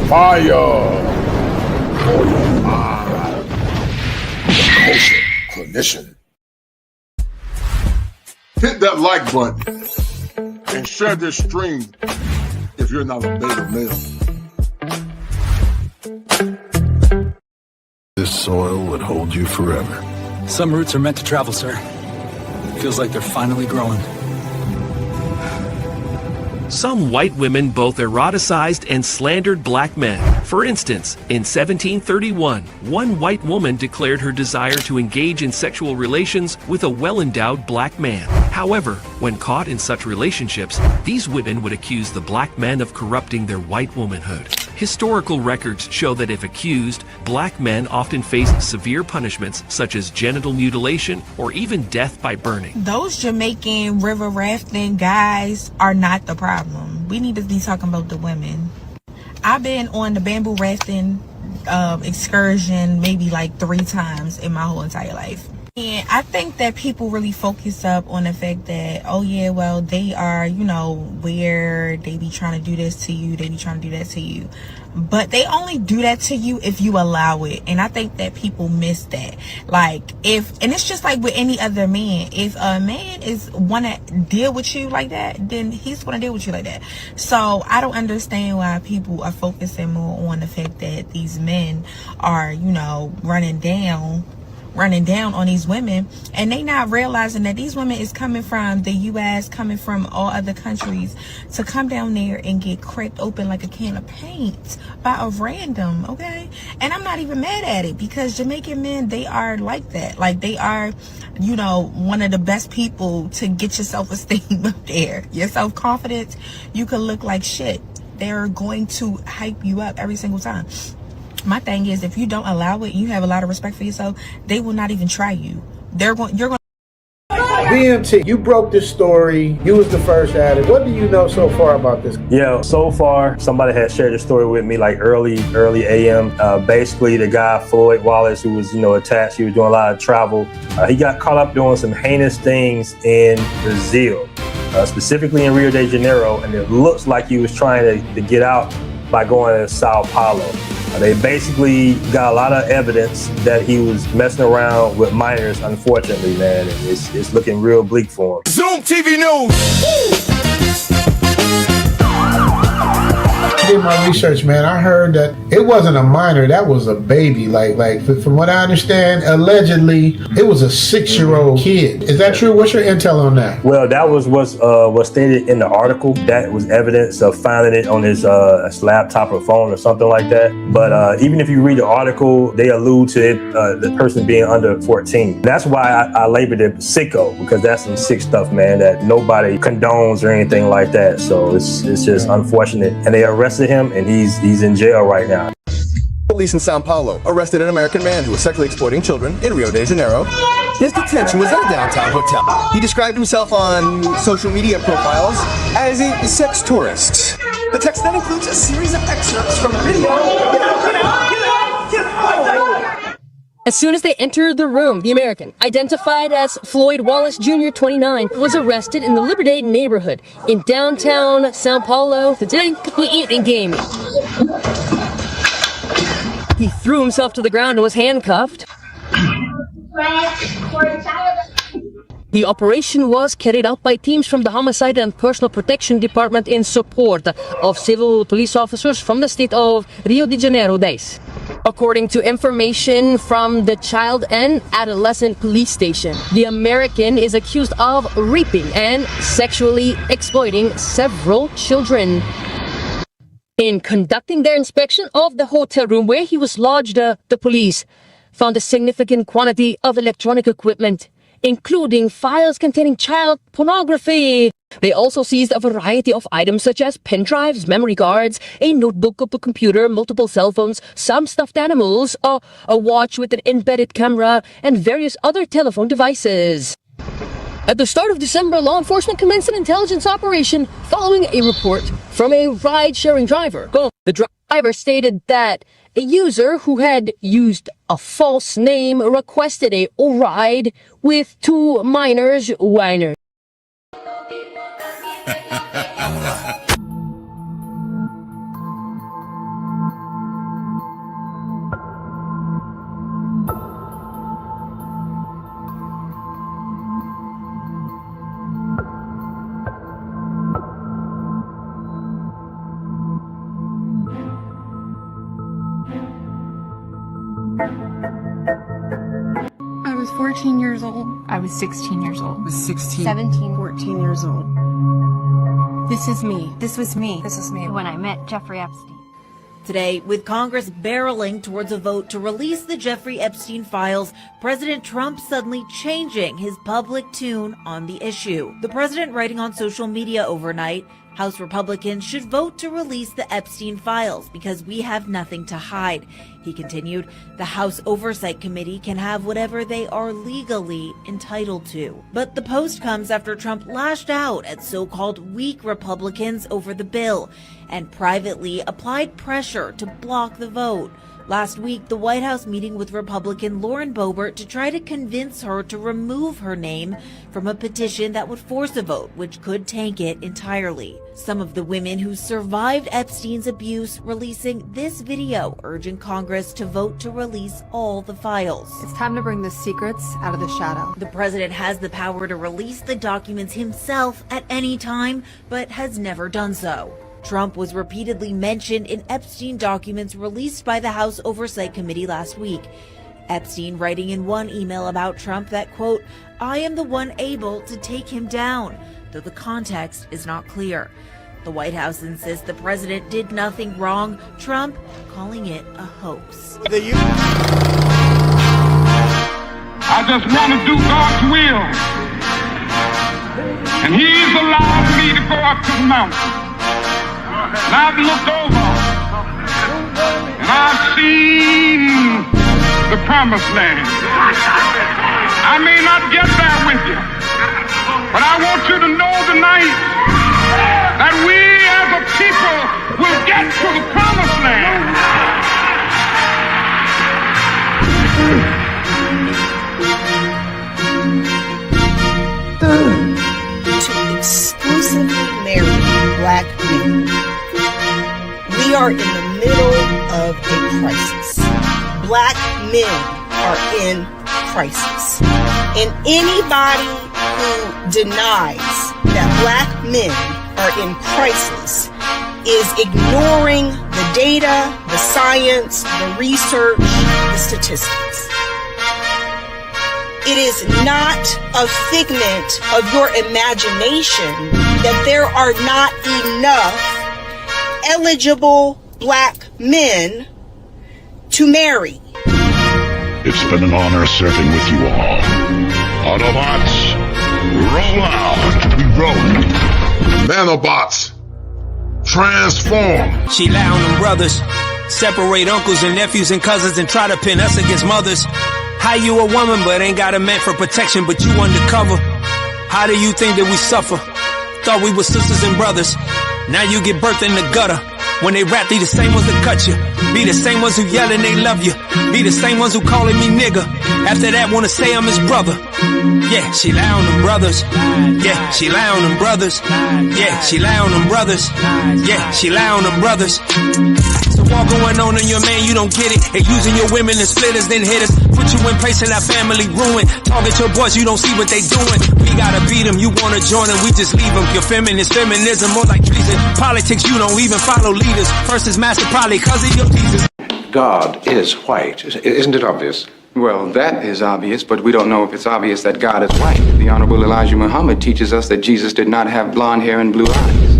Fire for your mind. Kosher Clinician. Hit that like button and share this stream if you're not a beta male. This soil would hold you forever. Some roots are meant to travel, sir. Feels like they're finally growing. Some white women both eroticized and slandered black men. For instance, in 1731, one white woman declared her desire to engage in sexual relations with a well-endowed black man. However, when caught in such relationships, these women would accuse the black men of corrupting their white womanhood. Historical records show that if accused, black men often faced severe punishments such as genital mutilation or even death by burning. Those Jamaican river rafting guys are not the problem. We need to be talking about the women. I've been on the bamboo rafting excursion maybe like 3 times in my whole entire life. And I think that people really focus up on the fact that, oh yeah, well, they are, you know, where they be trying to do this to you, they be trying to do that to you. But they only do that to you if you allow it. And I think that people miss that. Like, and it's just like with any other man. If a man want to deal with you like that, then he's going to deal with you like that. So I don't understand why people are focusing more on the fact that these men are, you know, running down on these women, and they not realizing that these women is coming from the U.S., coming from all other countries to come down there and get cracked open like a can of paint by a random, okay? And I'm not even mad at it, because Jamaican men, they are like that. Like, they are, you know, one of the best people to get your self-esteem up there. Your self-confidence, you can look like shit. They're going to hype you up every single time. My thing is, if you don't allow it, you have a lot of respect for yourself, they will not even try you. You're going BMT, you broke this story. You was the first at it. What do you know so far about this? Yeah, so far, somebody had shared the story with me like early AM. Basically, the guy, Floyd Wallace, who was, you know, attached, he was doing a lot of travel. He got caught up doing some heinous things in Brazil, specifically in Rio de Janeiro, and it looks like he was trying to get out by going to Sao Paulo. They basically got a lot of evidence that he was messing around with minors, unfortunately, man. And it's looking real bleak for him. Zoom TV News! I did my research, man. I heard that it wasn't a minor, that was a baby. Like from what I understand, allegedly it was a 6-year-old kid. Is that true? What's your intel on that? Well, that was what's stated in the article. That was evidence of finding it on his laptop or phone or something like that. But even if you read the article, they allude to it, the person being under 14. That's why I labeled it sicko, because that's some sick stuff, man, that nobody condones or anything like that. So it's just unfortunate. And they arrested him, and he's in jail right now. Police in Sao Paulo arrested an American man who was sexually exploiting children in Rio de Janeiro. His detention was at a downtown hotel. He described himself on social media profiles as a sex tourist. The text then includes a series of excerpts from a video. As soon as they entered the room, the American, identified as Floyd Wallace Jr., 29, was arrested in the Liberdade neighborhood in downtown Sao Paulo. Today, we eat and game. He threw himself to the ground and was handcuffed. The operation was carried out by teams from the Homicide and Personal Protection Department in support of civil police officers from the state of Rio de Janeiro days. According to information from the Child and Adolescent Police Station, the American is accused of raping and sexually exploiting several children. In conducting their inspection of the hotel room where he was lodged, the police found a significant quantity of electronic equipment, including files containing child pornography. They also seized a variety of items such as pen drives, memory cards, a notebook of a computer, multiple cell phones, some stuffed animals, a watch with an embedded camera, and various other telephone devices. At the start of December, law enforcement commenced an intelligence operation following a report from a ride-sharing driver. The driver stated that a user who had used a false name requested a ride with 2 minors whiners. 14 years old. I was 16 years old. I was 16. 17. 14 years old. This is me. This was me. This is me. When I met Jeffrey Epstein. Today, with Congress barreling towards a vote to release the Jeffrey Epstein files, President Trump suddenly changing his public tune on the issue. The president writing on social media overnight, House Republicans should vote to release the Epstein files because we have nothing to hide. He continued, the House Oversight Committee can have whatever they are legally entitled to. But the post comes after Trump lashed out at so-called weak Republicans over the bill and privately applied pressure to block the vote. Last week, the White House meeting with Republican Lauren Boebert to try to convince her to remove her name from a petition that would force a vote, which could tank it entirely. Some of the women who survived Epstein's abuse releasing this video urging Congress to vote to release all the files. It's time to bring the secrets out of the shadow. The president has the power to release the documents himself at any time, but has never done so. Trump was repeatedly mentioned in Epstein documents released by the House Oversight Committee last week. Epstein writing in one email about Trump that, quote, I am the one able to take him down, though the context is not clear. The White House insists the president did nothing wrong, Trump calling it a hoax. I just want to do God's will. And He's allowed me to go up to the mountain. And I've looked over, and I've seen the promised land. I may not get there with you, but I want you to know tonight that we as a people will get to the promised land. To exclusively marry black men. We are in the middle of a crisis. Black men are in crisis. And anybody who denies that black men are in crisis is ignoring the data, the science, the research, the statistics. It is not a figment of your imagination that there are not enough eligible black men to marry. It's been an honor serving with you all. Autobots, roll out. We roll. Nanobots, transform. She lie on them brothers, separate uncles and nephews and cousins and try to pin us against mothers. How you a woman but ain't got a man for protection, but you undercover? How do you think that we suffer? Thought we were sisters and brothers. Now you get birthed in the gutter. When they rap, they the same ones that cut you. Be the same ones who yelling they love you. Be the same ones who calling me nigga. After that wanna say I'm his brother. Yeah, she lie on them brothers. Yeah, she lie on them brothers. Yeah, she lie on them brothers. Yeah, she lie on them brothers. So all going on in your man, you don't get it. And using your women as splitters, then hit us. Put you in place and our family ruined. Target your boys, you don't see what they doing. We gotta beat them, you wanna join them, we just leave them. Your feminist feminism more like treason. Politics, you don't even follow leaders. First is master probably cause of your teasers. God is white. Isn't it obvious? Well, that is obvious, but we don't know if it's obvious that God is white. The Honorable Elijah Muhammad teaches us that Jesus did not have blonde hair and blue eyes.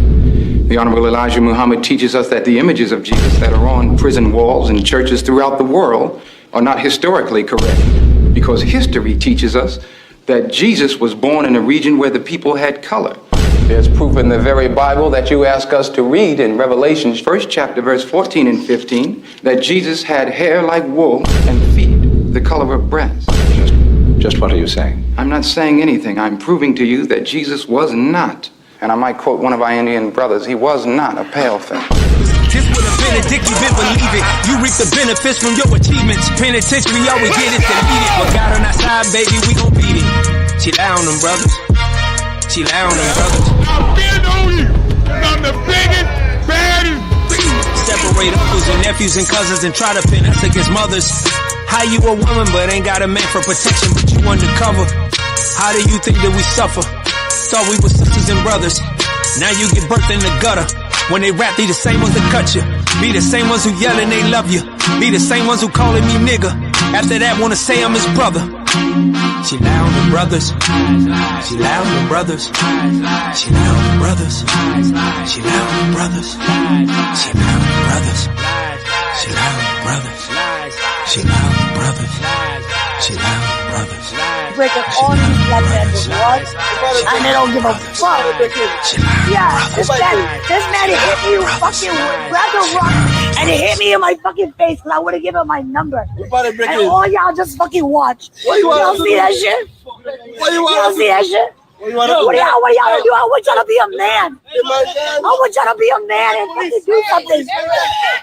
The Honorable Elijah Muhammad teaches us that the images of Jesus that are on prison walls and churches throughout the world are not historically correct, because history teaches us that Jesus was born in a region where the people had color. There's proof in the very Bible that you ask us to read in Revelation 1st chapter, verse 14 and 15, that Jesus had hair like wool and feet the color of brass. Just what are you saying? I'm not saying anything. I'm proving to you that Jesus was not, and I might quote one of our Indian brothers, he was not a pale face. This would have been a dick, you been believe it. You reap the benefits from your achievements. Penitentiary, all we get is deleted. But God on our side, baby, we gon' beat it. She lie on them brothers. She lie on them brothers. I've been on you. I'm the biggest, baddest. Separate uncles and nephews and cousins and try to pin us against mothers. How you a woman but ain't got a man for protection, but you undercover? How do you think that we suffer? Thought we were sisters and brothers. Now you get birthed in the gutter. When they rap, they the same ones that cut you. Be the same ones who yelling they love you. Be the same ones who calling me nigga. After that wanna say I'm his brother. She loud with brothers. She loud with brothers. She loud with brothers. She loud with brothers. She loud with brothers. She loud with brothers. She loud with brothers. She loud with brothers. Break up all these black men with what? And they don't give a fuck. Yeah, this man hit me with fucking grabbed a rock and it hit me in my fucking face because I wouldn't give him my number. And all y'all just fucking watch. Y'all see that shit? Y'all see that shit? What y'all gonna do? I want y'all to be a man. I want y'all to be a man and fucking do something.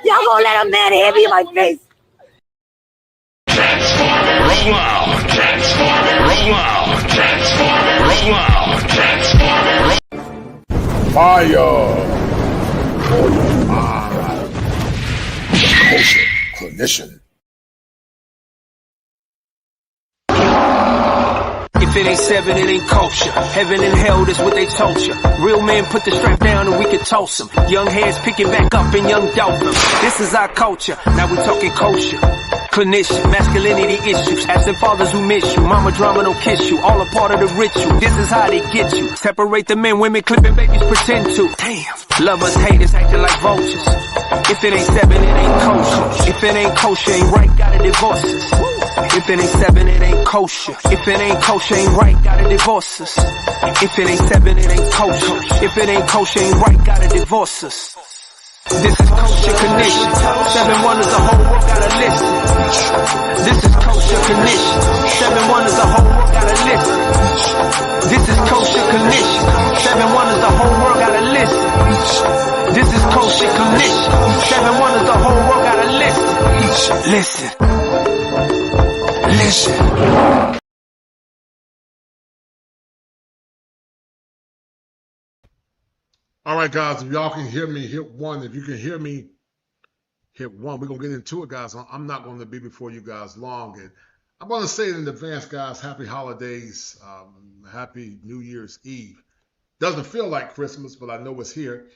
Y'all gonna let a man hit me in my face. Roll out. Roll out. Roll out. Fire for your mind. Kosher Clinician. If it ain't seven, it ain't kosher. Heaven and hell, that's what they told you. Real men put the strap down and we can toss them. Young heads picking back up and young dolphins. This is our culture. Now we talking kosher. Clinician, masculinity issues. Absent fathers who miss you. Mama drama don't kiss you. All a part of the ritual. This is how they get you. Separate the men, women clipping babies pretend to. Damn. Lovers, haters acting like vultures. If it ain't seven, it ain't kosher. If it ain't kosher, ain't right, gotta divorce us. If it ain't seven, it ain't kosher. If it ain't kosher, ain't right, gotta divorce us. If it ain't seven, it ain't kosher. If it ain't kosher, ain't right, gotta divorce us. This is kosher condition. 7 wonders, the whole world gotta listen. This is kosher condition. 7 wonders, the whole world gotta listen. This is kosher condition. 7 wonders, the whole world gotta listen. This is kosher condition. 7 wonders, the whole world gotta listen. Listen. Listen. All right, guys, if y'all can hear me, hit 1. If you can hear me, hit 1. We're going to get into it, guys. I'm not going to be before you guys long. And I'm going to say it in advance, guys, happy holidays, happy New Year's Eve. Doesn't feel like Christmas, but I know it's here.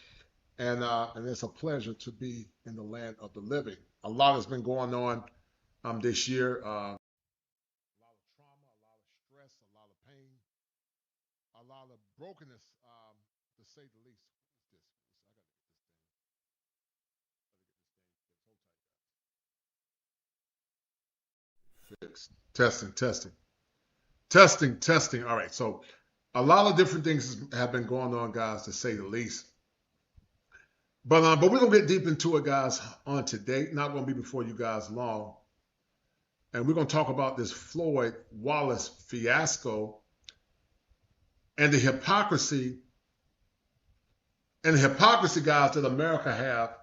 And it's a pleasure to be in the land of the living. A lot has been going on this year. A lot of trauma, a lot of stress, a lot of pain, a lot of brokenness, to say the least. Fixed. Testing. All right. So a lot of different things have been going on, guys, to say the least. But we're going to get deep into it, guys, on today. Not going to be before you guys long. And we're going to talk about this Floyd Wallace fiasco and the hypocrisy guys, that America have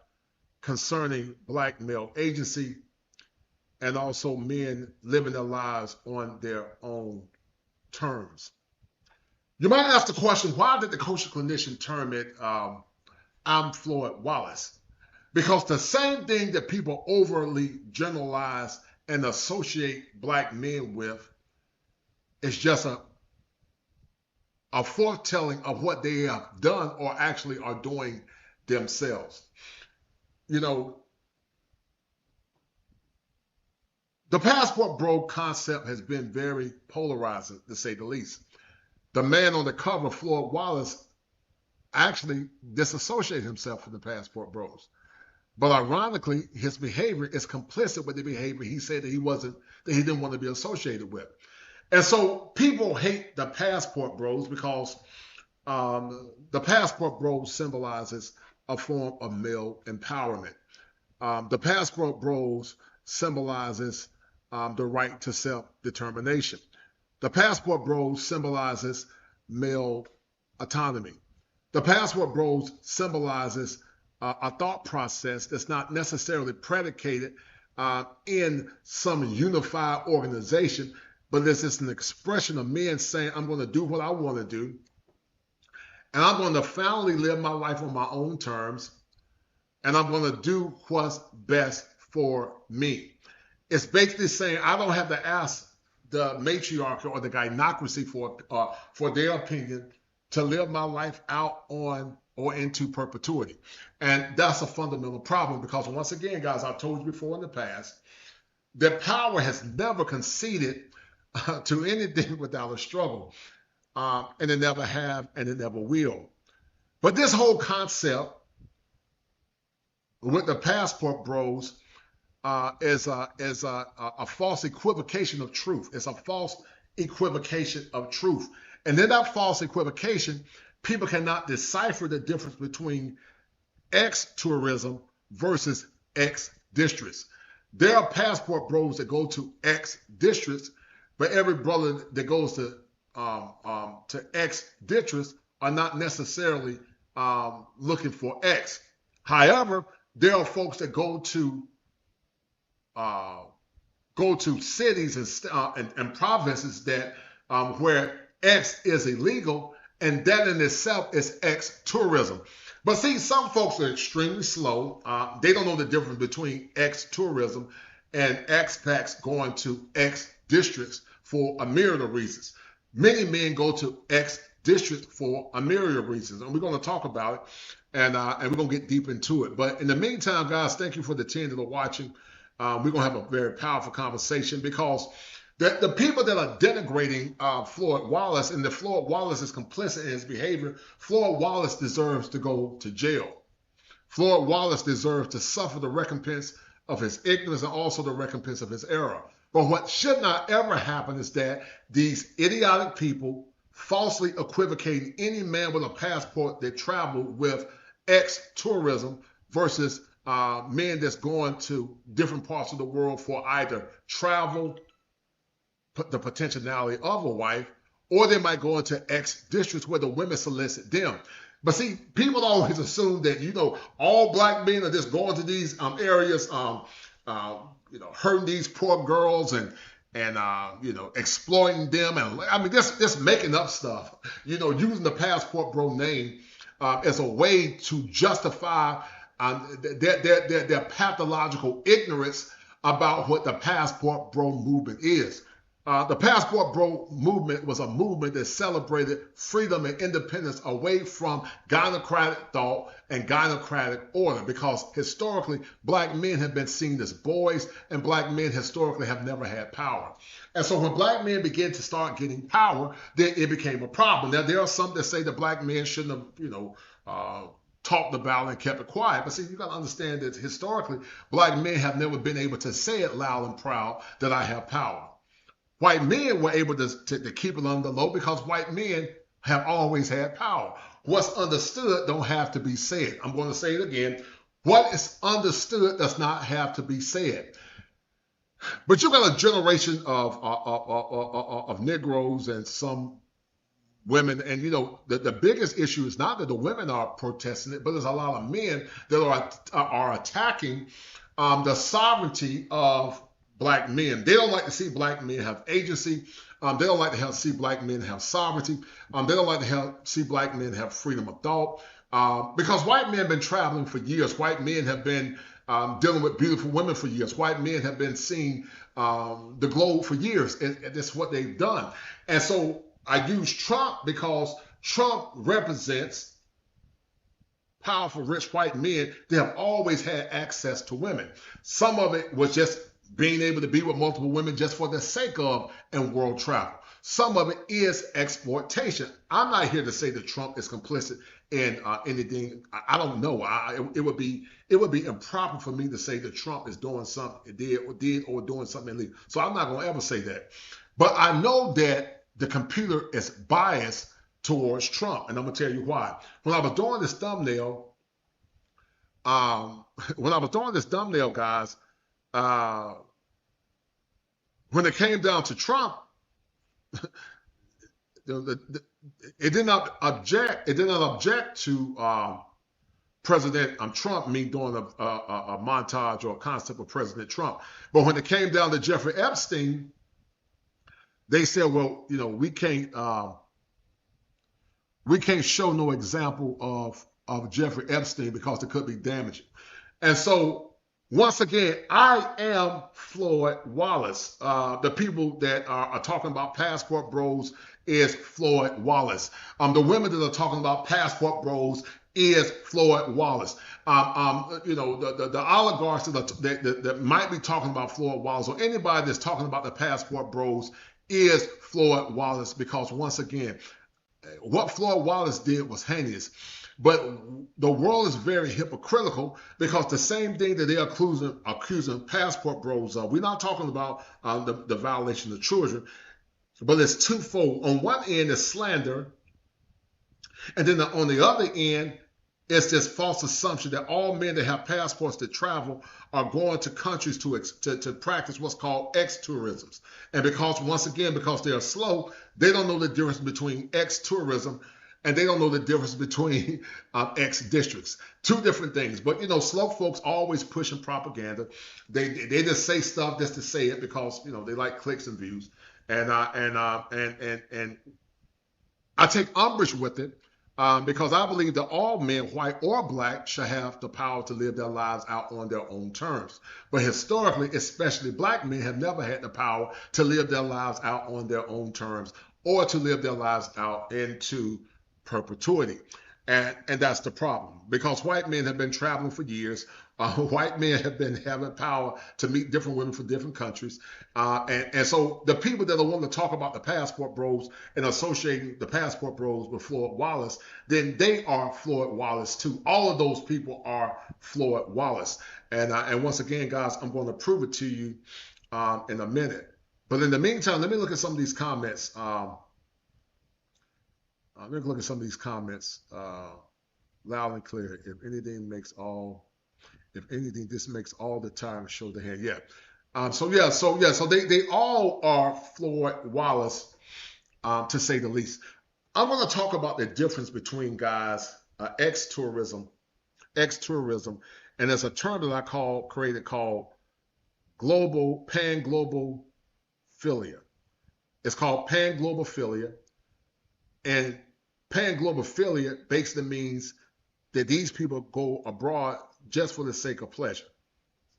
concerning black male agency and also men living their lives on their own terms. You might ask the question, why did the kosher clinician term it I'm Floyd Wallace? Because the same thing that people overly generalize and associate black men with is just a foretelling of what they have done or actually are doing themselves. You know, the passport bro concept has been very polarizing, to say the least. The man on the cover, Floyd Wallace, actually disassociated himself from the passport bros. But ironically, his behavior is complicit with the behavior he said that he didn't want to be associated with. And so people hate the passport bros because the passport bros symbolizes a form of male empowerment. The passport bros symbolizes the right to self-determination. The passport bros symbolizes male autonomy. The passport bros symbolizes a thought process that's not necessarily predicated in some unified organization, but it's just an expression of men saying, I'm going to do what I want to do, and I'm going to finally live my life on my own terms, and I'm going to do what's best for me. It's basically saying I don't have to ask the matriarchy or the gynocracy for their opinion to live my life out on or into perpetuity. And that's a fundamental problem because, once again, guys, I've told you before in the past that power has never conceded to anything without a struggle. And it never have, and it never will. But this whole concept with the passport bros is a false equivocation of truth. It's a false equivocation of truth. And in that false equivocation, people cannot decipher the difference between ex-tourism versus ex-districts. There are passport bros that go to ex-districts, but every brother that goes to ex-districts are not necessarily looking for X. However, there are folks that go to cities and provinces that where X is illegal, and that in itself is X tourism. But see, some folks are extremely slow. They don't know the difference between X tourism and expats going to X districts for a myriad of reasons. Many men go to X districts for a myriad of reasons, and we're going to talk about it, and we're going to get deep into it. But in the meantime, guys, thank you for the 10 that are watching. We're going to have a very powerful conversation, because the people that are denigrating Floyd Wallace, and that Floyd Wallace is complicit in his behavior, Floyd Wallace deserves to go to jail. Floyd Wallace deserves to suffer the recompense of his ignorance and also the recompense of his error. But what should not ever happen is that these idiotic people falsely equivocating any man with a passport that traveled with ex-tourism versus men that's going to different parts of the world for either travel, the potentiality of a wife, or they might go into ex-districts where the women solicit them. But see, people always assume that, all black men are just going to these areas, hurting these poor girls and exploiting them. And I mean, just making up stuff, using the passport bro name as a way to justify their pathological ignorance about what the passport bro movement is. The passport bro movement was a movement that celebrated freedom and independence away from gynocratic thought and gynocratic order, because historically black men have been seen as boys, and black men historically have never had power. And so when black men began to start getting power, then it became a problem. Now, there are some that say that black men shouldn't have, talked about and kept it quiet. But see, you got to understand that historically, black men have never been able to say it loud and proud that I have power. White men were able to keep it under the low because white men have always had power. What's understood don't have to be said. I'm going to say it again. What is understood does not have to be said. But you got a generation of Negroes and some women, and the biggest issue is not that the women are protesting it, but there's a lot of men that are attacking the sovereignty of black men. They don't like to see black men have agency. They don't like to see black men have sovereignty. They don't like to see black men have freedom of thought, because white men have been traveling for years. White men have been dealing with beautiful women for years. White men have been seeing the globe for years, and that's what they've done. And so I use Trump because Trump represents powerful, rich white men that have always had access to women. Some of it was just being able to be with multiple women just for the sake of and world travel. Some of it is exploitation. I'm not here to say that Trump is complicit in anything. I don't know. It would be improper for me to say that Trump is doing something, did or doing something illegal. So I'm not going to ever say that. But I know that the computer is biased towards Trump, and I'm going to tell you why. When I was doing this thumbnail, guys, when it came down to Trump, it did not object to President Trump, me doing a montage or a concept of President Trump. But when it came down to Jeffrey Epstein, they said, well, we can't show no example of Jeffrey Epstein because it could be damaging. And so once again, I am Floyd Wallace. The people that are talking about passport bros is Floyd Wallace. The women that are talking about passport bros is Floyd Wallace. The oligarchs that might be talking about Floyd Wallace, or anybody that's talking about the passport bros, is Floyd Wallace, because once again, what Floyd Wallace did was heinous. But the world is very hypocritical, because the same thing that they're accusing passport bros of, we're not talking about the violation of children, but it's twofold. On one end is slander, and then on the other end, it's this false assumption that all men that have passports that travel are going to countries to practice what's called ex-tourism. And once again, because they are slow, they don't know the difference between ex-tourism and they don't know the difference between ex-districts. Two different things. But, slow folks always pushing propaganda. They just say stuff just to say it because, they like clicks and views. And I take umbrage with it. Because I believe that all men, white or black, should have the power to live their lives out on their own terms. But historically, especially black men, have never had the power to live their lives out on their own terms, or to live their lives out into perpetuity. And that's the problem, because white men have been traveling for years. White men have been having power to meet different women from different countries. And so the people that are wanting to talk about the passport bros and associating the passport bros with Floyd Wallace, then they are Floyd Wallace too. All of those people are Floyd Wallace. And once again, guys, I'm going to prove it to you in a minute. But in the meantime, let me look at some of these comments. Let me look at some of these comments loud and clear. If anything, this makes all the time show the hand. Yeah. So they all are Floyd Wallace, to say the least. I'm going to talk about the difference between, guys, ex-tourism, and there's a term that I created called pan-global philia. It's called pan-global philia, and pan-global philia basically means that these people go abroad just for the sake of pleasure,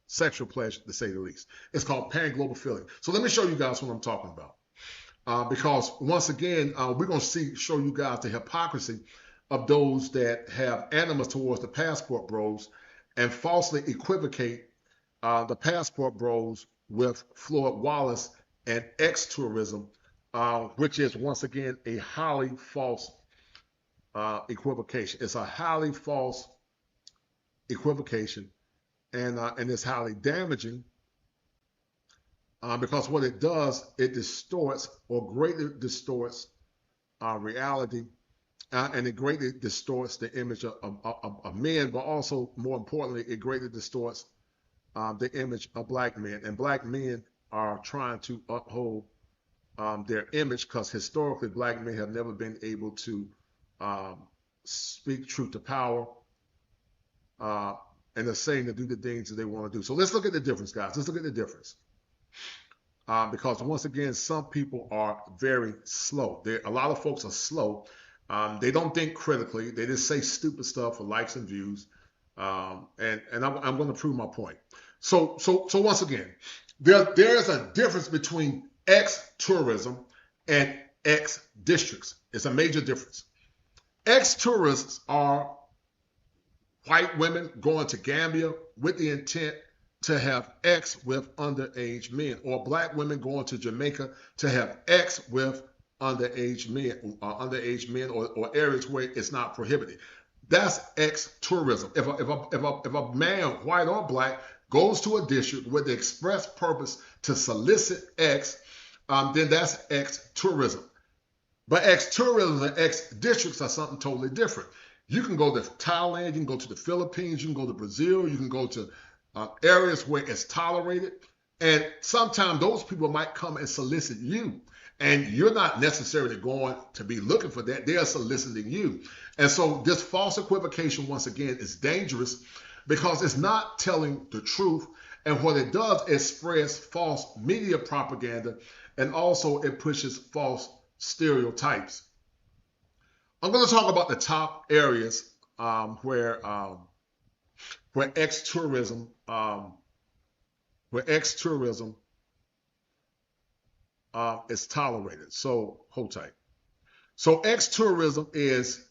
sexual pleasure, to say the least. It's called pan-global philia. So let me show you guys what I'm talking about. Because once again, we're going to show you guys the hypocrisy of those that have animus towards the passport bros and falsely equivocate the passport bros with Floyd Wallace and ex-tourism, which is, once again, a highly false equivocation. It's a highly false equivocation, and it's highly damaging, because what it does, it distorts or greatly distorts reality, and it greatly distorts the image of men, but also, more importantly, it greatly distorts the image of black men. And black men are trying to uphold their image, because historically black men have never been able to speak truth to power, and they're saying to do the things that they want to do. So let's look at the difference, guys. Let's look at the difference. Because once again, some people are very slow. A lot of folks are slow. They don't think critically. They just say stupid stuff for likes and views. And I'm going to prove my point. So once again, there's a difference between ex-tourism and ex-districts. It's a major difference. Ex-tourists are white women going to Gambia with the intent to have X with underage men, or black women going to Jamaica to have X with underage men, or areas where it's not prohibited. That's ex-tourism. If a man, white or black, goes to a district with the express purpose to solicit X, then that's ex-tourism. But ex-tourism and ex-districts are something totally different. You can go to Thailand, you can go to the Philippines, you can go to Brazil, you can go to areas where it's tolerated. And sometimes those people might come and solicit you. And you're not necessarily going to be looking for that. They are soliciting you. And so this false equivocation, once again, is dangerous, because it's not telling the truth. And what it does is spreads false media propaganda, and also it pushes false stereotypes. I'm going to talk about the top areas where ex-tourism is tolerated. So hold tight. So ex-tourism is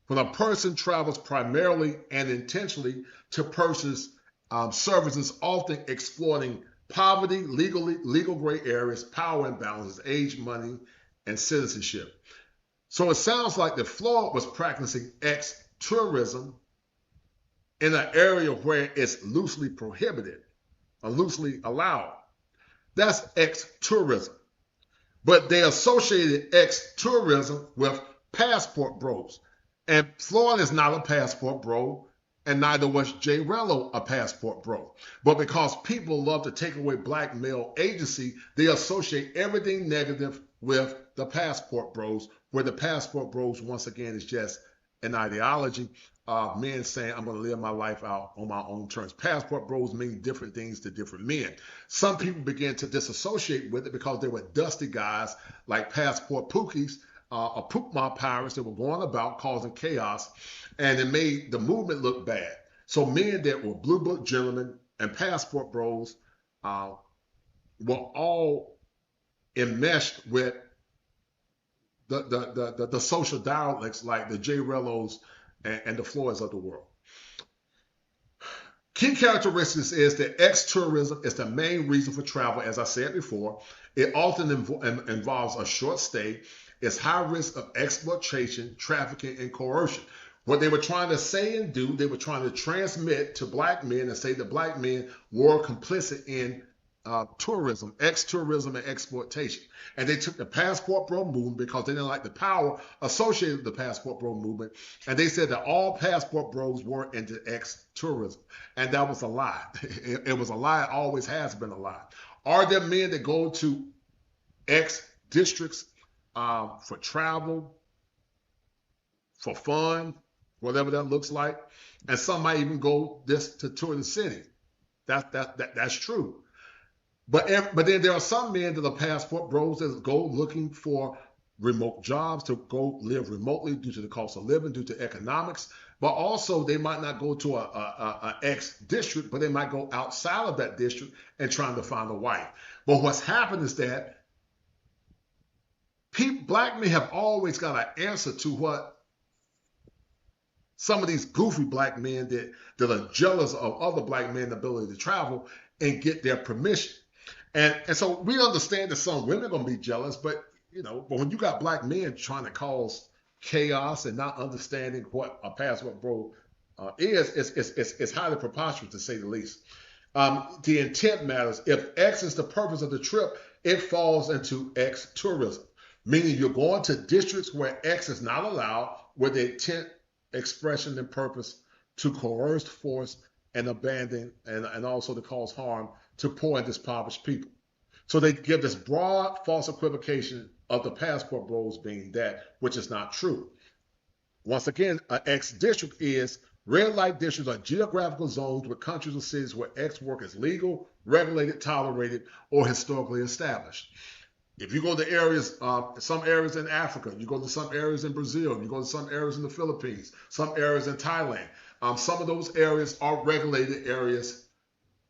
when a person travels primarily and intentionally to purchase services, often exploiting poverty, legal gray areas, power imbalances, age, money, and citizenship. So it sounds like that Floyd was practicing ex-tourism in an area where it's loosely prohibited or loosely allowed. That's ex-tourism. But they associated ex-tourism with passport bros. And Floyd is not a passport bro, and neither was Jay Rello a passport bro. But because people love to take away black male agency, they associate everything negative with the passport bros, where the passport bros, once again, is just an ideology of men saying, I'm going to live my life out on my own terms. Passport bros mean different things to different men. Some people began to disassociate with it because they were dusty guys like passport pookies, or poop pirates that were going about causing chaos, and it made the movement look bad. So men that were blue book gentlemen and passport bros were all enmeshed with the social dialects like the Jay Rellos and the Floyds of the world. Key characteristics is that ex-tourism is the main reason for travel, as I said before. It often involves a short stay. It's high risk of exploitation, trafficking, and coercion. What they were trying to say and do, they were trying to transmit to black men and say that black men were complicit in tourism, ex-tourism, and exploitation. And they took the passport bro movement because they didn't like the power associated with the passport bro movement. And they said that all passport bros were into ex-tourism. And that was a lie. It was a lie. It always has been a lie. Are there men that go to ex-districts for travel, for fun, whatever that looks like? And some might even go just to tour the city. That's true. But then there are some men that are passport bros that go looking for remote jobs, to go live remotely due to the cost of living, due to economics. But also they might not go to a ex-district, but they might go outside of that district and trying to find a wife. But what's happened is that black men have always got an answer to what some of these goofy black men that are jealous of other black men's ability to travel and get their permission. And so we understand that some women are going to be jealous, but when you got black men trying to cause chaos and not understanding what a passport bro is, it's highly preposterous, to say the least. The intent matters. If X is the purpose of the trip, it falls into ex-tourism, meaning you're going to districts where X is not allowed, where the intent, expression, and purpose to coerce, force, and abandon, and also to cause harm to poor and impoverished people. So they give this broad false equivocation of the passport bros being that, which is not true. Once again, an ex-district is red light districts are geographical zones with countries or cities where X work is legal, regulated, tolerated, or historically established. If you go to areas, some areas in Africa, you go to some areas in Brazil, you go to some areas in the Philippines, some areas in Thailand, some of those areas are regulated areas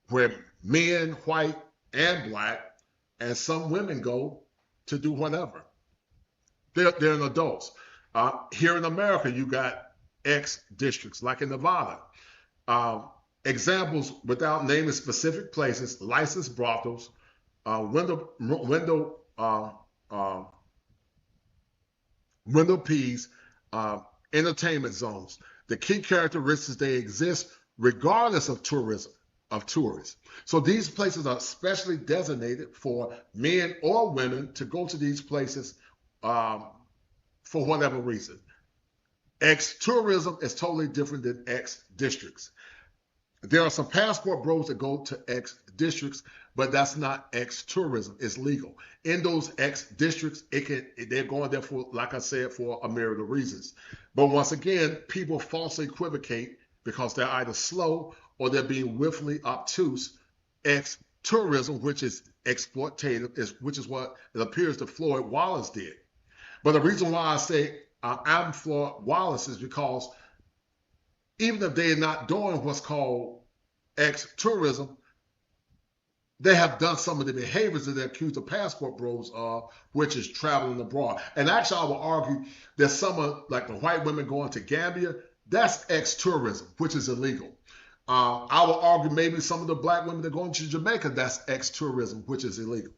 where men, white and black, and some women go to do whatever. They're adults. Here in America, you got ex-districts, like in Nevada. Examples without naming specific places: licensed brothels, window peas, entertainment zones. The key characteristics, they exist regardless of tourism, of tourists. So these places are specially designated for men or women to go to these places for whatever reason. Ex-tourism is totally different than ex-districts. There are some passport bros that go to ex-districts, but that's not ex-tourism. It's legal. In those ex-districts, they're going there for, like I said, for a myriad of reasons. But once again, people falsely equivocate because they're either slow or they're being willfully obtuse. Ex-tourism, which is exploitative, which is what it appears that Floyd Wallace did. But the reason why I say I'm Floyd Wallace is because even if they're not doing what's called ex-tourism, they have done some of the behaviors that they accuse the passport bros of, which is traveling abroad. And actually, I would argue that some of, like the white women going to Gambia, that's ex-tourism, which is illegal. I will argue maybe some of the black women that are going to Jamaica, that's ex-tourism, which is illegal.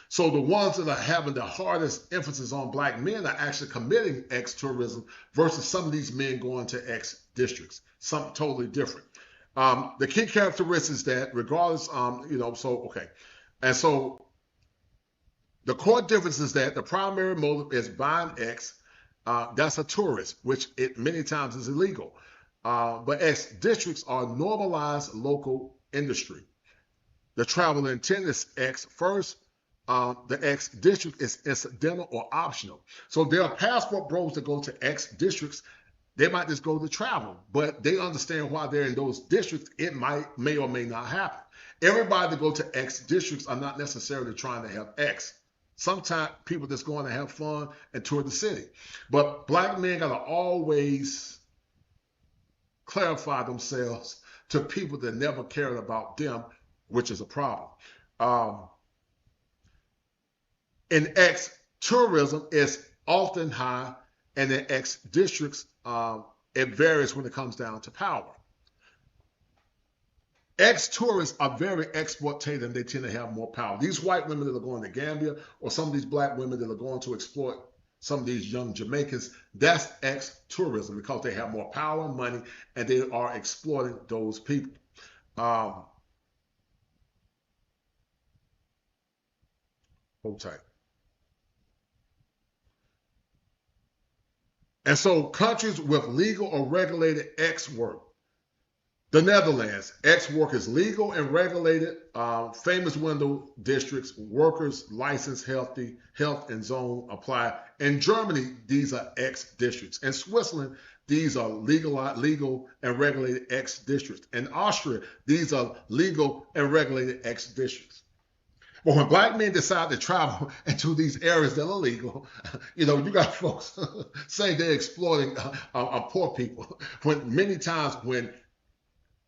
So the ones that are having the hardest emphasis on black men are actually committing ex-tourism versus some of these men going to ex-districts, something totally different. The key characteristics that regardless, and so the core difference is that the primary motive is buying ex. That's a tourist, which it many times is illegal. But ex-districts are normalized local industry. The travel intent is ex first. The ex-district is incidental or optional. So there are passport bros that go to ex-districts. They might just go to travel, but they understand why they're in those districts. It may or may not happen. Everybody that go to ex-districts are not necessarily trying to have ex. Sometimes people just going to have fun and tour the city. But black men got to always clarify themselves to people that never cared about them, which is a problem. In ex-tourism, it's often high, and in ex-districts, it varies when it comes down to power. Ex-tourists are very exploitative, and they tend to have more power. These white women that are going to Gambia, or some of these black women that are going to exploit some of these young Jamaicans, that's ex-tourism because they have more power and money, and they are exploiting those people. Hold tight. And so countries with legal or regulated ex work. The Netherlands, ex work is legal and regulated. Famous window districts, workers licensed health and zone apply. In Germany, these are ex districts. In Switzerland, these are legal and regulated ex districts. In Austria, these are legal and regulated ex districts. But when black men decide to travel into these areas that are illegal, you got folks saying they're exploiting poor people. When many times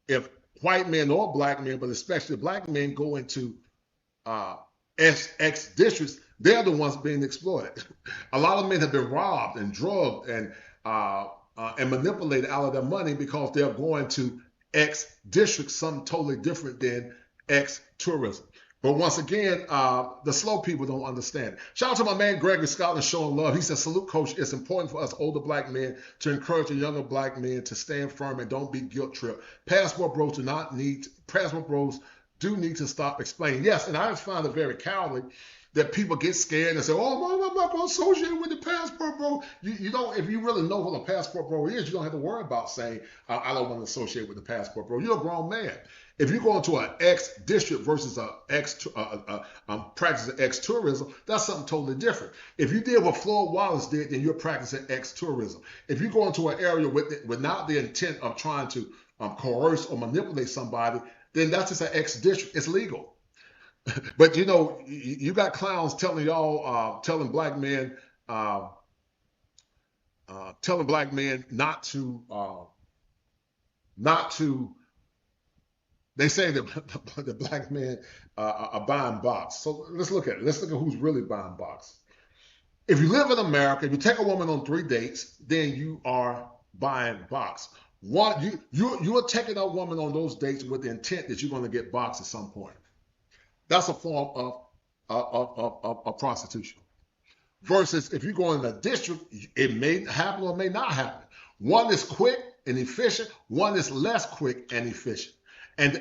if white men or black men, but especially black men, go into ex districts, they're the ones being exploited. A lot of men have been robbed and drugged and manipulated out of their money because they're going to ex districts, something totally different than ex tourism. But once again, the slow people don't understand. Shout out to my man Gregory Scotland showing love. He says, salute, coach. It's important for us older black men to encourage the younger black men to stand firm and don't be guilt tripped. Passport bros do need to stop explaining. Yes, and I just find it very cowardly that people get scared and say, oh, I'm not going to associate with the passport bro. You don't, if you really know what a passport bro is, you don't have to worry about saying, I don't want to associate with the passport bro. You're a grown man. If you go into an ex-district versus practicing ex-tourism, that's something totally different. If you did what Floyd Wallace did, then you're practicing ex-tourism. If you go into an area without the intent of trying to coerce or manipulate somebody, then that's just an ex-district. It's legal. But you got clowns telling y'all, telling black men not to. They say that the black men are buying box. So let's look at it. Let's look at who's really buying box. If you live in America, if you take a woman on 3 dates, then you are buying box. You are taking a woman on those dates with the intent that you're going to get box at some point. That's a form of prostitution. Versus if you go in a district, it may happen or may not happen. One is quick and efficient. One is less quick and efficient. And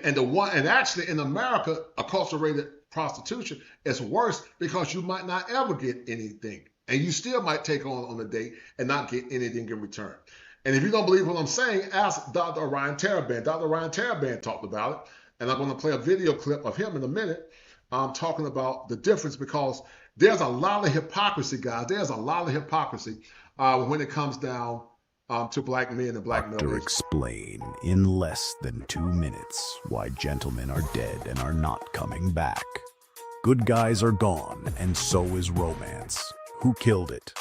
actually in America, incarcerated prostitution is worse because you might not ever get anything. And you still might take on a date and not get anything in return. And if you don't believe what I'm saying, ask Dr. Orion Taraban. Dr. Orion Taraban talked about it. And I'm going to play a video clip of him in a minute talking about the difference, because there's a lot of hypocrisy, guys. There's a lot of hypocrisy when it comes down to black men and black Dr. explain in less than 2 minutes why gentlemen are dead and are not coming back. Good guys are gone, and so is romance. Who killed it?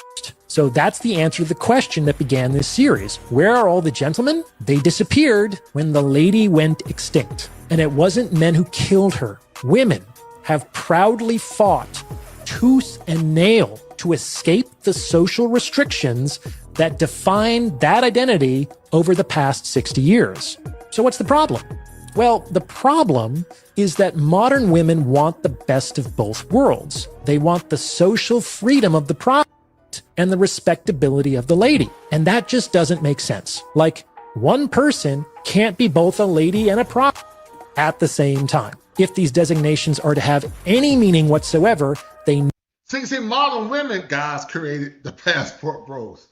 So that's the answer to the question that began this series. Where are all the gentlemen? They disappeared when the lady went extinct. And it wasn't men who killed her. Women have proudly fought tooth and nail to escape the social restrictions that defined that identity over the past 60 years. So what's the problem? Well, the problem is that modern women want the best of both worlds. They want the social freedom of the prophet and the respectability of the lady. And that just doesn't make sense. Like, one person can't be both a lady and a prophet at the same time. If these designations are to have any meaning whatsoever, they See, modern women, guys, created the passport bros.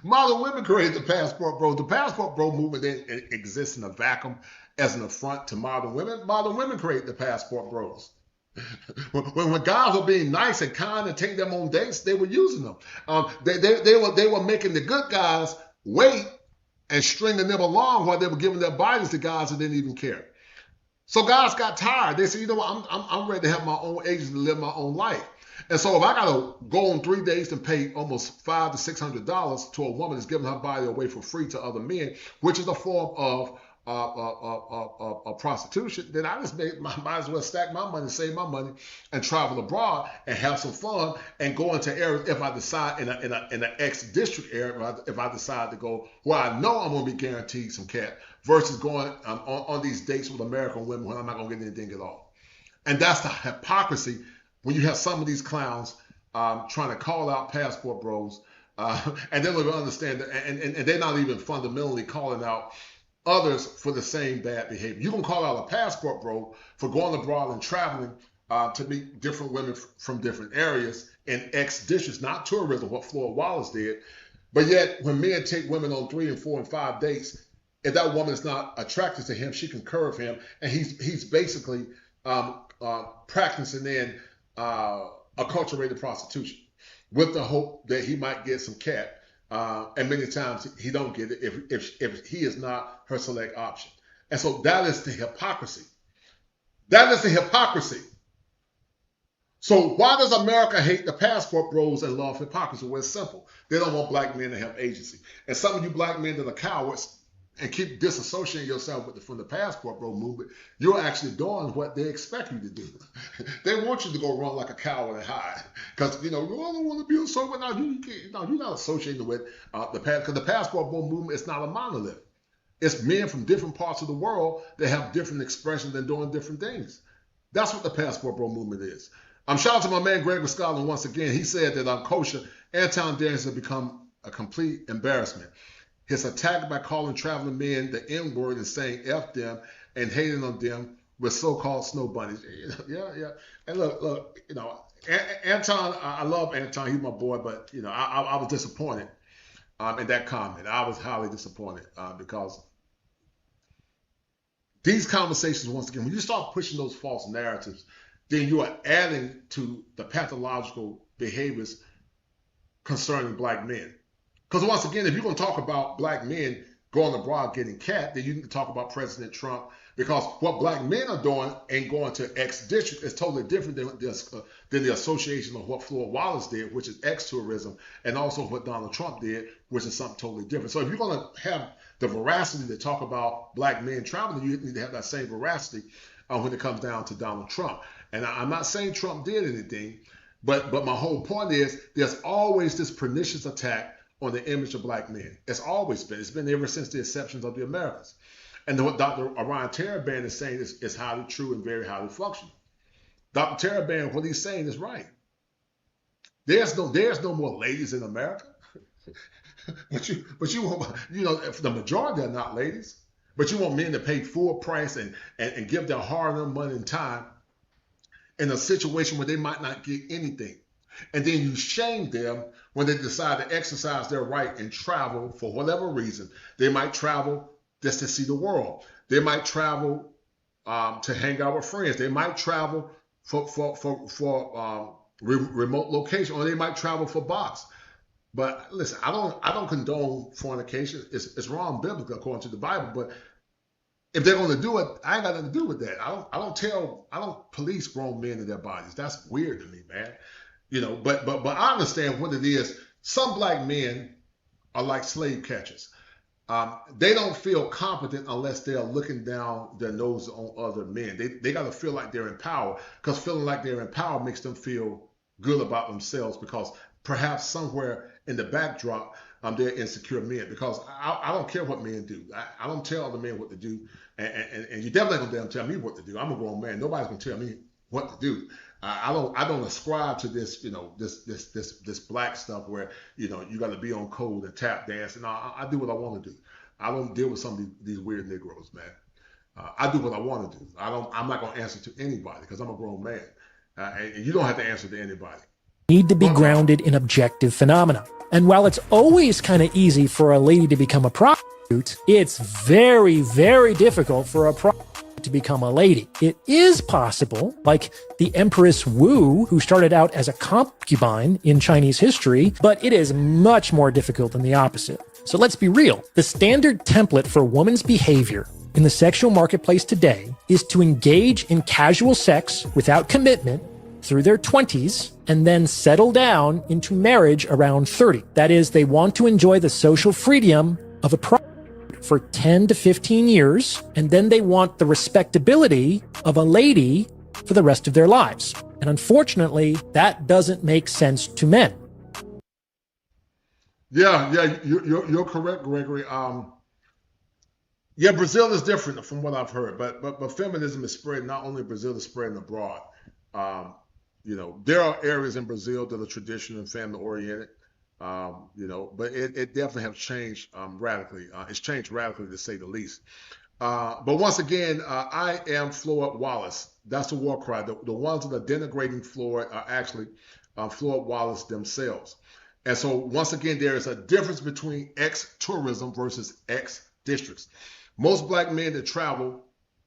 Modern women created the passport bros. The passport bro movement didn't exist in a vacuum as an affront to modern women. Modern women created the passport bros. When guys were being nice and kind and take them on dates, they were using them. They were making the good guys wait and stringing them along while they were giving their bodies to guys that didn't even care. So guys got tired. They said, you know what, I'm ready to have my own agent to live my own life. And so if I got to go on 3 days and pay almost $500 to $600 to a woman that's giving her body away for free to other men, which is a form of prostitution, then I just might as well stack my money, save my money, and travel abroad and have some fun and go into areas if I decide in an ex-district area, if I decide to go where I know I'm going to be guaranteed some cash versus going on these dates with American women when I'm not going to get anything at all. And that's the hypocrisy when you have some of these clowns trying to call out passport bros and they don't even understand that, and they're not even fundamentally calling out others for the same bad behavior. You can call out a passport bro for going abroad and traveling to meet different women from different areas in ex-districts, not tourism, what Floyd Wallace did. But yet, when men take women on 3 and 4 and 5 dates, if that woman is not attracted to him, she can curve him, and he's basically practicing in acculturated prostitution with the hope that he might get some cat. And many times he don't get it if he is not her select option. And so that is the hypocrisy. That is the hypocrisy. So why does America hate the passport bros and love hypocrisy? Well, it's simple. They don't want black men to have agency. And some of you black men that are cowards and keep disassociating yourself from the passport bro movement, you're actually doing what they expect you to do. They want you to go run like a coward and hide. Because, I don't want to be a sober. No, you're not associated with because the passport bro movement is not a monolith. It's men from different parts of the world that have different expressions and doing different things. That's what the passport bro movement is. Shout out to my man Greg Scotland once again. He said that kosher Anton Daniels has become a complete embarrassment. His attack by calling traveling men the N-word and saying F them and hating on them with so-called snow bunnies. Yeah. And look, Anton, I love Anton. He's my boy, but, I was disappointed in that comment. I was highly disappointed because these conversations, once again, when you start pushing those false narratives, then you are adding to the pathological behaviors concerning black men. Because once again, if you're going to talk about black men going abroad getting cat, then you need to talk about President Trump, because what black men are doing and going to ex-district is totally different than the association of what Floyd Wallace did, which is ex-tourism, and also what Donald Trump did, which is something totally different. So if you're going to have the veracity to talk about black men traveling, you need to have that same veracity when it comes down to Donald Trump. And I'm not saying Trump did anything, but my whole point is there's always this pernicious attack on the image of black men. It's always been. It's been ever since the inception of the Americas. And what Dr. Orion Taraban is saying is highly true and very highly functional. Dr. Taraban, what he's saying is right. There's no more ladies in America. but you the majority are not ladies. But you want men to pay full price and give their hard-earned money and time in a situation where they might not get anything. And then you shame them when they decide to exercise their right and travel for whatever reason. They might travel just to see the world. They might travel to hang out with friends. They might travel for remote location, or they might travel for box. But listen, I don't condone fornication. It's wrong biblically according to the Bible. But if they're going to do it, I ain't got nothing to do with that. I don't police grown men in their bodies. That's weird to me, man. But I understand what it is. Some black men are like slave catchers. They don't feel competent unless they're looking down their nose on other men. They got to feel like they're in power, because feeling like they're in power makes them feel good about themselves, because perhaps somewhere in the backdrop, they're insecure men, because I don't care what men do. I don't tell other men what to do, and you definitely don't tell me what to do. I'm a grown man. Nobody's gonna tell me what to do. I don't ascribe to this, this black stuff where you got to be on code and tap dance. And I do what I want to do. I don't deal with some of these weird Negroes, man. I do what I want to do. I'm not gonna answer to anybody because I'm a grown man, and you don't have to answer to anybody. Need to be grounded in objective phenomena. And while it's always kind of easy for a lady to become a prostitute, it's very, very difficult for a prostitute to become a lady. It is possible, like the Empress Wu, who started out as a concubine in Chinese history, but it is much more difficult than the opposite. So let's be real. The standard template for a woman's behavior in the sexual marketplace today is to engage in casual sex without commitment through their 20s and then settle down into marriage around 30. That is, they want to enjoy the social freedom of a prostitute for 10 to 15 years, and then they want the respectability of a lady for the rest of their lives. And unfortunately, that doesn't make sense to men. Yeah, you're correct, Gregory. Yeah, Brazil is different from what I've heard, but feminism is spreading, not only in Brazil, it's spreading abroad. There are areas in Brazil that are traditional and family oriented, but it definitely have changed radically. It's changed radically, to say the least. But once again, I am Floyd Wallace. That's the war cry. The ones that are denigrating Floyd are actually Floyd Wallace themselves. And so once again, there is a difference between ex-tourism versus ex-districts. Most black men that travel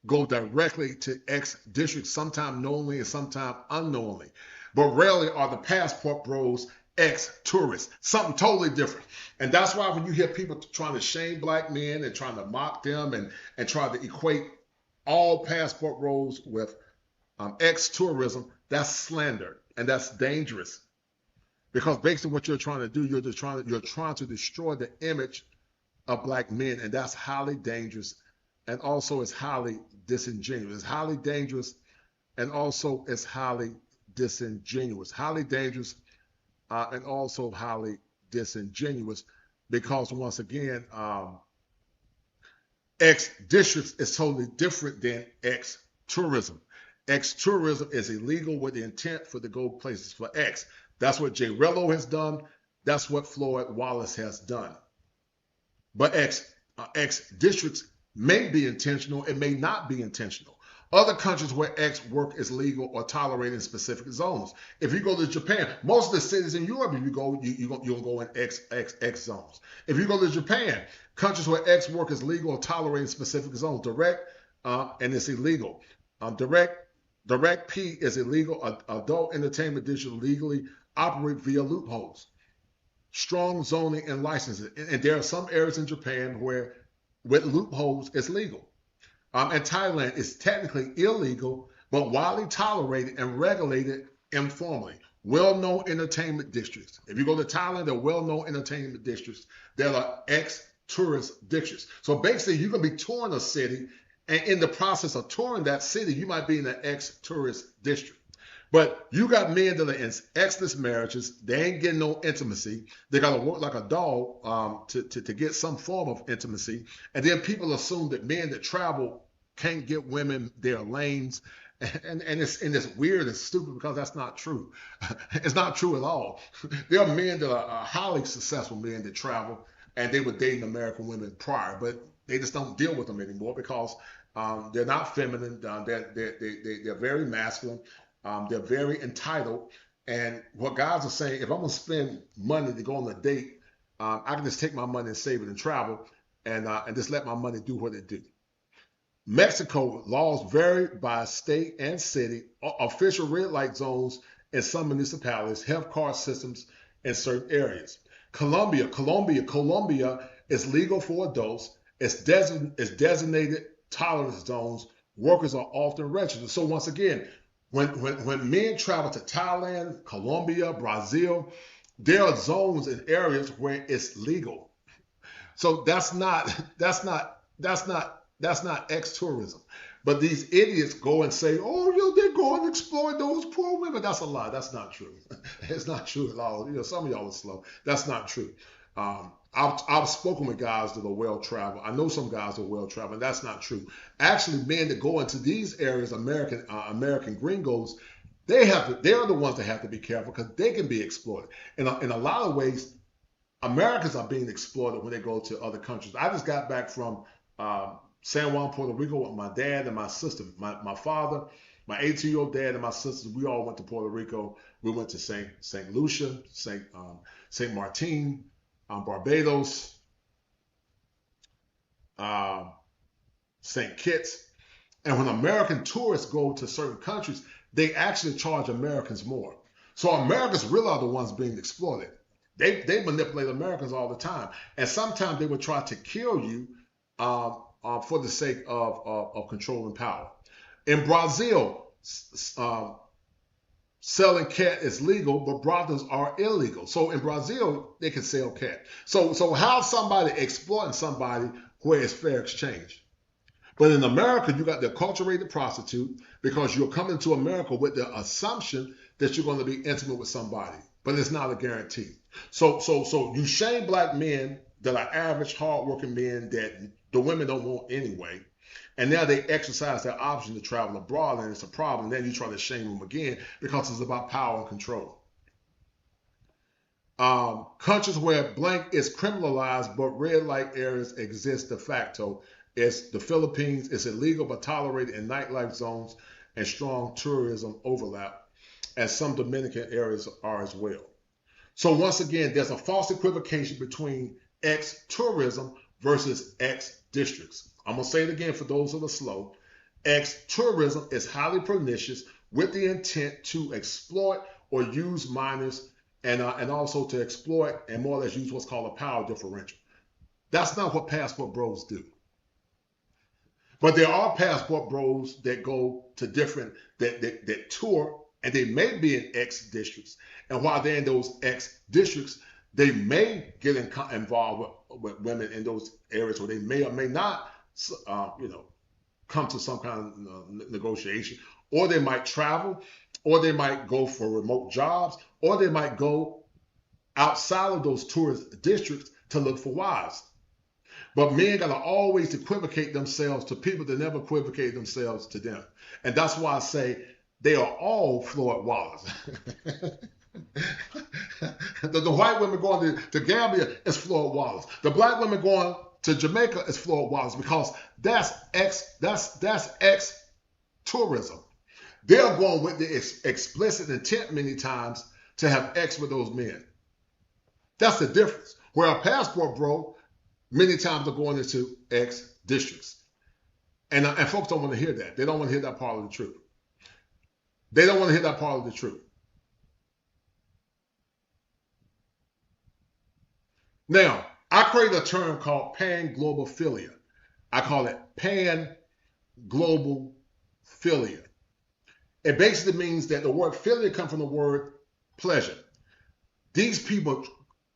go directly to ex-districts, sometimes knowingly and sometimes unknowingly. But rarely are the passport bros ex-tourists, something totally different. And that's why when you hear people trying to shame black men and trying to mock them and try to equate all passport bros with ex-tourism, that's slander and that's dangerous. Because basically what you're trying to do, you're trying to destroy the image of black men, and that's highly dangerous. And also it's highly disingenuous. It's highly dangerous, and also it's highly disingenuous. Highly dangerous, and also highly disingenuous, because once again, ex-districts is totally different than ex-tourism. Ex-tourism is illegal with the intent for to go places for X. That's what Jay Rello has done. That's what Floyd Wallace has done. But ex-districts may be intentional, it may not be intentional. Other countries where X work is legal or tolerated in specific zones. If you go to Japan, most of the cities in Europe, if you go, you'll go in X zones. If you go to Japan, countries where X work is legal or tolerated in specific zones, direct and it's illegal. Direct P is illegal. Adult entertainment district legally operate via loopholes. Strong zoning and licensing. And there are some areas in Japan where with loopholes it's legal. And Thailand is technically illegal, but widely tolerated and regulated informally. Well-known entertainment districts. If you go to Thailand, there are well-known entertainment districts that are ex-tourist districts. So basically, you can be touring a city, and in the process of touring that city, you might be in an ex-tourist district. But you got men that are in exless marriages. They ain't getting no intimacy. They got to work like a dog to get some form of intimacy. And then people assume that men that travel can't get women their lanes. And it's weird and stupid because that's not true. It's not true at all. There are men that are highly successful men that travel, and they were dating American women prior, but they just don't deal with them anymore because they're not feminine. They're very masculine. They're very entitled. And what guys are saying, if I'm going to spend money to go on a date, I can just take my money and save it and travel and just let my money do what it do. Mexico, laws vary by state and city. Official red light zones in some municipalities, health card systems in certain areas. Colombia is legal for adults. It's designated tolerance zones. Workers are often registered. So once again, when men travel to Thailand, Colombia, Brazil, there are zones and areas where it's legal. So that's not ex-tourism. But these idiots go and say, oh, they're going to exploit those poor women. That's a lie. That's not true. It's not true at all. Some of y'all are slow. That's not true. I've spoken with guys that are well-traveled. I know some guys that are well-traveled. That's not true. Actually, men that go into these areas, American gringos, they are the ones that have to be careful because they can be exploited. In a lot of ways, Americans are being exploited when they go to other countries. I just got back from San Juan, Puerto Rico with my dad and my sister. My father, my 18-year-old dad and my sisters, we all went to Puerto Rico. We went to St. Lucia, St. Martin, Barbados, St. Kitts. And when American tourists go to certain countries, they actually charge Americans more. So Americans really are the ones being exploited. They manipulate Americans all the time. And sometimes they would try to kill you for the sake of controlling power. In Brazil, selling cat is legal, but brothels are illegal. So in Brazil, they can sell cat. So how somebody exploiting somebody where it's fair exchange? But in America, you got the acculturated prostitute because you're coming to America with the assumption that you're going to be intimate with somebody, but it's not a guarantee. So you shame black men that are average, hardworking men that the women don't want anyway. And now they exercise their option to travel abroad, and it's a problem. Then you try to shame them again because it's about power and control. Countries where blank is criminalized, but red light areas exist de facto. It's the Philippines. It's illegal but tolerated in nightlife zones and strong tourism overlap, as some Dominican areas are as well. So once again, there's a false equivocation between ex-tourism versus ex-districts. I'm going to say it again for those that are slow. Ex-tourism is highly pernicious with the intent to exploit or use minors and also to exploit and more or less use what's called a power differential. That's not what passport bros do. But there are passport bros that go to different, that tour, and they may be in ex-districts. And while they're in those ex-districts, they may get involved with women in those areas, or they may or may not come to some kind of negotiation, or they might travel, or they might go for remote jobs, or they might go outside of those tourist districts to look for wives. But men got to always equivocate themselves to people that never equivocate themselves to them. And that's why I say they are all Floyd Wallace. The white women going to Gambia is Floyd Wallace. The black women going to Jamaica is Floyd Wallace, because that's ex-tourism. They're going with the explicit intent many times to have X with those men. That's the difference. Where a passport bro, many times are going into X districts. And folks don't want to hear that. They don't want to hear that part of the truth. They don't want to hear that part of the truth. Now, I created a term called pan-globophilia. I call it pan-globophilia. It basically means that the word philia comes from the word pleasure. These people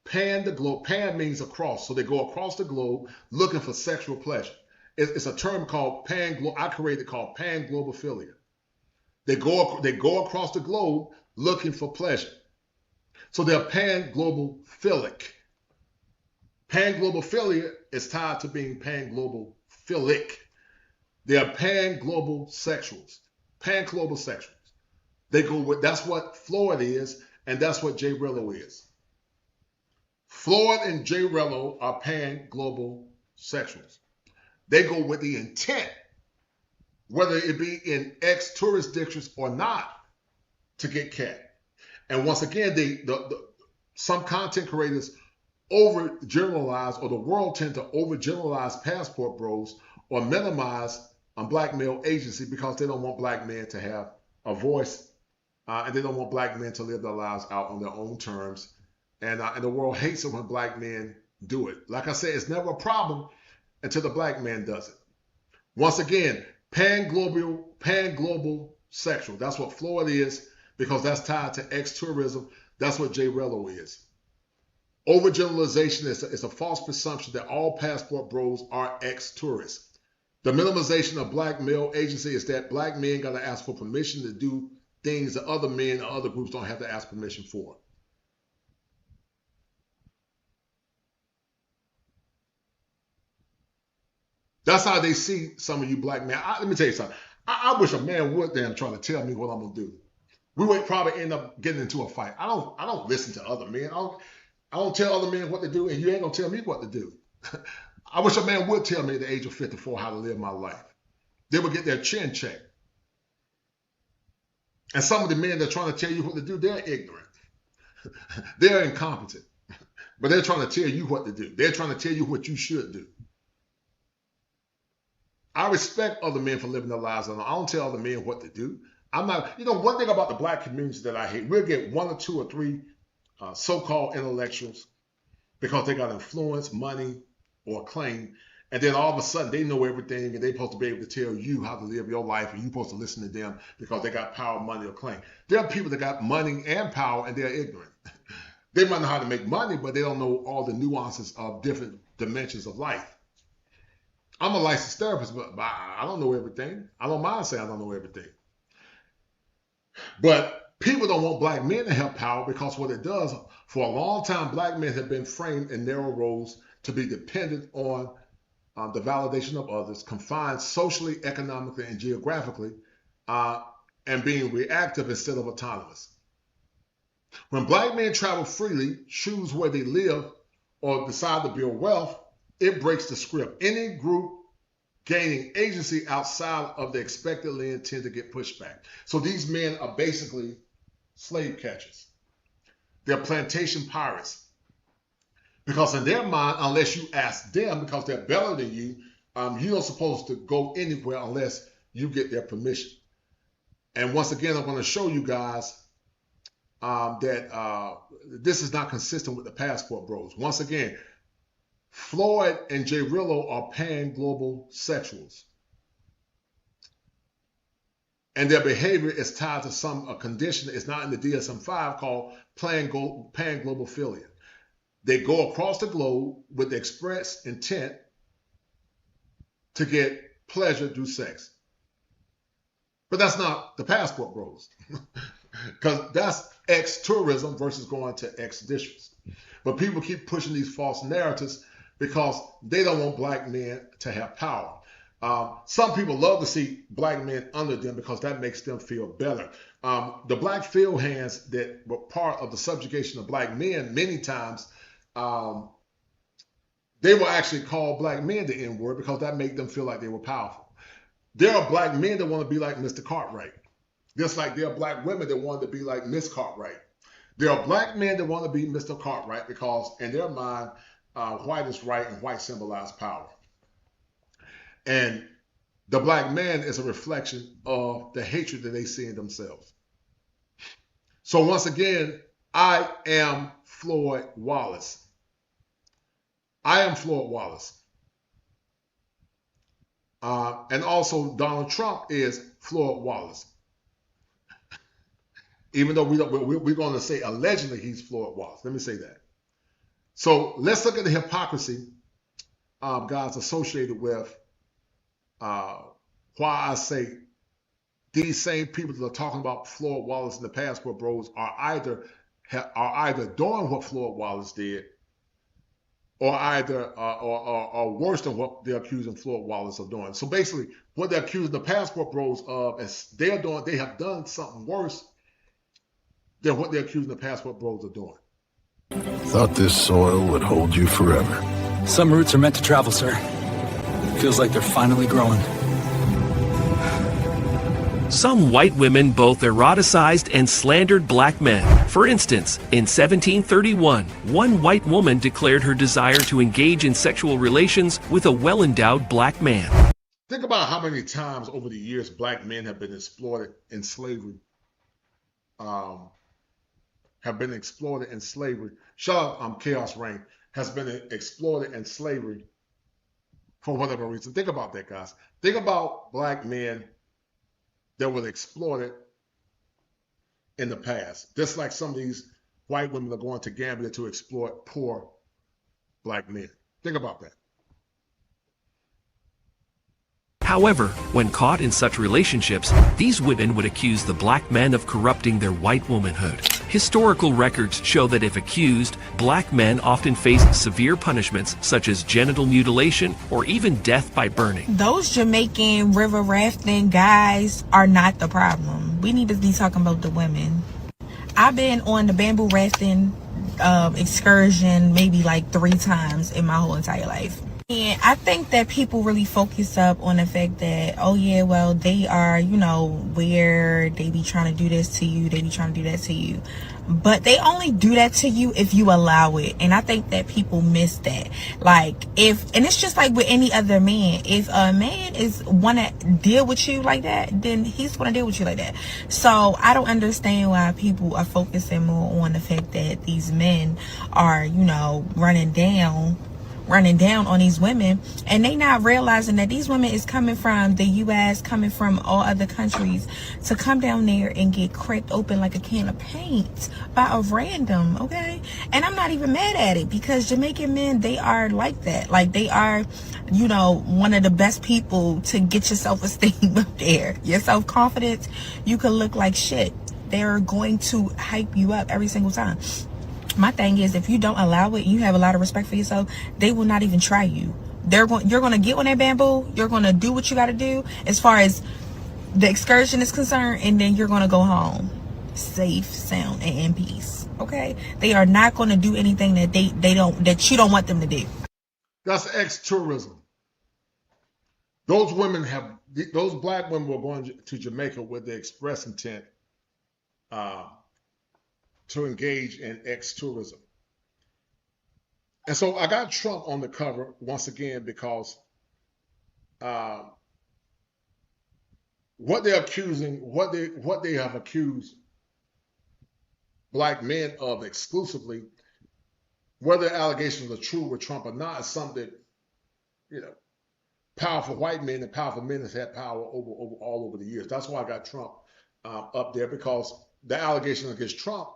pan the globe. Pan means across, so they go across the globe looking for sexual pleasure. It's a term called I created called pan-globophilia. They go across the globe looking for pleasure. So they're pan-globophilic. Pan-globophilia is tied to being pan-globophilic. They are pan-global sexuals. Pan-global sexuals. They go with, that's what Floyd is, and that's what Jay Rello is. Floyd and Jay Rello are pan-global sexuals. They go with the intent, whether it be in ex-tourist districts or not, to get cat. And once again, some content creators overgeneralize, or the world tend to overgeneralize passport bros or minimize black male agency because they don't want black men to have a voice, and they don't want black men to live their lives out on their own terms. And the world hates it when black men do it. Like I said, it's never a problem until the black man does it. Once again, pan-global sexual. That's what Floyd is, because that's tied to ex-tourism. That's what Jay Rello is. Overgeneralization is a false presumption that all passport bros are ex-tourists. The minimization of black male agency is that black men got to ask for permission to do things that other men or other groups don't have to ask permission for. That's how they see some of you black men. Let me tell you something. I wish a man would damn try to tell me what I'm gonna do. We would probably end up getting into a fight. I don't listen to other men. I don't tell other men what to do, and you ain't gonna tell me what to do. I wish a man would tell me at the age of 54 how to live my life. They would get their chin checked. And some of the men that are trying to tell you what to do, they're ignorant. They're incompetent. But they're trying to tell you what to do. They're trying to tell you what you should do. I respect other men for living their lives. I don't tell other men what to do. I'm not, one thing about the black community that I hate, we'll get 1 or 2 or 3 so-called intellectuals because they got influence, money, or claim, and then all of a sudden they know everything and they're supposed to be able to tell you how to live your life and you're supposed to listen to them because they got power, money, or claim. There are people that got money and power and they're ignorant. They might know how to make money, but they don't know all the nuances of different dimensions of life. I'm a licensed therapist, but I don't know everything. I don't mind saying I don't know everything. But people don't want black men to have power because what it does, for a long time, black men have been framed in narrow roles to be dependent on the validation of others, confined socially, economically, and geographically, and being reactive instead of autonomous. When black men travel freely, choose where they live, or decide to build wealth, it breaks the script. Any group gaining agency outside of the expected lane tend to get pushed back. So these men are basically slave catchers. They're plantation pirates. Because in their mind, unless you ask them, because they're better than you, you're not supposed to go anywhere unless you get their permission. And once again, I'm going to show you guys that this is not consistent with the passport bros. Once again, Floyd and Jay Rillo are pan-global sexuals. And their behavior is tied to some condition that is not in the DSM-5 called pan-globophilia. They go across the globe with the express intent to get pleasure through sex. But that's not the passport bros. Because that's ex-tourism versus going to ex-districts. But people keep pushing these false narratives because they don't want black men to have power. Some people love to see black men under them because that makes them feel better. The black field hands that were part of the subjugation of black men, many times, they will actually call black men the N-word because that made them feel like they were powerful. There are black men that want to be like Mr. Cartwright. Just like there are black women that want to be like Miss Cartwright. There are black men that want to be Mr. Cartwright because in their mind, white is right and white symbolizes power. And the black man is a reflection of the hatred that they see in themselves. So once again, I am Floyd Wallace. I am Floyd Wallace. And also Donald Trump is Floyd Wallace. Even though we're going to say allegedly he's Floyd Wallace. Let me say that. So let's look at the hypocrisy guys associated with why I say these same people that are talking about Floyd Wallace and the passport bros are either doing what Floyd Wallace did, or or worse than what they're accusing Floyd Wallace of doing. So basically, what they're accusing the passport bros of is they have done something worse than what they're accusing the passport bros of doing. Thought this soil would hold you forever. Some roots are meant to travel, sir. Feels like they're finally growing. Some white women both eroticized and slandered black men. For instance, in 1731, one white woman declared her desire to engage in sexual relations with a well-endowed black man. Think about how many times over the years black men have been exploited in slavery. Shout out Chaos Reign has been exploited in slavery for whatever reason. Think about that, guys. Think about black men that were exploited in the past. Just like some of these white women are going to Gambia to exploit poor black men. Think about that. However, when caught in such relationships, these women would accuse the black men of corrupting their white womanhood. Historical records show that if accused, black men often faced severe punishments such as genital mutilation or even death by burning. Those Jamaican river rafting guys are not the problem. We need to be talking about the women. I've been on the bamboo rafting excursion maybe like 3 times in my whole entire life. And I think that people really focus up on the fact that, oh yeah, well, they are, you know, where they be trying to do this to you, they be trying to do that to you. But they only do that to you if you allow it. And I think that people miss that. Like, and it's just like with any other man. If a man want to deal with you like that, then he's going to deal with you like that. So I don't understand why people are focusing more on the fact that these men are, you know, running down on these women, and they not realizing that these women is coming from the US, coming from all other countries to come down there and get cracked open like a can of paint by a random, okay? And I'm not even mad at it, because Jamaican men, they are like that. Like, they are, you know, one of the best people to get your self-esteem up there. Your self-confidence, you can look like shit. They're going to hype you up every single time. My thing is, if you don't allow it, you have a lot of respect for yourself, they will not even try you. You're going to get on that bamboo, you're going to do what you got to do as far as the excursion is concerned, and then you're going to go home safe, sound, and in peace. Okay? They are not going to do anything that that you don't want them to do. That's ex-tourism. Those black women were going to Jamaica with the express intent to engage in ex-tourism. And so I got Trump on the cover once again because what they have accused black men of exclusively, whether allegations are true with Trump or not, is something that, you know, powerful white men and powerful men has had power all over the years. That's why I got Trump up there, because the allegation against Trump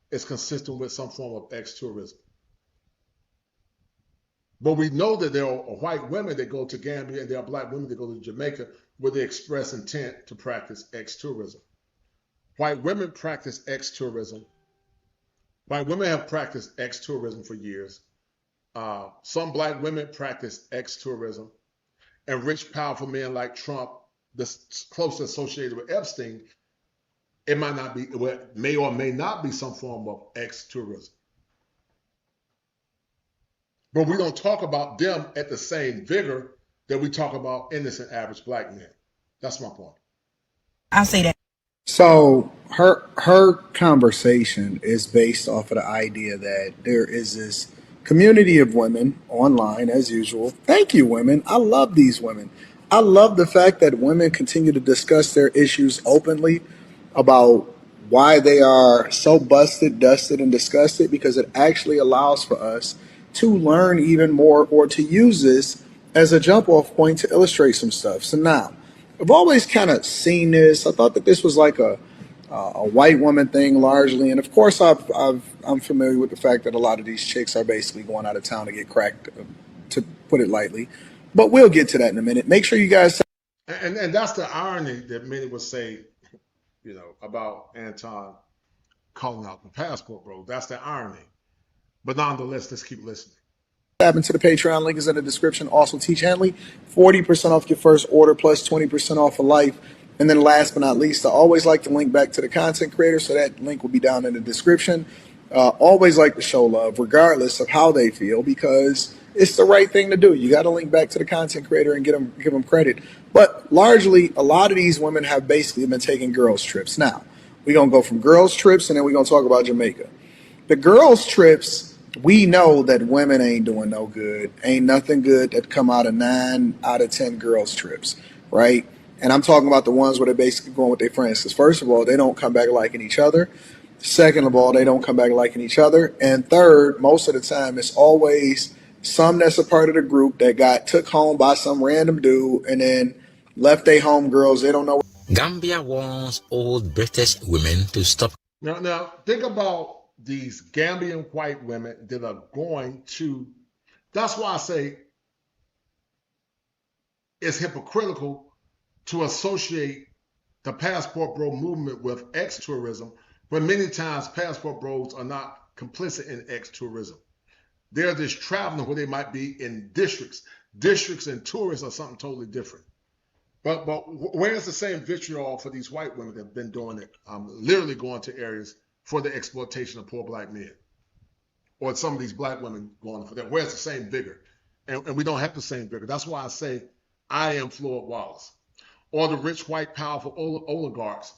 is consistent with some form of ex-tourism. But we know that there are white women that go to Gambia and there are black women that go to Jamaica with the express intent to practice ex-tourism. White women practice ex-tourism. White women have practiced ex-tourism for years. Some black women practice ex-tourism. And rich, powerful men like Trump, that's closely associated with Epstein, it might not be, well, may or may not be some form of ex-tourism. But we don't talk about them at the same vigor that we talk about innocent, average black men. That's my point. I'll say that. So her conversation is based off of the idea that there is this community of women online, as usual. Thank you, women. I love these women. I love the fact that women continue to discuss their issues openly about why they are so busted, dusted, and disgusted, because it actually allows for us to learn even more, or to use this as a jump off point to illustrate some stuff. So now, I've always kind of seen this. I thought that this was like a white woman thing largely, and of course I'm familiar with the fact that a lot of these chicks are basically going out of town to get cracked, to put it lightly. But we'll get to that in a minute. Make sure you guys. And that's the irony that many would say, you know, about Anton calling out the passport bro. That's the irony. But nonetheless, let's keep listening. Tap into the Patreon, link is in the description. Also, Teach Henley, 40% off your first order plus 20% off for life. And then last but not least, I always like to link back to the content creator, so that link will be down in the description. Always like to show love, regardless of how they feel, because it's the right thing to do. You got to link back to the content creator and give them credit. But largely, a lot of these women have basically been taking girls' trips. Now, we're going to go from girls' trips, and then we're going to talk about Jamaica. The girls' trips, we know that women ain't doing no good. Ain't nothing good that come out of 9 out of 10 girls' trips, right? And I'm talking about the ones where they're basically going with their friends. Because first of all, they don't come back liking each other. Second of all, they don't come back liking each other. And third, most of the time, it's always some that's a part of the group that got took home by some random dude and then left their home girls. They don't know. Gambia wants old British women to stop. Now think about these Gambian white women that are going to, that's why I say it's hypocritical to associate the passport bro movement with ex-tourism, when many times passport bros are not complicit in ex-tourism. They're just traveling where they might be in districts. Districts and tourists are something totally different. But where's the same vitriol for these white women that have been doing it, literally going to areas for the exploitation of poor black men? Or some of these black women going for that. Where's the same vigor? And we don't have the same vigor. That's why I say I am Floyd Wallace. Or the rich, white, powerful oligarchs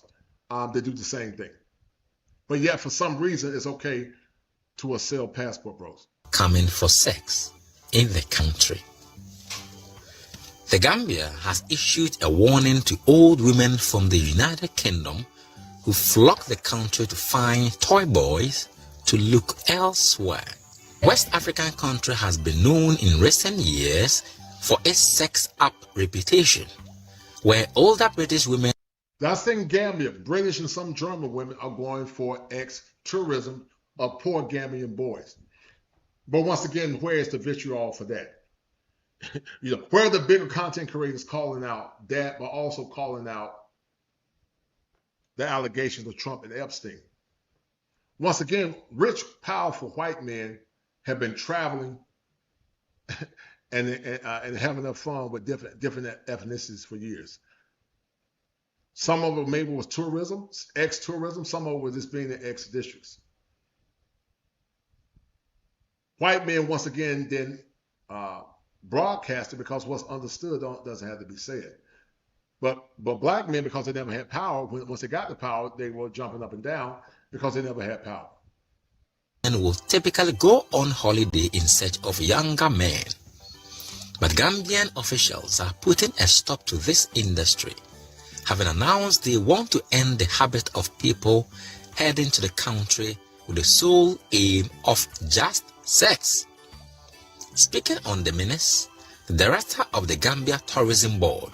that do the same thing. But yet, for some reason, it's okay to assail passport bros. Coming for sex in the country. The Gambia has issued a warning to old women from the United Kingdom who flock the country to find toy boys to look elsewhere. West African country has been known in recent years for its sex-up reputation, where older British women... That's in Gambia. British and some German women are going for ex-tourism of poor Gambian boys. But once again, where is the vitriol for that? Where are the bigger content creators calling out that, but also calling out the allegations of Trump and Epstein? Once again, rich, powerful white men have been traveling and having their fun with different ethnicities for years. Some of it maybe was tourism, ex-tourism. Some of it was just being in ex-districts. White men, once again, then broadcast it because what's understood doesn't have to be said. But black men, because they never had power, once they got the power, they were jumping up and down because they never had power. And will typically go on holiday in search of younger men. But Gambian officials are putting a stop to this industry, having announced they want to end the habit of people heading to the country with the sole aim of just sex. Speaking on the menace, the director of the Gambia Tourism Board,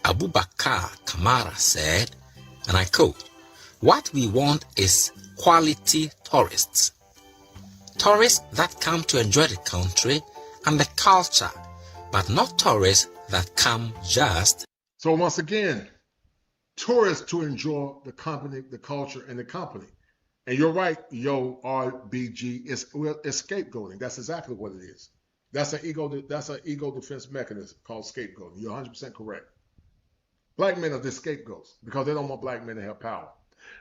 Abubakar Kamara, said, and I quote, "What we want is quality tourists. Tourists that come to enjoy the country and the culture, but not tourists that come just..." So once again, tourists to enjoy the company, the culture, and the company. And you're right, RBG, it's scapegoating. That's exactly what it is. That's an ego defense mechanism called scapegoating. You're 100% correct. Black men are the scapegoats because they don't want black men to have power.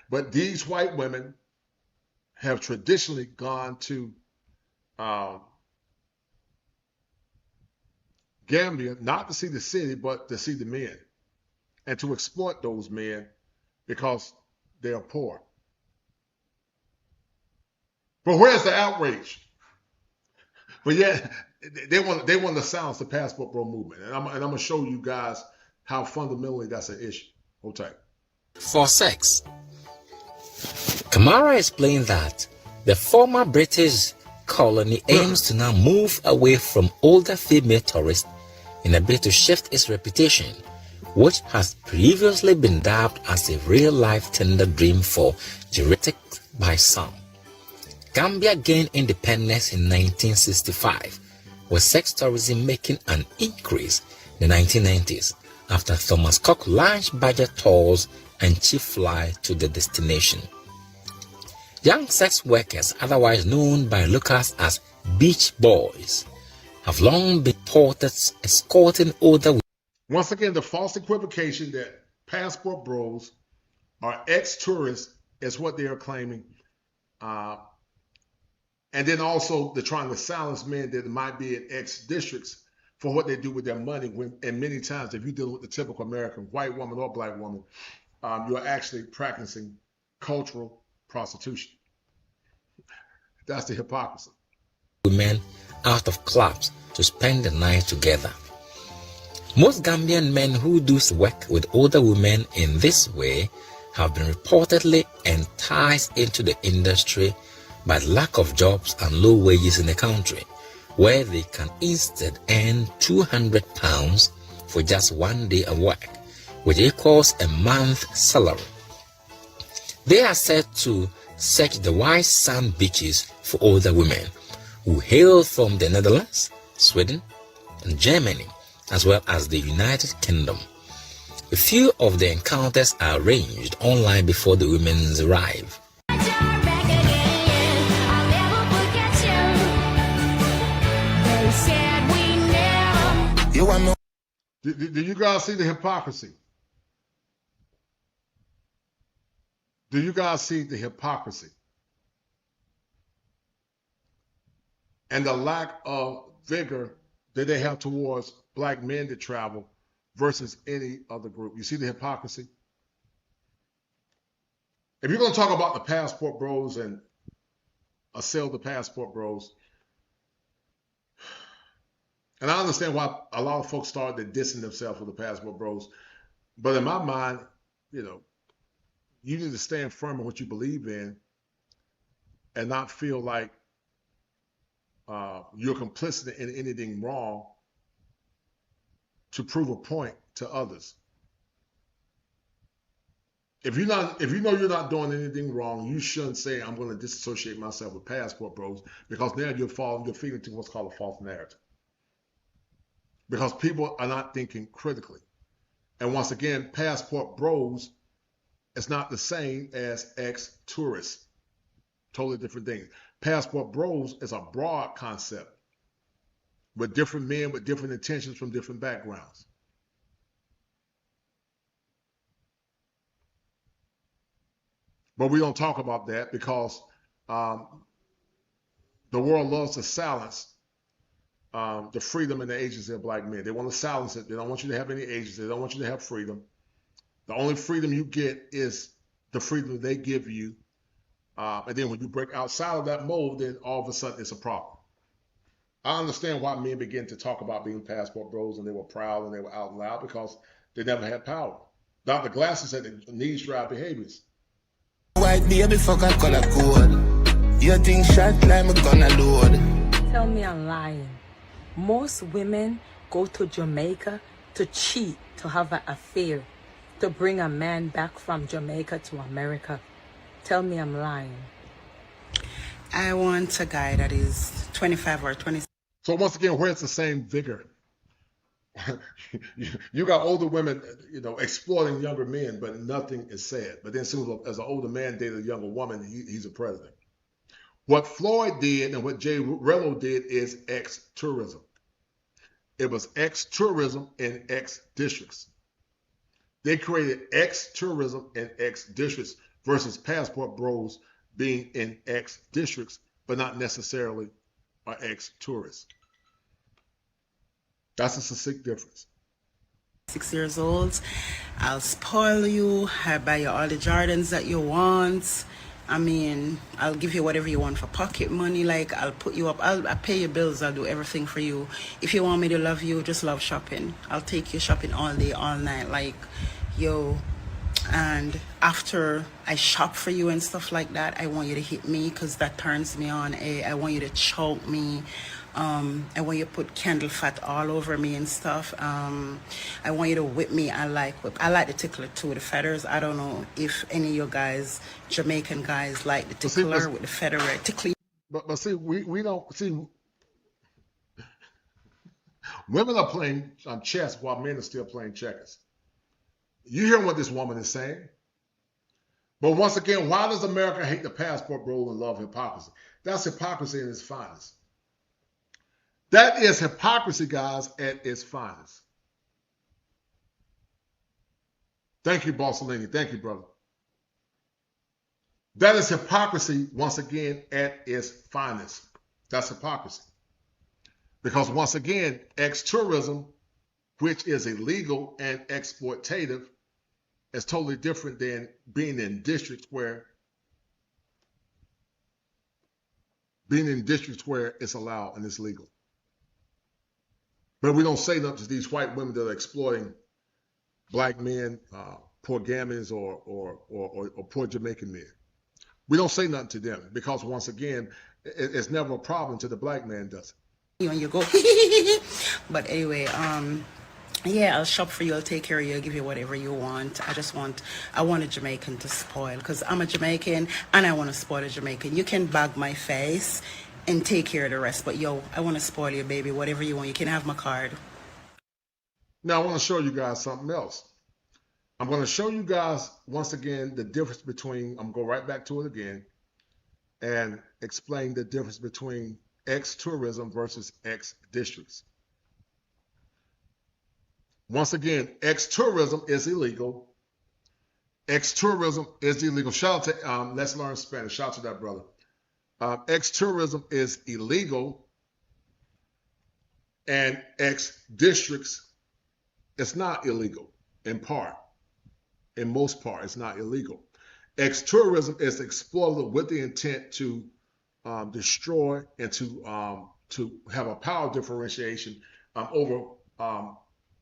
But these white women have traditionally gone to Gambia not to see the city, but to see the men and to exploit those men because they are poor. But where's the outrage? But yet they want to silence the passport bro movement, and I'm going to show you guys how fundamentally that's an issue. Hold tight. For sex. Kamara explained that the former British colony aims to now move away from older female tourists in a bid to shift its reputation, which has previously been dubbed as a real-life tender dream for geriatrics by some. Gambia gained independence in 1965, with sex tourism making an increase in the 1990s after Thomas Cook launched budget tours and cheap fly to the destination. Young sex workers, otherwise known by locals as beach boys, have long been reported escorting older women. Once again, the false equivocation that passport bros are ex-tourists is what they are claiming. And then also they're trying to silence men that might be in ex-districts for what they do with their money. And many times, if you deal with the typical American white woman or black woman, you're actually practicing cultural prostitution. That's the hypocrisy. Women out of clubs to spend the night together. Most Gambian men who do work with older women in this way have been reportedly enticed into the industry by lack of jobs and low wages in the country, where they can instead earn £200 for just 1 day of work, which equals a month's salary. They are said to search the white sand beaches for older women who hail from the Netherlands, Sweden, and Germany, as well as the United Kingdom. A few of the encounters are arranged online before the women arrive. Do you guys see the hypocrisy? Do you guys see the hypocrisy? And the lack of vigor that they have towards black men to travel versus any other group. You see the hypocrisy? If you're going to talk about the passport bros and assail the passport bros, and I understand why a lot of folks started dissing themselves with the passport bros, but in my mind, you know, you need to stand firm in what you believe in and not feel like you're complicit in anything wrong to prove a point to others. If you know you're not doing anything wrong, you shouldn't say, I'm going to disassociate myself with passport bros, because now you're feeding into what's called a false narrative. Because people are not thinking critically. And once again, passport bros is not the same as ex-tourists. Totally different things. Passport bros is a broad concept with different men with different intentions from different backgrounds. But we don't talk about that because the world loves to silence the freedom and the agency of black men. They want to silence it. They don't want you to have any agency. They don't want you to have freedom. The only freedom you get is the freedom they give you. And then when you break outside of that mold, then all of a sudden it's a problem. I understand why men begin to talk about being passport bros and they were proud and they were out loud, because they never had power. Dr. Glasser said that needs drive behaviors. White baby fuck a color code. You think shot like me gonna load. Tell me I'm lying. Most women go to Jamaica to cheat, to have an affair, to bring a man back from Jamaica to America. Tell me I'm lying. I want a guy that is 25 or 26. So once again, where's the same vigor? You got older women, exploiting younger men, but nothing is said. But then soon as an older man dated a younger woman, he's a president. What Floyd did and what Jay Rello did is ex-tourism. It was ex-tourism in ex-districts. They created ex-tourism in ex-districts versus passport bros being in ex-districts, but not necessarily are ex-tourists. That's a succinct difference. 6 years old, I'll spoil you, I'll buy you all the Jordans that you want. I mean, I'll give you whatever you want for pocket money. Like, I'll put you up, I'll pay your bills, I'll do everything for you. If you want me to love you, just love shopping. I'll take you shopping all day, all night. Like, yo. And after I shop for you and stuff like that, I want you to hit me, because that turns me on. I want you to choke me. I want you to put candle fat all over me and stuff. I want you to whip me. I like the tickler too, the feathers. I don't know if any of you guys, Jamaican guys, like the tickler with the feather tickler. But see, we don't see. Women are playing chess while men are still playing checkers. You hear what this woman is saying? But once again, why does America hate the passport bro and love hypocrisy? That's hypocrisy in its finest. That is hypocrisy, guys, at its finest. Thank you, Bossellini. Thank you, brother. That is hypocrisy, once again, at its finest. That's hypocrisy. Because once again, ex-tourism, which is illegal and exploitative, is totally different than being in districts where it's allowed and it's legal. But we don't say nothing to these white women that are exploiting black men, poor Gambians or poor Jamaican men. We don't say nothing to them because, once again, it's never a problem till the black man does it. When you go, but anyway, yeah, I'll shop for you, I'll take care of you, I'll give you whatever you want. I want a Jamaican to spoil, because I'm a Jamaican and I want to spoil a Jamaican. You can bag my face and take care of the rest, but yo, I want to spoil you, baby. Whatever you want, you can have my card. Now I want to show you guys something else. I'm going to show you guys once again the difference between, I'm going to go right back to it again and explain the difference between ex-tourism versus ex-districts. Once again, ex-tourism is illegal. Ex-tourism is illegal. Shout out to, let's learn Spanish. Shout out to that brother. Ex-tourism is illegal, and ex-districts, it's not illegal in part. In most part, it's not illegal. Ex-tourism is exploited with the intent to destroy and to have a power differentiation over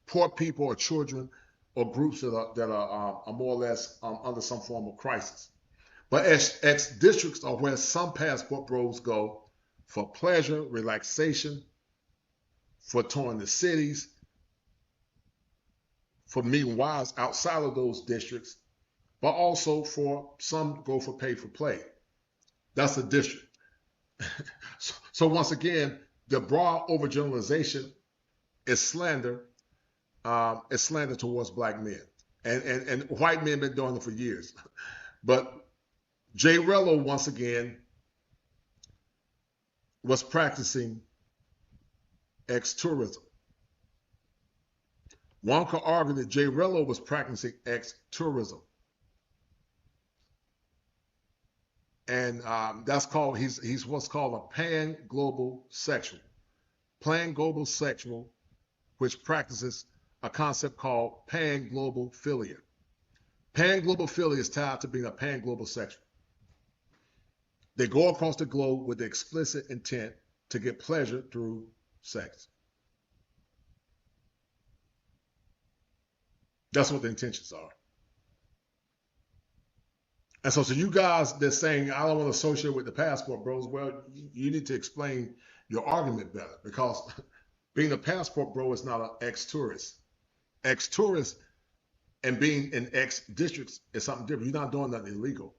poor people or children or groups that are more or less under some form of crisis. But ex-districts are where some passport bros go for pleasure, relaxation, for touring the cities, for meeting wives outside of those districts, but also for some go for pay for play. That's a district. So once again, the broad overgeneralization is slander. It's slander towards black men, and white men been doing it for years. But Jay Rello once again was practicing ex-tourism. One could argue that Jay Rello was practicing ex-tourism. And that's called, he's what's called a pan-global sexual. Pan-global sexual, which practices a concept called pan-global philia. Pan-global philia is tied to being a pan-global sexual. They go across the globe with the explicit intent to get pleasure through sex. That's what the intentions are. And so to you guys that's saying, I don't want to associate with the passport bros, well, you need to explain your argument better, because being a passport bro is not an ex-tourist. Ex-tourist and being in ex-districts is something different. You're not doing nothing illegal.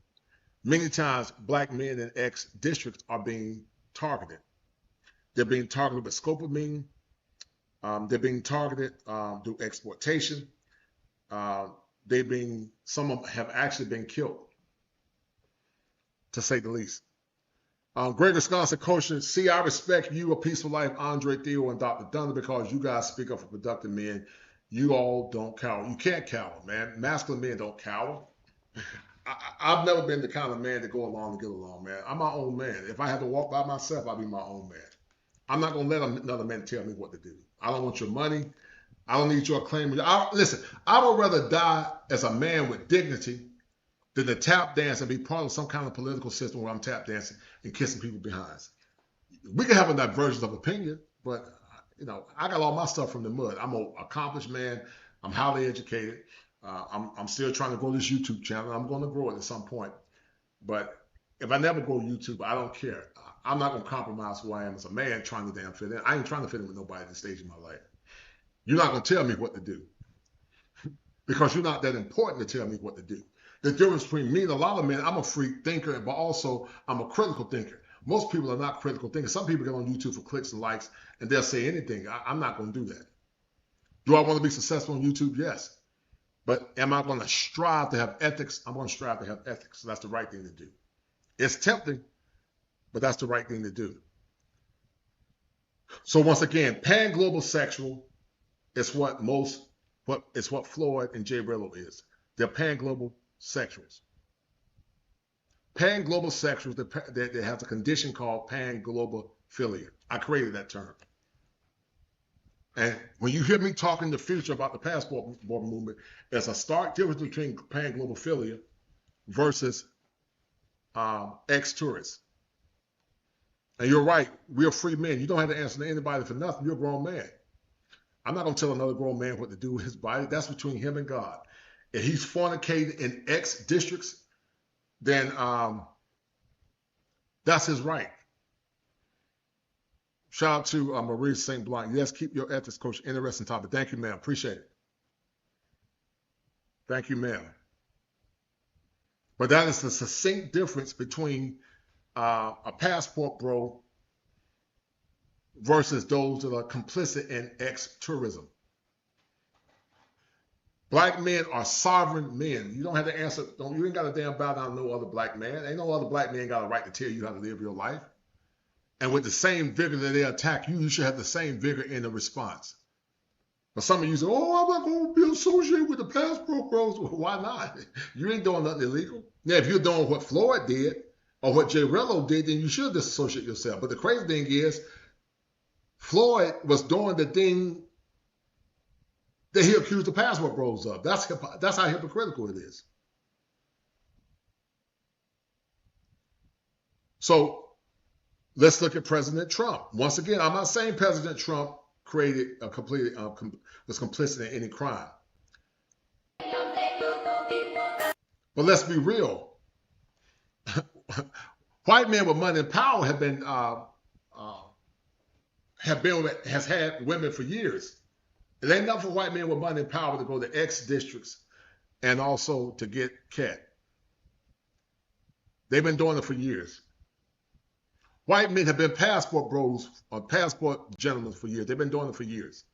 Many times, black men in ex-districts are being targeted. They're being targeted with scopolamine. They're being targeted through exploitation. Some of them have actually been killed, to say the least. Greg Wisconsin Kosher, see, I respect you, A Peaceful Life, Andre Theo, and Dr. Thunder, because you guys speak up for productive men. You all don't cower. You can't cower, man. Masculine men don't cower. I've never been the kind of man to go along to get along, man. I'm my own man. If I had to walk by myself, I'd be my own man. I'm not going to let another man tell me what to do. I don't want your money. I don't need your claim. Listen, I would rather die as a man with dignity than to tap dance and be part of some kind of political system where I'm tap dancing and kissing people behind. We can have a divergence of opinion, but I got all my stuff from the mud. I'm an accomplished man. I'm highly educated. I'm still trying to grow this YouTube channel. I'm going to grow it at some point. But if I never grow YouTube, I don't care. I'm not going to compromise who I am as a man trying to damn fit in. I ain't trying to fit in with nobody at this stage in my life. You're not going to tell me what to do, because you're not that important to tell me what to do. The difference between me and a lot of men, I'm a free thinker, but also I'm a critical thinker. Most people are not critical thinkers. Some people get on YouTube for clicks and likes, and they'll say anything. I'm not going to do that. Do I want to be successful on YouTube? Yes. But am I going to strive to have ethics? I'm going to strive to have ethics. So that's the right thing to do. It's tempting, but that's the right thing to do. So once again, pan-global sexual is what Floyd and Jay Rello is. They're pan-global sexuals. Pan-global sexuals, they have a condition called pan-global philia. I created that term. And when you hear me talk in the future about the passport movement, there's a stark difference between pan-global philia versus ex-tourists. And you're right, we're free men. You don't have to answer to anybody for nothing. You're a grown man. I'm not going to tell another grown man what to do with his body. That's between him and God. If he's fornicating in ex-districts, then that's his right. Shout out to Marie St. Blanc. Yes, keep your ethics, coach. Interesting topic. Thank you, ma'am. Appreciate it. Thank you, ma'am. But that is the succinct difference between a passport bro versus those that are complicit in ex-tourism. Black men are sovereign men. You don't have to answer. You ain't got a damn bow down to no other black man. Ain't no other black man got a right to tell you how to live your life. And with the same vigor that they attack you, you should have the same vigor in the response. But some of you say, oh, I'm not going to be associated with the passport bros. Well, why not? You ain't doing nothing illegal. Now, if you're doing what Floyd did or what Jay Rello did, then you should disassociate yourself. But the crazy thing is, Floyd was doing the thing that he accused the passport bros of. That's how hypocritical it is. So let's look at President Trump. Once again, I'm not saying President Trump was complicit in any crime. But let's be real. White men with money and power has had women for years. It ain't enough for white men with money and power to go to X districts and also to get cat. They've been doing it for years. White men have been passport bros or passport gentlemen for years. They've been doing it for years.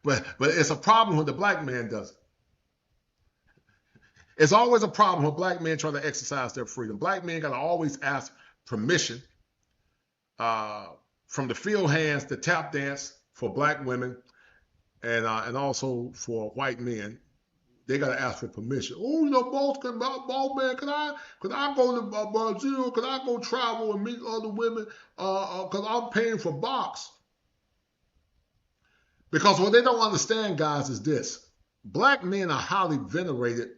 But it's a problem when the black man does it. It's always a problem when black men try to exercise their freedom. Black men got to always ask permission from the field hands to tap dance for black women and also for white men. They got to ask for permission. Oh, boss man, can I go to Brazil? Can I go travel and meet other women? Because I'm paying for box. Because what they don't understand, guys, is this. Black men are highly venerated.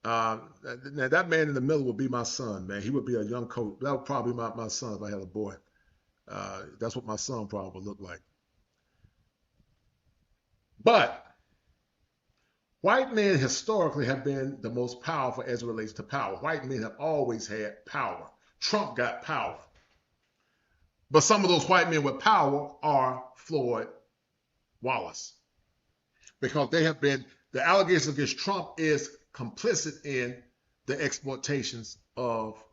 Now, that man in the middle would be my son, man. He would be a young coach. That would probably be my son if I had a boy. That's what my son probably would look like. But white men historically have been the most powerful as it relates to power. White men have always had power. Trump got power. But some of those white men with power are Floyd Wallace. Because they have been, the allegations against Trump is complicit in the exploitations of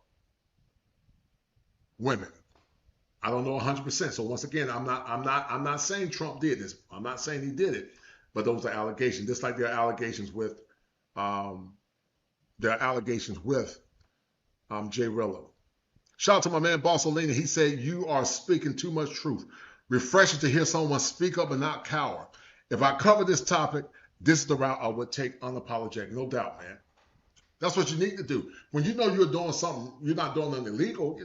women. I don't know 100%. So once again, I'm not saying Trump did this. I'm not saying he did it. But those are allegations, just like there are allegations with Jay Rello. Shout out to my man Bossolina. He said, "You are speaking too much truth. Refreshing to hear someone speak up and not cower. If I cover this topic, this is the route I would take unapologetic." No doubt, man. That's what you need to do. When you know you're doing something, you're not doing nothing illegal,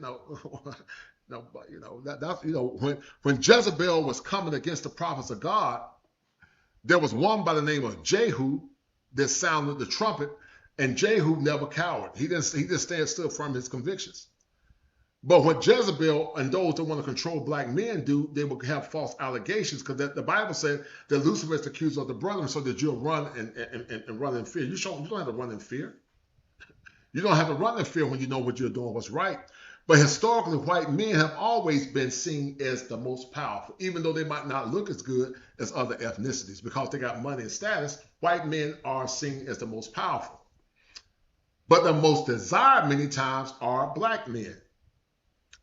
when Jezebel was coming against the prophets of God, there was one by the name of Jehu that sounded the trumpet, and Jehu never cowered. He just stood firm in his convictions. But what Jezebel and those that want to control black men do, they will have false allegations, because the Bible said that Lucifer is the accuser of the brethren, so that you'll run and run in fear. You don't have to run in fear. You don't have to run in fear when you know what you're doing, what's right. But historically, white men have always been seen as the most powerful, even though they might not look as good as other ethnicities. Because they got money and status, white men are seen as the most powerful. But the most desired many times are black men.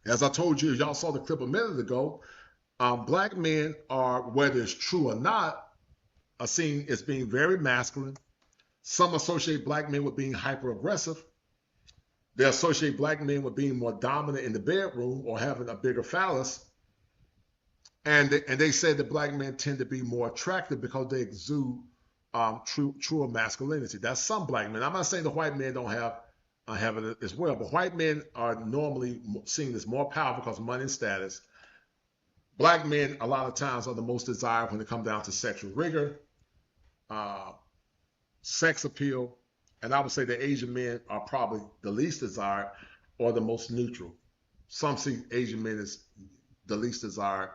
As I told you, y'all saw the clip a minute ago, black men are, whether it's true or not, are seen as being very masculine. Some associate black men with being hyper-aggressive. They associate black men with being more dominant in the bedroom or having a bigger phallus. And they say that black men tend to be more attractive because they exude truer masculinity. That's some black men. I'm not saying the white men don't have it as well, but white men are normally seen as more powerful because of money and status. Black men, a lot of times, are the most desired when it comes down to sexual rigor, sex appeal. And I would say that Asian men are probably the least desired or the most neutral. Some see Asian men as the least desired,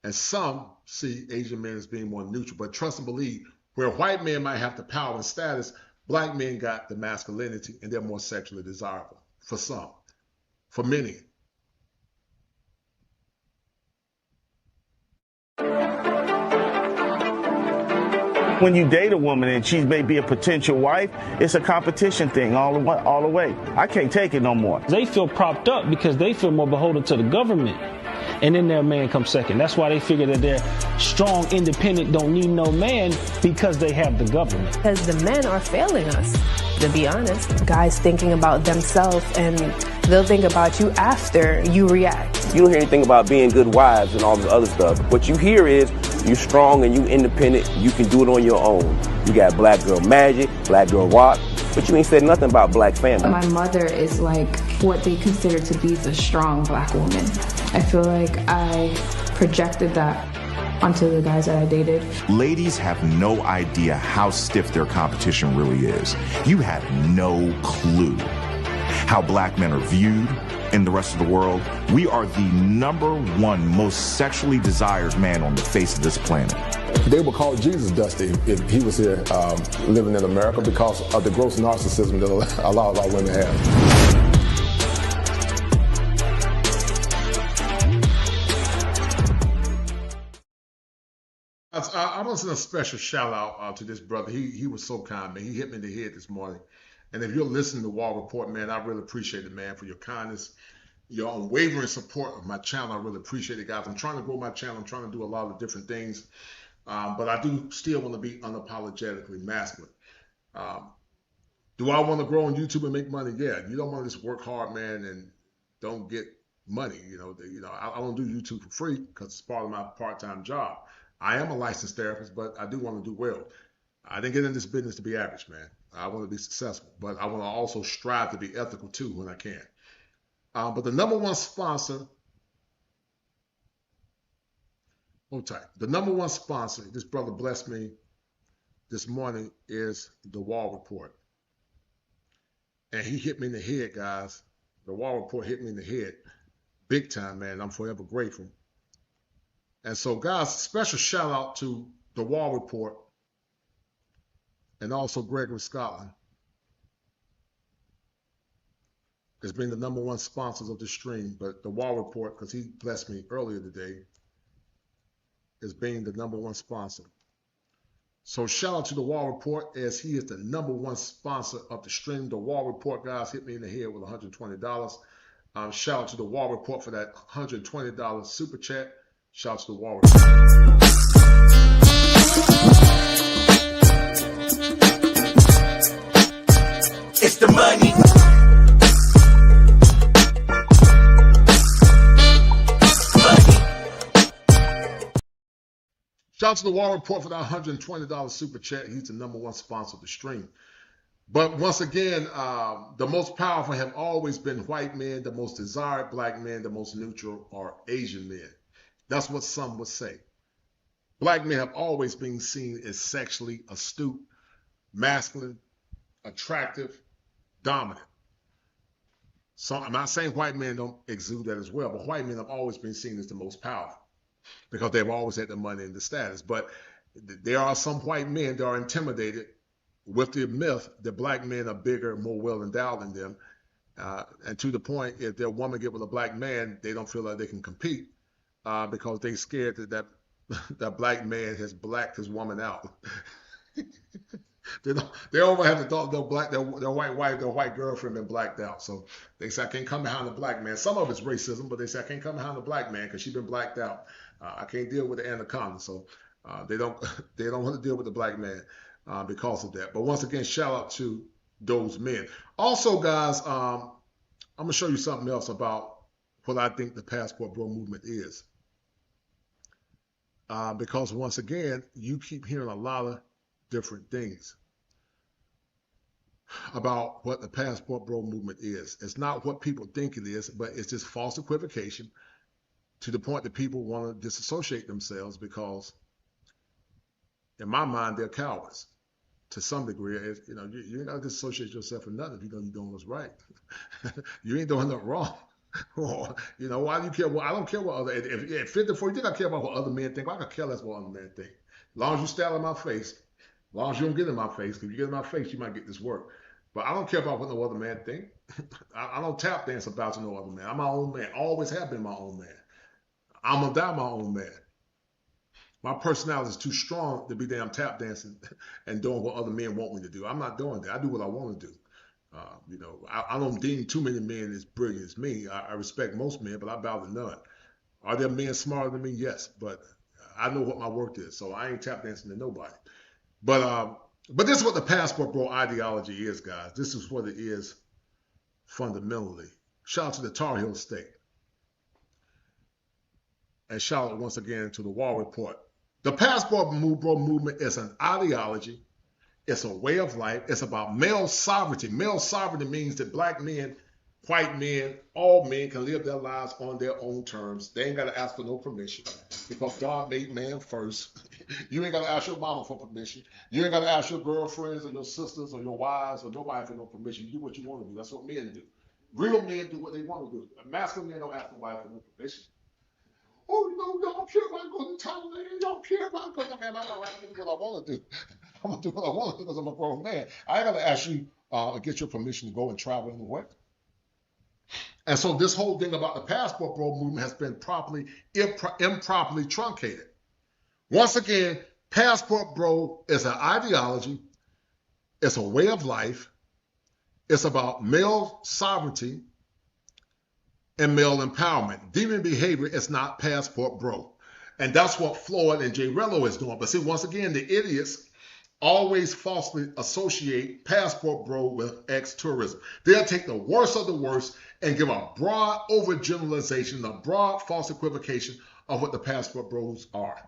and some see Asian men as being more neutral. But trust and believe, where white men might have the power and status, black men got the masculinity, and they're more sexually desirable for some, for many. When you date a woman and she may be a potential wife, it's a competition thing all the way. I can't take it no more. They feel propped up because they feel more beholden to the government. and then their man comes second. That's why they figure that they're strong, independent, don't need no man, because they have the government. Because the men are failing us, to be honest. Guys thinking about themselves, and they'll think about you after you react. You don't hear anything about being good wives and all this other stuff. What you hear is you strong and you independent. You can do it on your own. You got black girl magic, black girl rock, but you ain't said nothing about black family. My mother is like what they consider to be the strong black woman. I feel like I projected that onto the guys that I dated. Ladies have no idea how stiff their competition really is. You have no clue how black men are viewed in the rest of the world. We are the #1 most sexually desired man on the face of this planet. They would call Jesus Dusty if he was here living in America because of the gross narcissism that a lot of our women have. I want to send a special shout out to this brother. He was so kind, man. He hit me in the head this morning. And if you're listening to Wall Report, man, I really appreciate it, man, for your kindness, your unwavering support of my channel. I really appreciate it, guys. I'm trying to grow my channel. I'm trying to do a lot of different things. But I do still want to be unapologetically masculine. Do I want to grow on YouTube and make money? Yeah. You don't want to just work hard, man, and don't get money. I don't do YouTube for free because it's part of my part-time job. I am a licensed therapist, but I do want to do well. I didn't get in this business to be average, man. I want to be successful, but I want to also strive to be ethical too when I can. But the #1 sponsor, hold tight. The #1 sponsor, this brother blessed me this morning, is the Wall Report. And he hit me in the head, guys. The Wall Report hit me in the head big time, man. I'm forever grateful. And so, guys, special shout out to the Wall Report and also Gregory Scotland has been the #1 sponsors of the stream. But the Wall Report, because he blessed me earlier today, is being the #1 sponsor. So shout out to the Wall Report, as he is the #1 sponsor of the stream. The Wall Report, guys, hit me in the head with $120. Shout out to the Wall Report for that $120 super chat. Shout out to the Wall Report. It's the money. Shout out to the Wall Report for that $120 super chat. He's the #1 sponsor of the stream. But once again, the most powerful have always been white men. The most desired black men, the most neutral, are Asian men. That's what some would say. Black men have always been seen as sexually astute, masculine, attractive, dominant. So I'm not saying white men don't exude that as well, but white men have always been seen as the most powerful because they've always had the money and the status. But there are some white men that are intimidated with the myth that black men are bigger, more well endowed than them. And to the point, if their woman get with a black man, they don't feel like they can compete because they're scared that that black man has blacked his woman out. They don't have to thought their white wife, their white girlfriend been blacked out. So they say, I can't come behind the black man. Some of it's racism, but they say, I can't come behind the black man because she's been blacked out. I can't deal with the anaconda. So they don't want to deal with the black man because of that. But once again, shout out to those men. Also, guys, I'm going to show you something else about what I think the Passport Bro movement is. Because once again, you keep hearing a lot of different things about what the Passport Bro movement is. It's not what people think it is, but it's just false equivocation to the point that people want to disassociate themselves because, in my mind, they're cowards to some degree. You ain't got to disassociate yourself from nothing if you know you're doing what's right. You ain't doing nothing wrong. Why do you care? Well, I don't care what other. At 54, you think I care about what other men think? Well, I could care less what other men think. As long as you stare in my face, as long as you don't get in my face, because if you get in my face, you might get this work. But I don't care about what no other man think. I don't tap dance about to no other man. I'm my own man. Always have been my own man. I'm gonna die my own man. My personality is too strong to be damn tap dancing and doing what other men want me to do. I'm not doing that. I do what I want to do. I don't deem too many men as brilliant as me. I respect most men, but I bow to none. Are there men smarter than me? Yes, but I know what my worth is, so I ain't tap dancing to nobody. But this is what the passport bro ideology is, guys. This is what it is fundamentally. Shout out to the Tar Heel State. And shout out once again to the Wall Report. The passport bro movement is an ideology. It's a way of life. It's about male sovereignty. Male sovereignty means that black men, white men, all men can live their lives on their own terms. They ain't got to ask for no permission because God made man first. You ain't got to ask your mama for permission. You ain't got to ask your girlfriends or your sisters or your wives or nobody for no permission. You do what you want to do. That's what men do. Real men do what they want to do. Masculine men don't ask nobody for no permission. Oh, y'all don't care about going to Thailand. Y'all care about going to, man, I'm going to do what I want to do. I'm going to do what I want to do because I'm a grown man. I ain't got to ask you get your permission to go and travel anywhere. And so this whole thing about the passport bro movement has been improperly truncated. Once again, passport bro is an ideology. It's a way of life. It's about male sovereignty and male empowerment. Demon behavior is not passport bro. And that's what Floyd and Jay Rello is doing. But see, once again, the idiots always falsely associate passport bro with ex-tourism. They'll take the worst of the worst and give a broad overgeneralization, a broad false equivocation of what the passport bros are.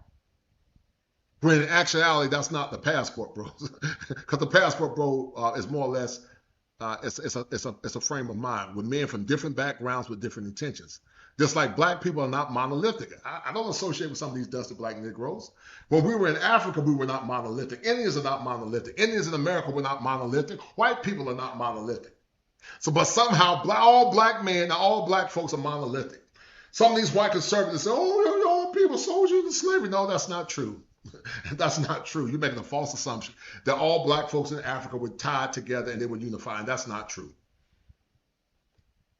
When in actuality, that's not the passport bros. Because the passport bro is more or less it's a frame of mind with men from different backgrounds with different intentions. Just like black people are not monolithic. I don't associate with some of these dusty black Negroes. When we were in Africa, we were not monolithic. Indians are not monolithic. Indians in America were not monolithic. White people are not monolithic. So, but somehow all black men, all black folks are monolithic. Some of these white conservatives say, oh, y'all people sold you to slavery. No, that's not true. That's not true. You're making a false assumption that all black folks in Africa were tied together and they were unified. That's not true.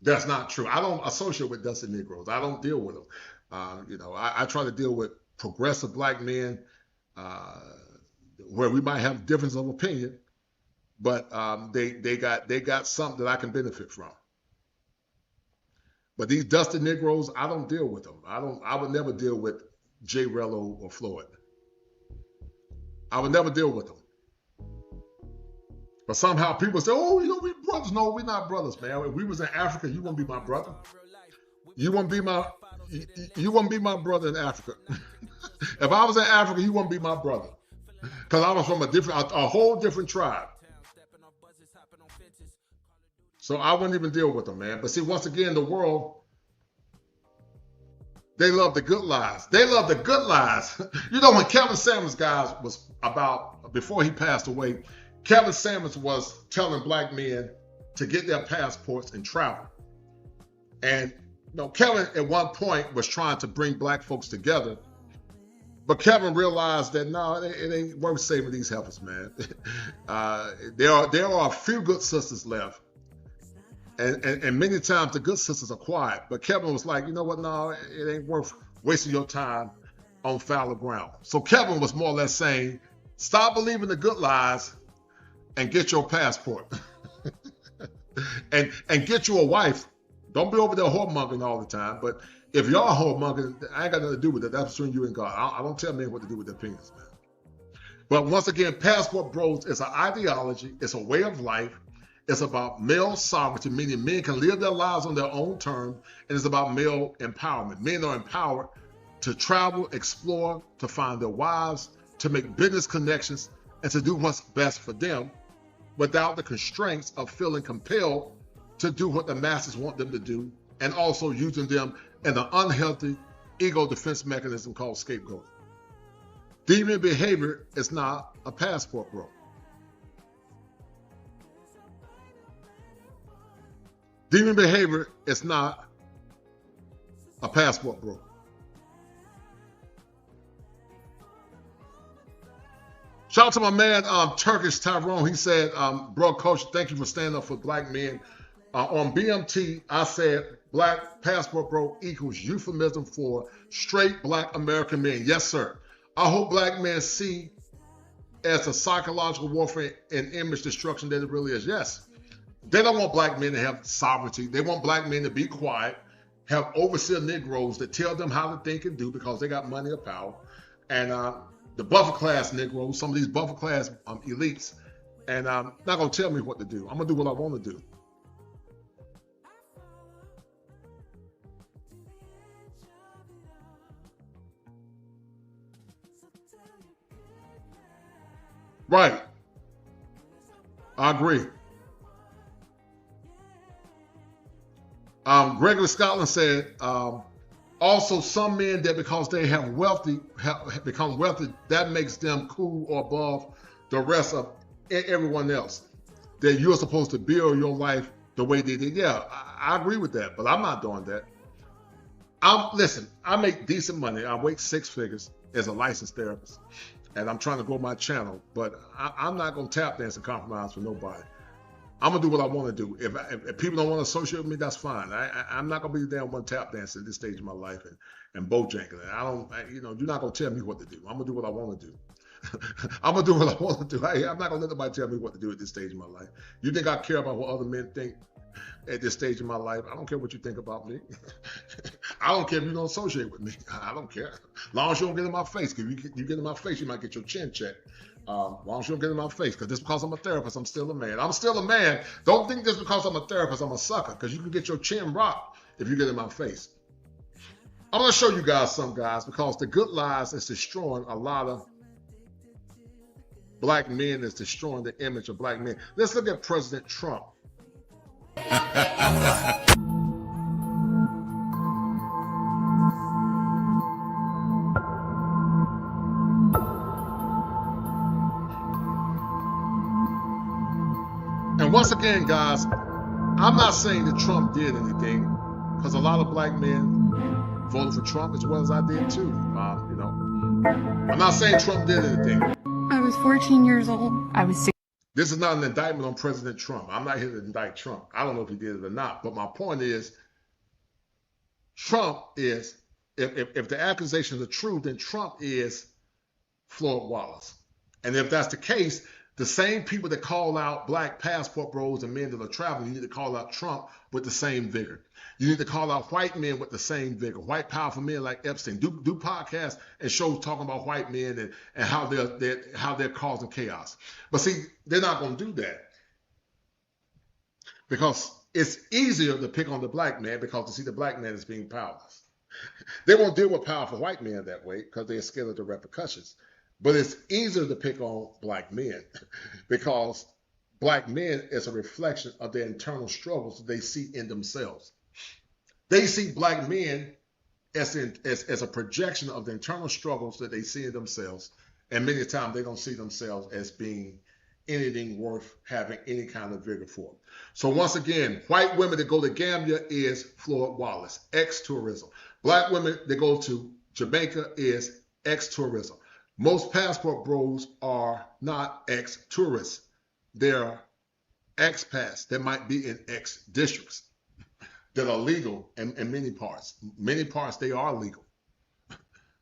That's not true. I don't associate with dusty Negroes. I don't deal with them. I try to deal with progressive black men where we might have difference of opinion, but they got something that I can benefit from. But these dusty Negroes, I don't deal with them. I would never deal with Jay Rello or Floyd. I would never deal with them. But somehow people say, oh, we brothers. No, we're not brothers, man. If we was in Africa, you wouldn't be my brother. You wouldn't be my brother in Africa. If I was in Africa, you wouldn't be my brother. Because I was from a whole different tribe. So I wouldn't even deal with them, man. But see, once again, the world, they love the good lies. They love the good lies. When Kevin Samuels, guys, was before he passed away, Kevin Samuels was telling black men to get their passports and travel. And Kevin at one point was trying to bring black folks together, but Kevin realized that no, it ain't worth saving these heifers, man. There are a few good sisters left, and many times the good sisters are quiet. But Kevin was like, you know what? No, it ain't worth wasting your time on fallow ground. So Kevin was more or less saying, stop believing the good lies and get your passport. and get you a wife. Don't be over there whoremongering all the time. But if y'all whoremongering, I ain't got nothing to do with it. That's between you and God. I don't tell men what to do with their penis, man. But once again, passport bros is an ideology. It's a way of life. It's about male sovereignty, meaning men can live their lives on their own terms. And it's about male empowerment. Men are empowered to travel, explore, to find their wives, to make business connections, and to do what's best for them without the constraints of feeling compelled to do what the masses want them to do, and also using them in an unhealthy ego defense mechanism called scapegoat. Deviant behavior is not a passport bro. Deviant behavior is not a passport bro. Shout out to my man, Turkish Tyrone. He said, bro, coach, thank you for standing up for black men. On BMT, I said, black passport bro equals euphemism for straight black American men. Yes, sir. I hope black men see as a psychological warfare and image destruction that it really is. Yes. They don't want black men to have sovereignty. They want black men to be quiet, have overseer Negroes that tell them how to think and do because they got money or power. And the buffer class Negroes, some of these buffer class elites, and not going to tell me what to do. I'm going to do what I want to do. Right. I agree. Gregory Scotland said, also some men that because they have become wealthy, that makes them cool or above the rest of everyone else. That you're supposed to build your life the way they did. Yeah, I agree with that, but I'm not doing that. Listen, I make decent money. I make 6 figures as a licensed therapist, and I'm trying to grow my channel, but I'm not going to tap dance and compromise for nobody. I'm going to do what I want to do. If people don't want to associate with me, that's fine. I'm not going to be the damn one tap dancer at this stage of my life and Bojangling. You're not going to tell me what to do. I'm going to do what I want to do. I'm going to do what I want to do. I'm not going to let nobody tell me what to do at this stage of my life. You think I care about what other men think at this stage of my life? I don't care what you think about me. I don't care if you don't associate with me. I don't care. As long as you don't get in my face, because you get in my face, you might get your chin checked. As long as you don't get in my face, because just because I'm a therapist, I'm still a man. I'm still a man. Don't think just because I'm a therapist, I'm a sucker, because you can get your chin rocked if you get in my face. I'm going to show you guys some, guys, because the good lies is destroying a lot of black men, is destroying the image of black men. Let's look at President Trump. And once again, guys, I'm not saying that Trump did anything, because a lot of black men voted for Trump as well as I did too. I'm not saying Trump did anything. I was 14 years old. I was 6. This is not an indictment on President Trump. I'm not here to indict Trump. I don't know if he did it or not. But my point is, Trump is, if the accusations are true, then Trump is Floyd Wallace. And if that's the case, the same people that call out black passport bros and men that are traveling, you need to call out Trump with the same vigor. You need to call out white men with the same vigor. White powerful men like Epstein. Do podcasts and shows talking about white men and how they're causing chaos. But see, they're not going to do that, because it's easier to pick on the black man because to see the black man as being powerless. They won't deal with powerful white men that way because they're scared of the repercussions. But it's easier to pick on black men because black men is a reflection of their internal struggles that they see in themselves. They see black men as a projection of the internal struggles that they see in themselves. And many times they don't see themselves as being anything worth having any kind of vigor for. So once again, white women that go to Gambia is Floyd Wallace, ex-tourism. Black women that go to Jamaica is ex-tourism. Most passport bros are not ex-tourists. They're expats that might be in ex-districts that are legal in many parts. Many parts, they are legal.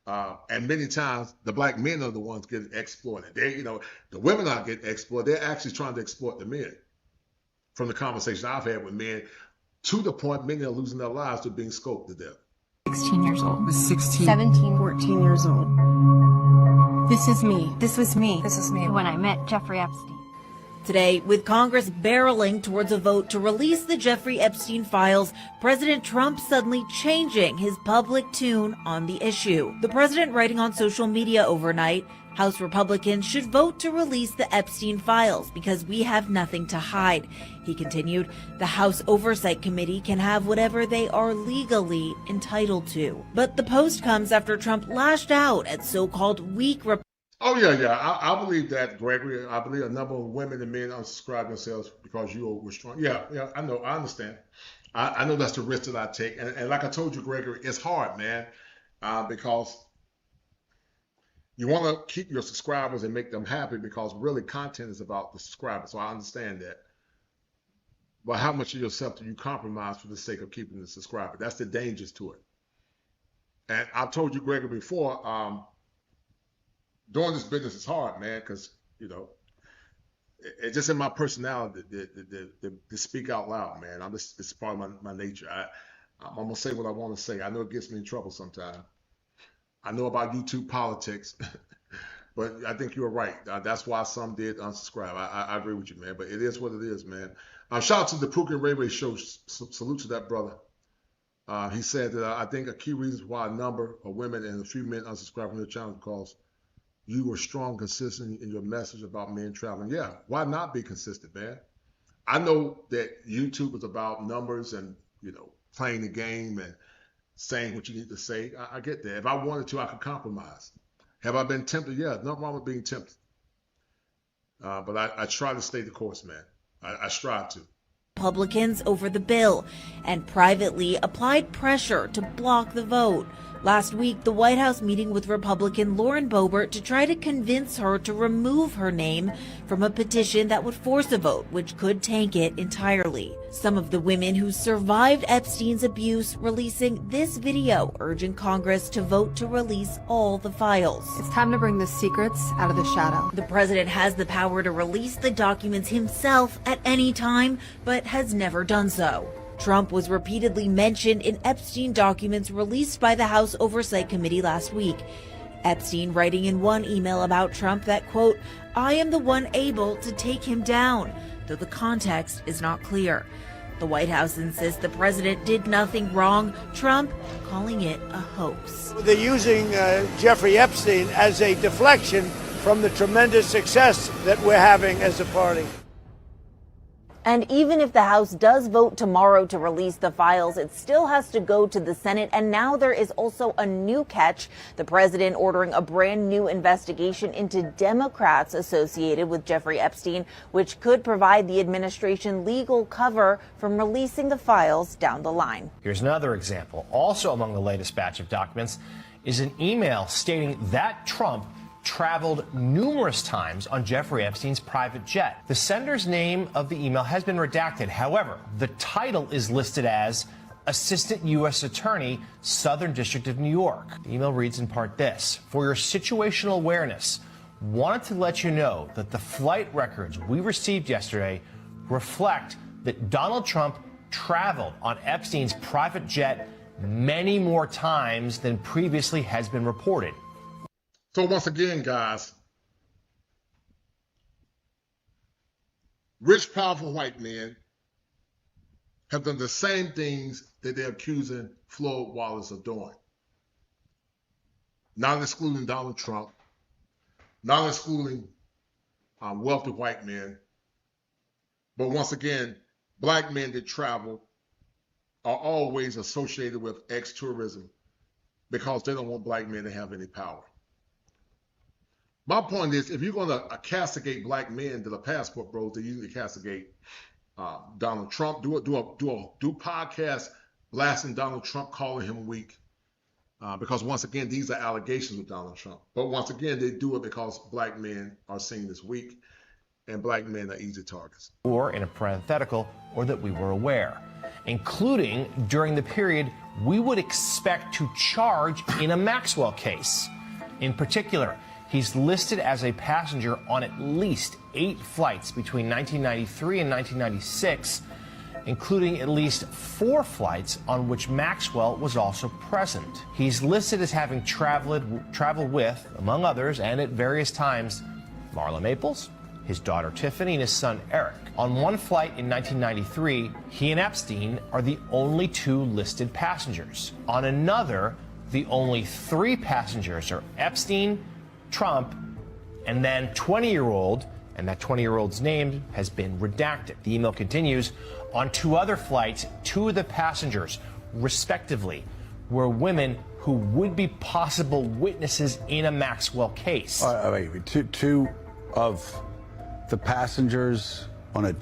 And many times, the black men are the ones getting exploited. The women aren't getting exploited. They're actually trying to exploit the men. From the conversation I've had with men, to the point many are losing their lives to being scoped to death. 16 years old. I was 16. 17. 14 years old. This is me. This was me. This is me. When I met Jeffrey Epstein. Today, with Congress barreling towards a vote to release the Jeffrey Epstein files, President Trump suddenly changing his public tune on the issue. The president writing on social media overnight, House Republicans should vote to release the Epstein files because we have nothing to hide. He continued, the House Oversight Committee can have whatever they are legally entitled to. But the post comes after Trump lashed out at so-called weak Republicans. Oh, yeah. I believe that, Gregory. I believe a number of women and men unsubscribe themselves because you were strong. Yeah, I know. I understand. I know that's the risk that I take. And like I told you, Gregory, it's hard, man, because you want to keep your subscribers and make them happy because really content is about the subscribers. So I understand that. But how much of yourself do you compromise for the sake of keeping the subscriber? That's the dangers to it. And I've told you, Gregory, before, doing this business is hard, man, because, it's just in my personality to speak out loud, man. It's part of my nature. I'm going to say what I want to say. I know it gets me in trouble sometimes. I know about YouTube politics, but I think you're right. That's why some did unsubscribe. I agree with you, man, but it is what it is, man. Shout out to the Pookie and Ray Ray show. Salute to that brother. He said that I think a key reason why a number of women and a few men unsubscribe from their channel because you were strong, consistent in your message about men traveling. Yeah, why not be consistent, man? I know that YouTube is about numbers and, playing the game and saying what you need to say. I get that. If I wanted to, I could compromise. Have I been tempted? Yeah, nothing wrong with being tempted. But I try to stay the course, man. I strive to. Republicans over the bill and privately applied pressure to block the vote. Last week, the White House meeting with Republican Lauren Boebert to try to convince her to remove her name from a petition that would force a vote, which could tank it entirely. Some of the women who survived Epstein's abuse releasing this video urging Congress to vote to release all the files. It's time to bring the secrets out of the shadow. The president has the power to release the documents himself at any time, but has never done so. Trump was repeatedly mentioned in Epstein documents released by the House Oversight Committee last week. Epstein writing in one email about Trump that, quote, "I am the one able to take him down," though the context is not clear. The White House insists the president did nothing wrong, Trump calling it a hoax. They're using Jeffrey Epstein as a deflection from the tremendous success that we're having as a party. And even if the House does vote tomorrow to release the files, it still has to go to the Senate. And now there is also a new catch. The president ordering a brand new investigation into Democrats associated with Jeffrey Epstein, which could provide the administration legal cover from releasing the files down the line. Here's another example. Also among the latest batch of documents is an email stating that Trump traveled numerous times on Jeffrey Epstein's private jet. The sender's name of the email has been redacted. However, the title is listed as Assistant U.S. Attorney, Southern District of New York. The email reads in part this: "For your situational awareness, wanted to let you know that the flight records we received yesterday reflect that Donald Trump traveled on Epstein's private jet many more times than previously has been reported." So once again, guys, rich, powerful white men have done the same things that they're accusing Floyd Wallace of doing. Not excluding Donald Trump, not excluding wealthy white men, but once again, black men that travel are always associated with ex-tourism because they don't want black men to have any power. My point is, if you're going to castigate black men that are passport bros, they usually castigate Donald Trump. Do podcast blasting Donald Trump, calling him weak, because once again, these are allegations with Donald Trump. But once again, they do it because black men are seen as weak, and black men are easy targets. Or in a parenthetical, or that we were aware, including during the period we would expect to charge in a Maxwell case. In particular, he's listed as a passenger on at least 8 flights between 1993 and 1996, including at least 4 flights on which Maxwell was also present. He's listed as having traveled with, among others, and at various times, Marla Maples, his daughter Tiffany, and his son Eric. On one flight in 1993, he and Epstein are the only 2 listed passengers. On another, the only 3 passengers are Epstein, Trump, and then 20-year-old, and that 20-year-old's name has been redacted. The email continues, on 2 other flights, 2 of the passengers, respectively, were women who would be possible witnesses in a Maxwell case. Wait, 2 of the passengers on a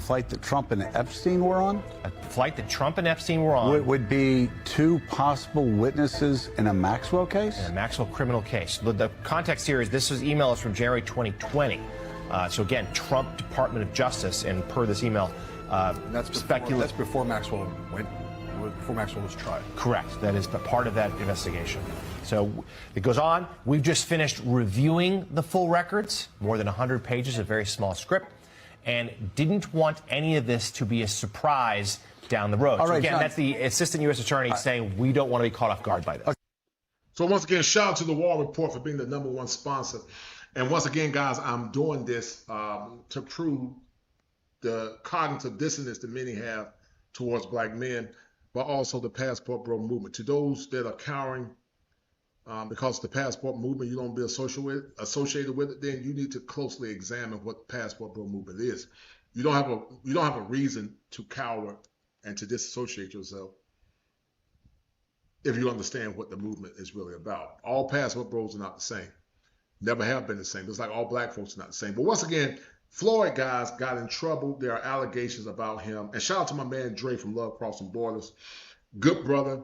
flight that Trump and Epstein were on? A flight that Trump and Epstein were on. Would be 2 possible witnesses in a Maxwell case? In a Maxwell criminal case. The context here is this email is from January 2020. So again, Trump Department of Justice, and per this email, that's before Maxwell was tried. Correct. That is part of that investigation. So it goes on. We've just finished reviewing the full records, more than 100 pages, a very small script. and didn't want any of this to be a surprise down the road. All So right, again, John, that's the assistant U.S. attorney saying we don't want to be caught off guard by this. So once again, shout out to the Wall Report for being the #1 sponsor. And once again, guys, I'm doing this to prove the cognitive dissonance that many have towards black men, but also the Passport Bro movement. To those that are cowering because the Passport movement, you don't be associated with it, then you need to closely examine what the Passport Bro movement is. You don't have a reason to cower and to disassociate yourself if you understand what the movement is really about. All Passport Bros are not the same. Never have been the same. It's like all black folks are not the same. But once again, Floyd, guys, got in trouble. There are allegations about him. And shout out to my man Dre from Love Crossing Borders. Good brother.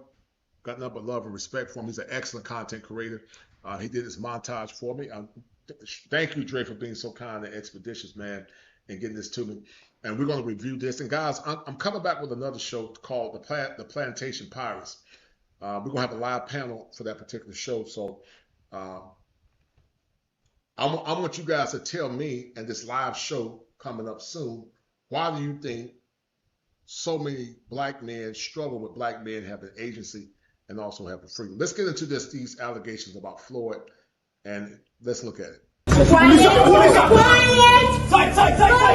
Got nothing but love and respect for him. He's an excellent content creator. He did this montage for me. Thank you, Dre, for being so kind and expeditious, man, and getting this to me. And we're going to review this. And guys, I'm coming back with another show called The Plantation Pirates. We're going to have a live panel for that particular show. So I want you guys to tell me, and this live show coming up soon, why do you think so many black men struggle with black men having agency and also having freedom? Let's get into these allegations about Floyd, and let's look at it.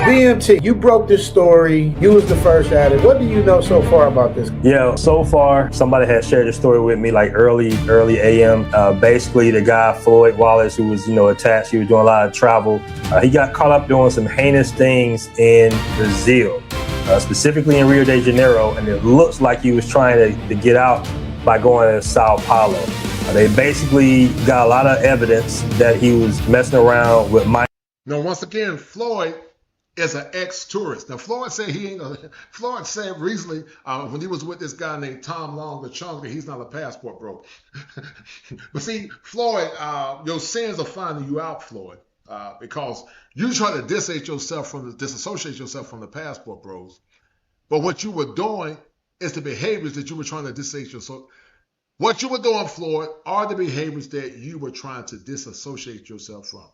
BMT, you broke this story. You was the first at it. What do you know so far about this? Yeah, so far, somebody had shared this story with me like early AM. Basically, the guy, Floyd Wallace, who was, attached, he was doing a lot of travel. He got caught up doing some heinous things in Brazil, specifically in Rio de Janeiro, and it looks like he was trying to get out by going to Sao Paulo. They basically got a lot of evidence that he was messing around with my. Now, once again, Floyd is an ex-tourist. Now, Floyd said Floyd said recently when he was with this guy named Tom Long, the chunk, that he's not a passport bro. But see, Floyd, your sins are finding you out, Floyd, because you try to disassociate yourself from the passport bros. But what you were doing is the behaviors that you were trying to disassociate yourself. What you were doing, Floyd, are the behaviors that you were trying to disassociate yourself from.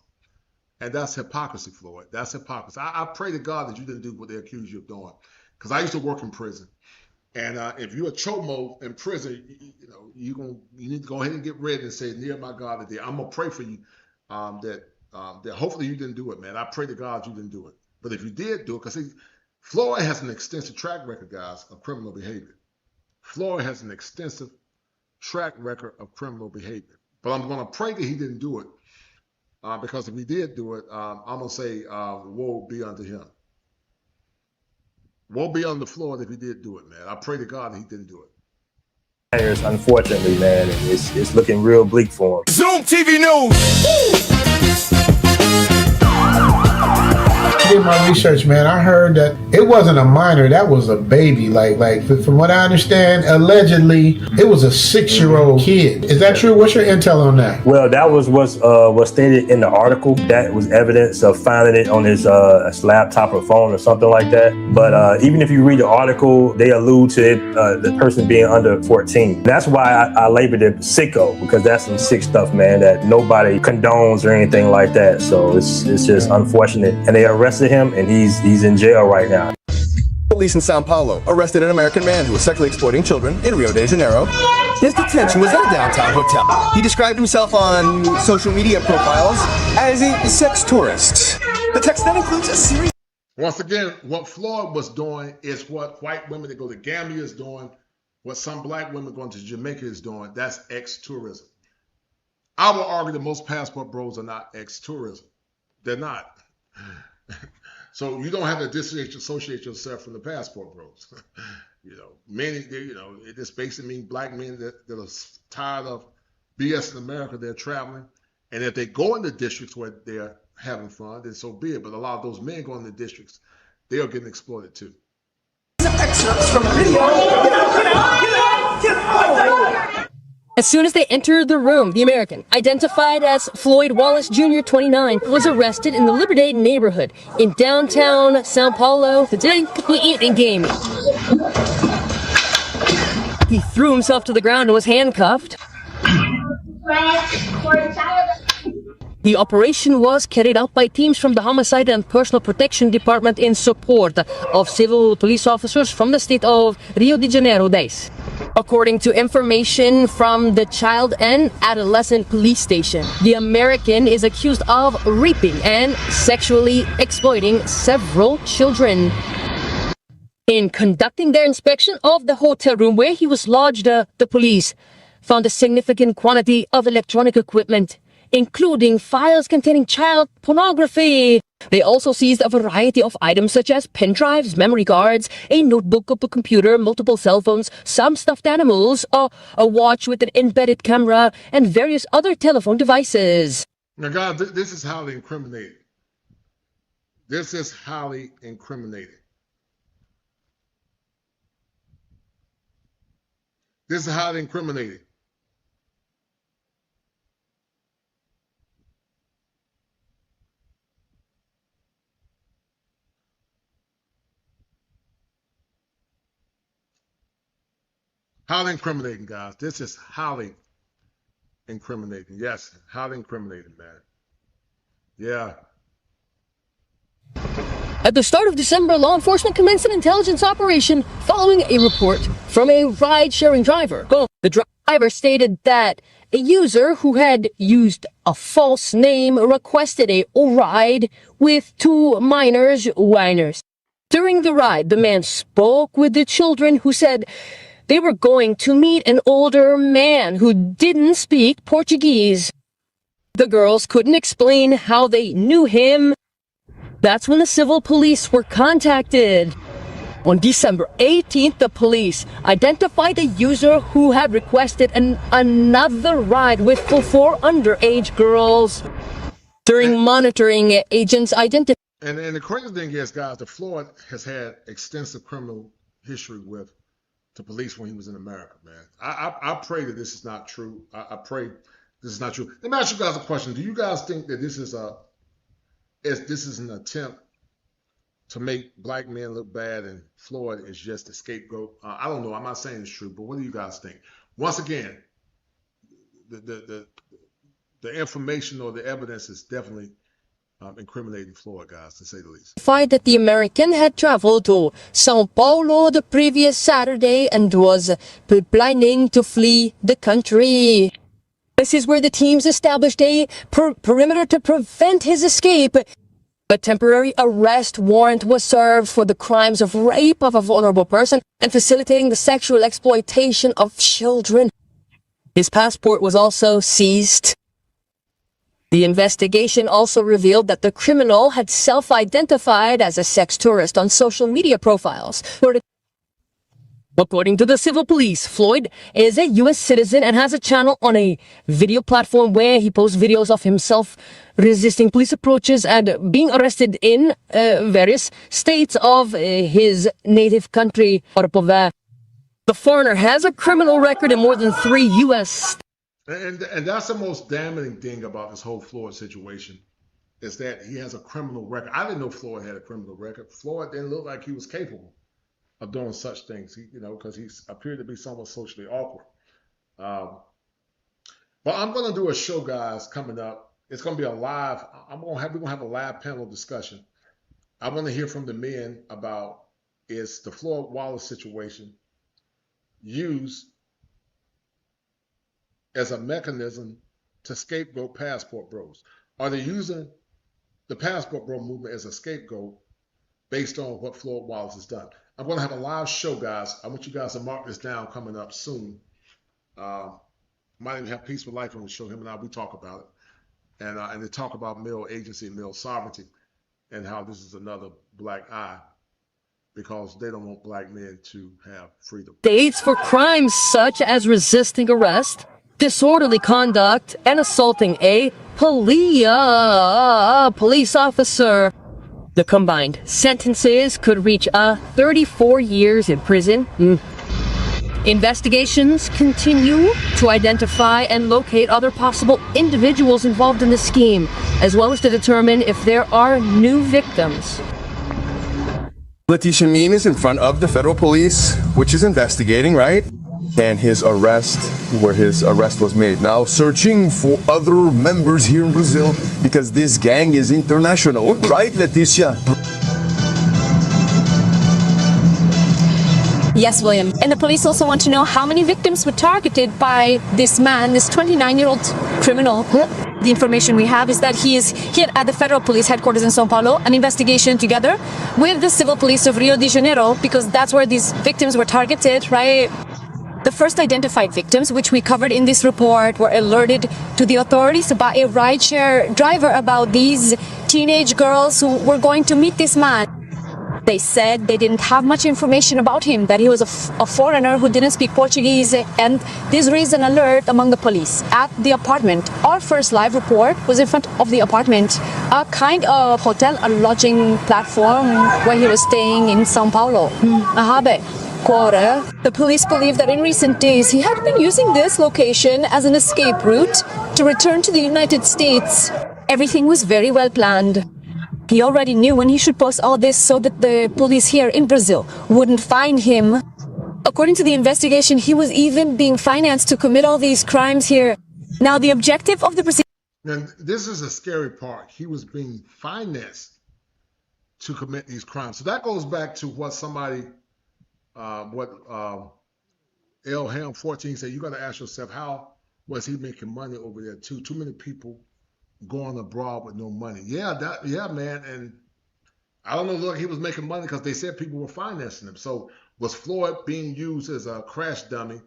And that's hypocrisy, Floyd. That's hypocrisy. I pray to God that you didn't do what they accuse you of doing. Because I used to work in prison. And if you're a chomo in prison, you need to go ahead and get ready and say, near my God today. I'm going to pray for you that hopefully you didn't do it, man. I pray to God you didn't do it. But if you did do it, because Floyd has an extensive track record, guys, of criminal behavior. Floyd has an extensive track record of criminal behavior. But I'm going to pray that he didn't do it. Because if he did do it, I'm going to say, woe be unto him. Woe be unto Floyd if he did do it, man. I pray to God that he didn't do it. Unfortunately, man, it's looking real bleak for him. Zoom TV News! I did my research, man. I heard that it wasn't a minor, that was a baby. Like from what I understand, allegedly it was a 6-year-old kid. Is that true? What's your intel on that? Well, that was what's stated in the article. That was evidence of finding it on his laptop or phone or something like that. But even if you read the article, they allude to it, the person being under 14. That's why I labeled it sicko, because that's some sick stuff, man, that nobody condones or anything like that. So it's just unfortunate. And they arrested him, and he's in jail right now. Police in Sao Paulo arrested an American man who was sexually exploiting children in Rio de Janeiro. His detention was at a downtown hotel. He described himself on social media profiles as a sex tourist. The text then includes a series. Once again, what Floyd was doing is what white women that go to Gambia is doing, what some black women going to Jamaica is doing. That's ex-tourism. I will argue that most passport bros are not ex-tourism. They're not. So you don't have to disassociate yourself from the passport bros. Many, it just basically means black men that are tired of BS in America, they're traveling. And if they go into districts where they're having fun, then so be it. But a lot of those men going into districts, they are getting exploited too. Excerpts from a video. As soon as they entered the room, the American, identified as Floyd Wallace Jr., 29, was arrested in the Liberdade neighborhood in downtown Sao Paulo. Today, he eating game. He threw himself to the ground and was handcuffed. The operation was carried out by teams from the Homicide and Personal Protection Department in support of civil police officers from the state of Rio de Janeiro days. According to information from the Child and Adolescent Police Station, the American is accused of raping and sexually exploiting several children. In conducting their inspection of the hotel room where he was lodged, the police found a significant quantity of electronic equipment, including files containing child pornography. They also seized a variety of items such as pen drives, memory cards, a notebook, a computer, multiple cell phones, some stuffed animals, a watch with an embedded camera, and various other telephone devices. Now, God, this is highly incriminating. This is highly incriminating. This is highly incriminating. Highly incriminating, guys. This is highly incriminating. Yes, highly incriminating, man. Yeah. At the start of December, law enforcement commenced an intelligence operation following a report from a ride-sharing driver. The driver stated that a user who had used a false name requested a ride with two minors, whiners. During the ride, the man spoke with the children who said they were going to meet an older man who didn't speak Portuguese. The girls couldn't explain how they knew him. That's when the civil police were contacted. On December 18th, the police identified a user who had requested another ride with four underage girls. During monitoring, agents identified... And the crazy thing is, guys, that Floyd has had extensive criminal history with the police when he was in America, man. I pray that this is not true. I pray this is not true. Let me ask you guys a question. Do you guys think that this is an attempt to make black men look bad and Floyd is just a scapegoat? I don't know. I'm not saying it's true, but what do you guys think? Once again, the information or the evidence is definitely incriminating Floyd, guys, to say the least. That the American had traveled to Sao Paulo the previous Saturday and was planning to flee the country. This is where the teams established a perimeter to prevent his escape. A temporary arrest warrant was served for the crimes of rape of a vulnerable person and facilitating the sexual exploitation of children. His passport was also seized. The investigation also revealed that the criminal had self-identified as a sex tourist on social media profiles. According to the civil police, Floyd is a U.S. citizen and has a channel on a video platform where he posts videos of himself resisting police approaches and being arrested in various states of his native country. The foreigner has a criminal record in more than 3 U.S. states. And that's the most damning thing about this whole Floyd situation, is that he has a criminal record. I didn't know Floyd had a criminal record. Floyd didn't look like he was capable of doing such things, because he appeared to be somewhat socially awkward. But I'm going to do a show, guys, coming up. It's going to be a live. We're going to have a live panel discussion. I want to hear from the men about, is the Floyd Wallace situation used as a mechanism to scapegoat passport bros? Are they using the passport bro movement as a scapegoat based on what Floyd Wallace has done? I'm going to have a live show, guys. I want you guys to mark this down, coming up soon. Might even have Peaceful Life on the show. Him and I, we talk about it. And they talk about male agency and male sovereignty and how this is another black eye, because they don't want black men to have freedom. States for crimes such as resisting arrest, disorderly conduct, and assaulting a police officer. The combined sentences could reach 34 years in prison. Investigations continue to identify and locate other possible individuals involved in the scheme, as well as to determine if there are new victims. Letitia Mean is in front of the federal police, which is investigating, right? and his arrest, where his arrest was made. Now searching for other members here in Brazil because this gang is international, right, Leticia? Yes, William. And the police also want to know how many victims were targeted by this man, this 29-year-old criminal. The information we have is that he is here at the federal police headquarters in São Paulo, an investigation together with the civil police of Rio de Janeiro, because that's where these victims were targeted, right? The first identified victims, which we covered in this report, were alerted to the authorities by a rideshare driver about these teenage girls who were going to meet this man. They said they didn't have much information about him, that he was a foreigner who didn't speak Portuguese, and this raised an alert among the police at the apartment. Our first live report was in front of the apartment, a kind of hotel, a lodging platform where he was staying in São Paulo. The police believe that in recent days he had been using this location as an escape route to return to the United States. Everything was very well planned. He already knew when he should post all this so that the police here in Brazil wouldn't find him. According to the investigation, he was even being financed to commit all these crimes here. Now, the objective of the proceedings... And this is a scary part. He was being financed to commit these crimes. So that goes back to what somebody, Ham 14 said. You got to ask yourself, how was he making money over there too? Too many people going abroad with no money. Yeah, man. And I don't know, look, he was making money because they said people were financing him. So was Floyd being used as a crash dummy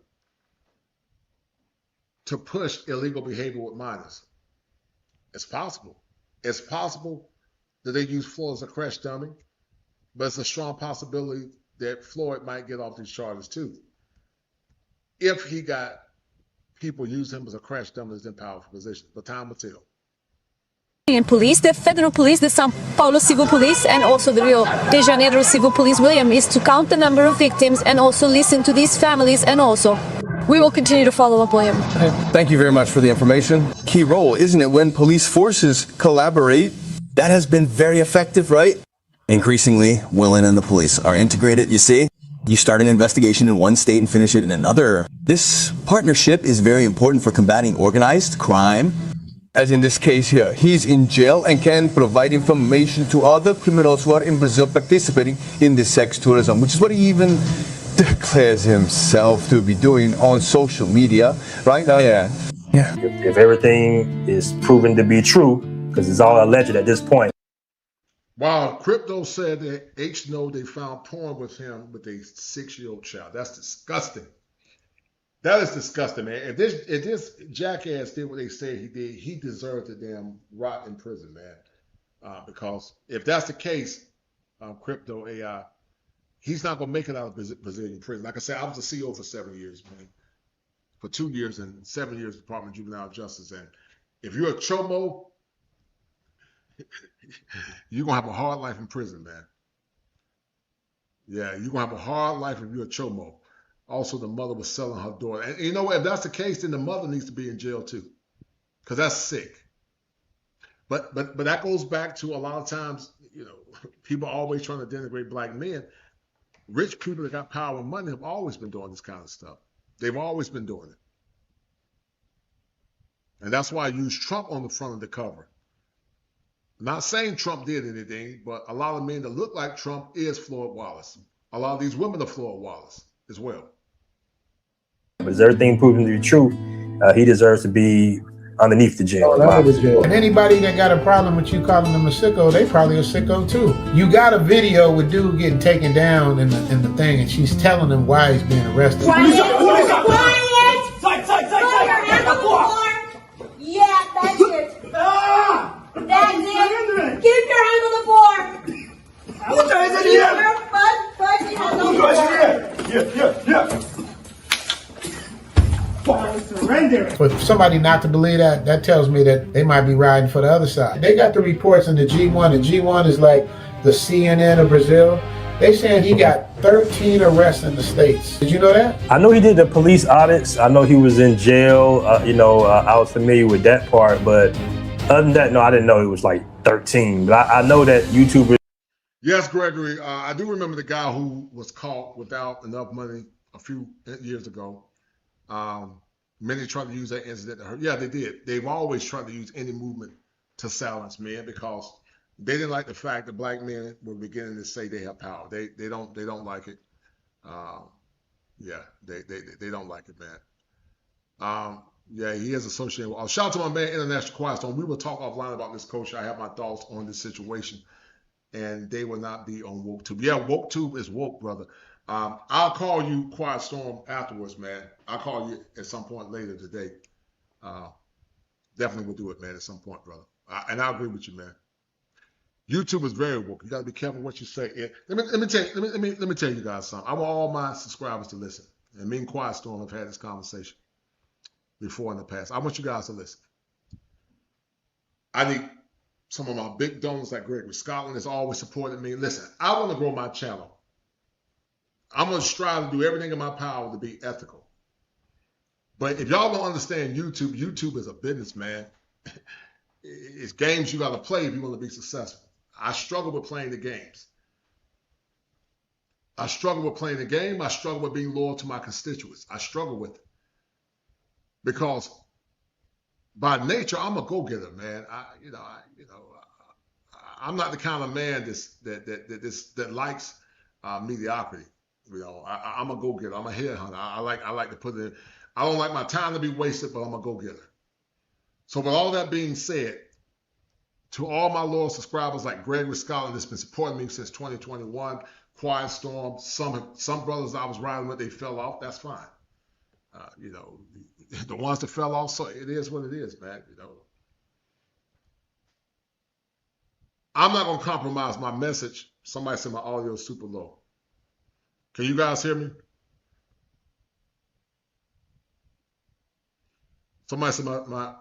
to push illegal behavior with minors? It's possible. It's possible that they use Floyd as a crash dummy, but it's a strong possibility that Floyd might get off these charges too. If he got people use him as a crash dummy in powerful positions, but time will tell. Police, the federal police, the São Paulo Civil Police, and also the Rio de Janeiro Civil Police, William, is to count the number of victims and also listen to these families, and also we will continue to follow up, William. Thank you very much for the information. Key role, isn't it, when police forces collaborate? That has been very effective, right? Increasingly, Willen and the police are integrated, you see? You start an investigation in one state and finish it in another. This partnership is very important for combating organized crime. As in this case here, he's in jail and can provide information to other criminals who are in Brazil participating in this sex tourism, which is what he even declares himself to be doing on social media, right? Oh, yeah. If everything is proven to be true, because it's all alleged at this point. Wow, Crypto said that H know they found porn with him with a 6-year-old child. That's disgusting. That is disgusting, man. If this jackass did what they say he did, he deserved to damn rot in prison, man. Because if that's the case, Crypto AI, he's not going to make it out of Brazilian prison. Like I said, I was the CEO for 7 years, man. For 2 years and 7 years Department of Juvenile Justice. And if you're a chomo, you're going to have a hard life in prison, man. Yeah, you're going to have a hard life if you're a chomo. Also, the mother was selling her daughter. And you know what? If that's the case, then the mother needs to be in jail too. Because that's sick. But that goes back to a lot of times, you know, people are always trying to denigrate black men. Rich people that got power and money have always been doing this kind of stuff. They've always been doing it. And that's why I use Trump on the front of the cover. Not saying Trump did anything, but a lot of men that look like Trump is Floyd Wallace. A lot of these women are Floyd Wallace as well. But is everything proven to be true? He deserves to be underneath the jail. And anybody that got a problem with you calling them a sicko, they probably a sicko too. You got a video with dude getting taken down in the thing, and she's telling him why he's being arrested. Quiet! Yeah, that's it. That's it. Keep your hand on the floor. Keep your fuzzy hand on the floor. For somebody not to believe that tells me that they might be riding for the other side. They got the reports in the G1, and G1 is like the CNN of Brazil. They saying he got 13 arrests in the States. Did you know that? I know he did the police audits. I know he was in jail. I was familiar with that part, but other than that, no, I didn't know it was like 13. But I know that YouTubers. Yes, Gregory. I do remember the guy who was caught without enough money a few years ago. Many tried to use that incident to hurt. Yeah, they did. They've always tried to use any movement to silence men because they didn't like the fact that black men were beginning to say they have power. They don't like it. Yeah, they don't like it, man. Yeah, he is associated with. Shout out to my man, International Quiet Storm. We will talk offline about this, Coach. I have my thoughts on this situation, and they will not be on WokeTube. Yeah, WokeTube is woke, brother. I'll call you, Quiet Storm, afterwards, man. I'll call you at some point later today. Definitely will do it, man, at some point, brother. And I agree with you, man. YouTube is very woke. You got to be careful what you say. Let me tell you guys something. I want all my subscribers to listen. And me and Quiet Storm have had this conversation before in the past. I want you guys to listen. I need some of my big donors like Gregory Scotland has always supported me. Listen, I want to grow my channel. I'm going to strive to do everything in my power to be ethical. But if y'all don't understand YouTube, YouTube is a business, man. It's games you got to play if you want to be successful. I struggle with playing the games. I struggle with playing the game. I struggle with being loyal to my constituents. I struggle with it. Because by nature, I'm a go-getter, man. I'm not the kind of man that likes mediocrity. I'm a go-getter. I'm a headhunter. I like to put it in. I don't like my time to be wasted, but I'm a go-getter. So with all that being said, to all my loyal subscribers like Gregory Scotland that's been supporting me since 2021, Quiet Storm, some brothers I was riding with, they fell off. That's fine. The ones that fell off, so it is what it is, man. I'm not going to compromise my message. Somebody said my audio is super low. Can you guys hear me? Somebody said my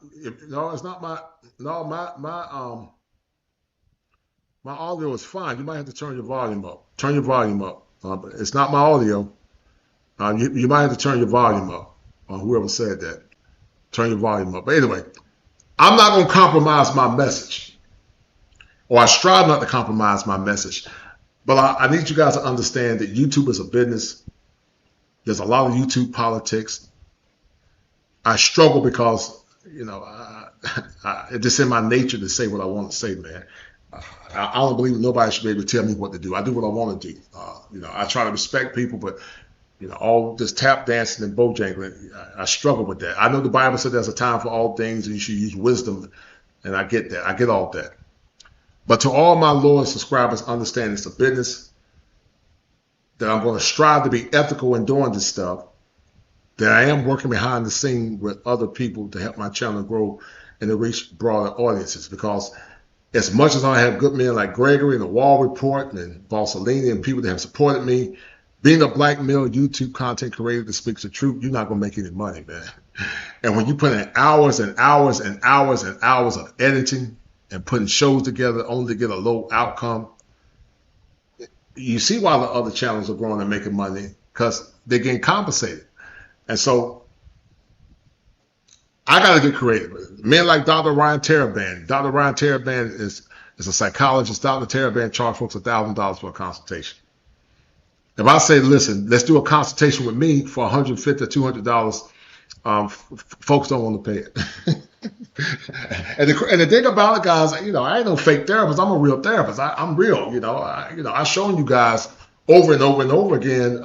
audio is fine. You might have to turn your volume up. Turn your volume up. It's not my audio. You might have to turn your volume up. Whoever said that. Turn your volume up. But anyway, I'm not going to compromise my message. Or I strive not to compromise my message. But I need you guys to understand that YouTube is a business. There's a lot of YouTube politics. I struggle because, it's just in my nature to say what I want to say, man. I don't believe nobody should be able to tell me what to do. I do what I want to do. I try to respect people, but, all this tap dancing and bojangling, I struggle with that. I know the Bible said there's a time for all things and you should use wisdom, and I get that. I get all that. But to all my loyal subscribers, understand it's a business, that I'm going to strive to be ethical in doing this stuff, that I am working behind the scene with other people to help my channel grow and to reach broader audiences. Because as much as I have good men like Gregory and the Wall Report and Balsalini and people that have supported me, being a black male YouTube content creator that speaks the truth, you're not going to make any money, man. And when you put in hours and hours and hours and hours of editing and putting shows together only to get a low outcome, you see why the other channels are growing and making money, because they're getting compensated. And so I got to get creative. Men like Dr. Ryan Teraband. Dr. Ryan Teraband is a psychologist. Dr. Teraband charges folks $1,000 for a consultation. If I say, listen, let's do a consultation with me for $150 or $200, folks don't want to pay it. and the thing about it, guys, I ain't no fake therapist. I'm a real therapist. I'm real. I've shown you guys over and over and over again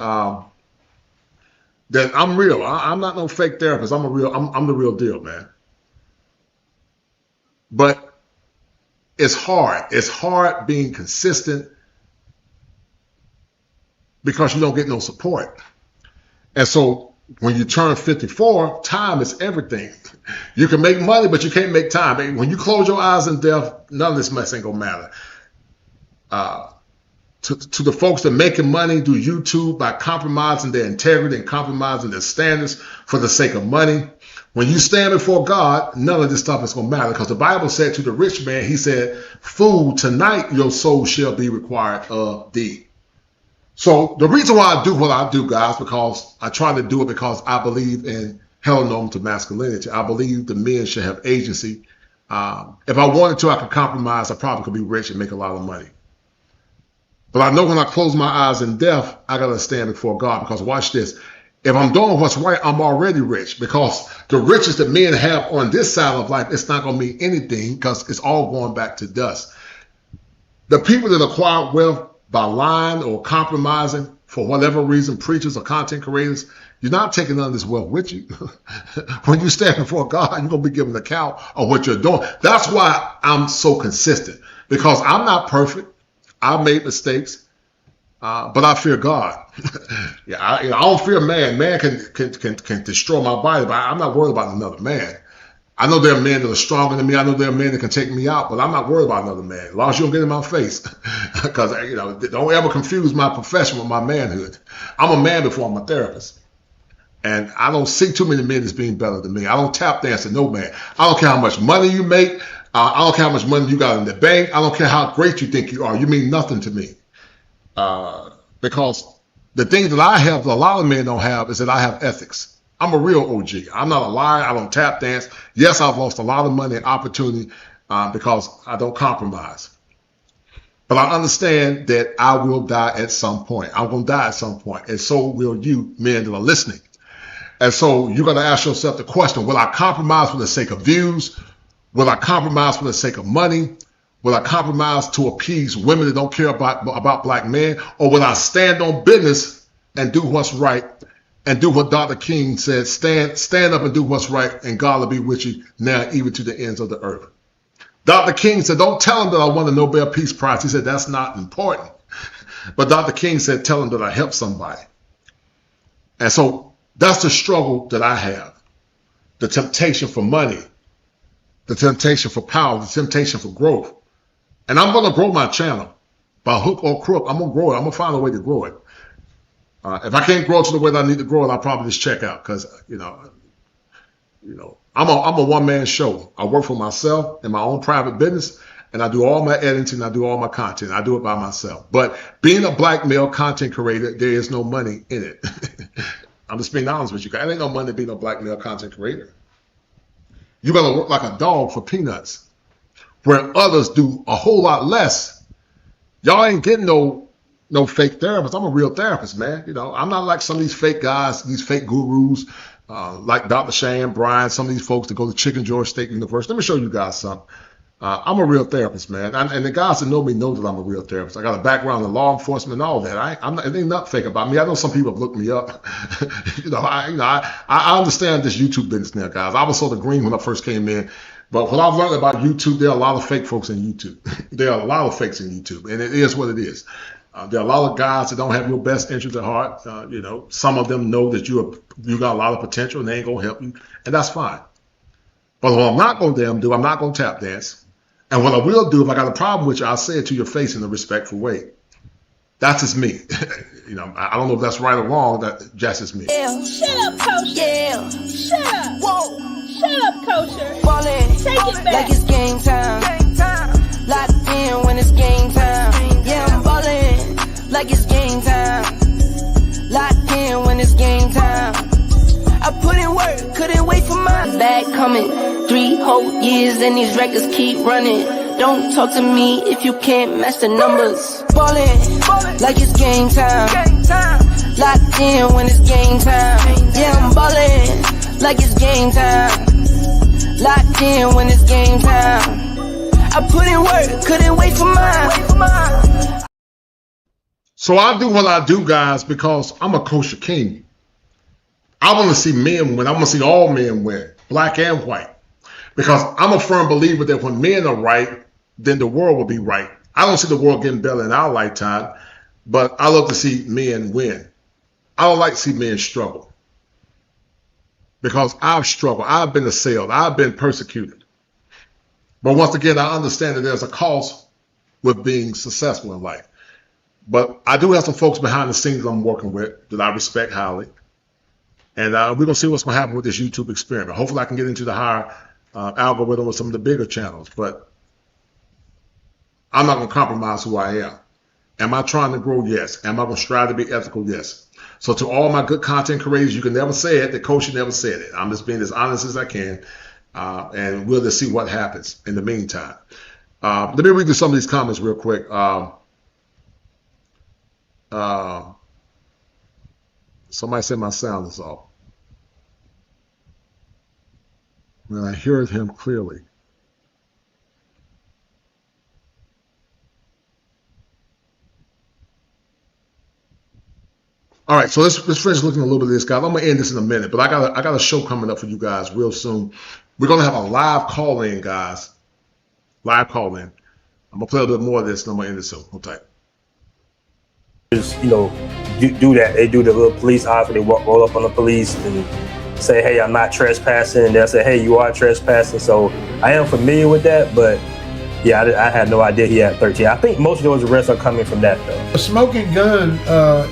that I'm real. I'm not no fake therapist. I'm the real deal, man. But it's hard. It's hard being consistent because you don't get no support. And so when you turn 54, time is everything. You can make money, but you can't make time. When you close your eyes in death, none of this mess ain't gonna matter. To the folks that are making money through YouTube by compromising their integrity and compromising their standards for the sake of money, when you stand before God, none of this stuff is going to matter, because the Bible said to the rich man, he said, "Fool, tonight your soul shall be required of thee." So the reason why I do what I do, guys, because I try to do it because I believe in heteronormative masculinity. I believe the men should have agency. If I wanted to, I could compromise. I probably could be rich and make a lot of money. But I know when I close my eyes in death, I got to stand before God, because watch this. If I'm doing what's right, I'm already rich, because the riches that men have on this side of life, it's not going to mean anything because it's all going back to dust. The people that acquire wealth by lying or compromising for whatever reason, preachers or content creators, you're not taking none of this wealth with you. When you stand before God, you're going to be giving an account of what you're doing. That's why I'm so consistent, because I'm not perfect. I've made mistakes. But I fear God. Yeah, I don't fear man. Man can destroy my body, but I'm not worried about another man. I know there are men that are stronger than me. I know there are men that can take me out, but I'm not worried about another man. As long as you don't get in my face, because don't ever confuse my profession with my manhood. I'm a man before I'm a therapist, and I don't see too many men as being better than me. I don't tap dance to no man. I don't care how much money you make. I don't care how much money you got in the bank. I don't care how great you think you are. You mean nothing to me. Because the thing that I have that a lot of men don't have is that I have ethics. I'm a real OG. I'm not a liar. I don't tap dance. Yes, I've lost a lot of money and opportunity because I don't compromise. But I understand that I will die at some point. I'm going to die at some point, and so will you men that are listening. And so you're going to ask yourself the question, will I compromise for the sake of views? Will I compromise for the sake of money? Will I compromise to appease women that don't care about black men? Or will I stand on business and do what's right and do what Dr. King said, stand up and do what's right, and God will be with you now, even to the ends of the earth. Dr. King said, don't tell him that I won the Nobel Peace Prize. He said, that's not important. But Dr. King said, tell him that I helped somebody. And so that's the struggle that I have. The temptation for money, the temptation for power, the temptation for growth. And I'm going to grow my channel by hook or crook. I'm going to grow it. I'm going to find a way to grow it. If I can't grow it to the way that I need to grow it, I'll probably just check out, because, I'm a one-man show. I work for myself in my own private business, and I do all my editing. I do all my content. I do it by myself. But being a black male content creator, there is no money in it. I'm just being honest with you guys. There ain't no money being a black male content creator. You got to work like a dog for peanuts, where others do a whole lot less. Y'all ain't getting no fake therapist. I'm a real therapist, man. I'm not like some of these fake guys, these fake gurus, like Dr. Shane Bryan, some of these folks that go to Chicken George State University. Let me show you guys something. I'm a real therapist, man. And the guys that know me know that I'm a real therapist. I got a background in law enforcement and all that. It ain't nothing fake about me. I know some people have looked me up. I understand this YouTube business now, guys. I was sort of green when I first came in. But what I've learned about YouTube, there are a lot of fake folks in YouTube. There are a lot of fakes in YouTube, and it is what it is. There are a lot of guys that don't have your best interest at heart. Some of them know that you got a lot of potential and they ain't going to help you, and that's fine. But what I'm not going to do, I'm not going to tap dance. And what I will do, if I got a problem with you, I'll say it to your face in a respectful way. That's just me. I don't know if that's right or wrong. That's just me. Yeah. Shut up, Kosher. Yeah. Shut up. Whoa. Shut up, Kosher. Ballin'. Take it back. Like it's game time. Game time. Locked in when it's game time. Yeah, I'm ballin'. Like it's game time. Locked in when it's game time. I put in work, couldn't wait for my bag coming. 3 whole years and these records keep running. Don't talk to me if you can't match the numbers. Ballin', like it's game time. Locked in when it's game time. Yeah, I'm ballin', like it's game time. Locked in when it's game time. I put in work, couldn't wait for mine. So I do what I do, guys, because I'm a kosher king. I want to see men win. I want to see all men win, black and white. Because I'm a firm believer that when men are right, then the world will be right. I don't see the world getting better in our lifetime, but I love to see men win. I don't like to see men struggle. Because I've struggled. I've been assailed. I've been persecuted. But once again, I understand that there's a cost with being successful in life. But I do have some folks behind the scenes that I'm working with that I respect highly. And we're going to see what's going to happen with this YouTube experiment. Hopefully I can get into the higher algorithm with some of the bigger channels. But I'm not going to compromise who I am. Am I trying to grow? Yes. Am I going to strive to be ethical? Yes. So to all my good content creators, you can never say it. The coach never said it. I'm just being as honest as I can. And we'll just see what happens in the meantime. Let me read through some of these comments real quick. Somebody said my sound is off. And I heard him clearly. All right, so let's finish looking a little bit of this, guys. I'm gonna end this in a minute, but I got a show coming up for you guys real soon. We're gonna have a live call-in, guys. Live call-in. I'm gonna play a little bit more of this, and I'm gonna end this soon. Hold tight. Just, do that. They do the little police officer. They roll up on the police and say, "Hey, I'm not trespassing," and they'll say, "Hey, you are trespassing." So I am familiar with that, but yeah, I had no idea he had 13. I think most of those arrests are coming from that, though. A smoking gun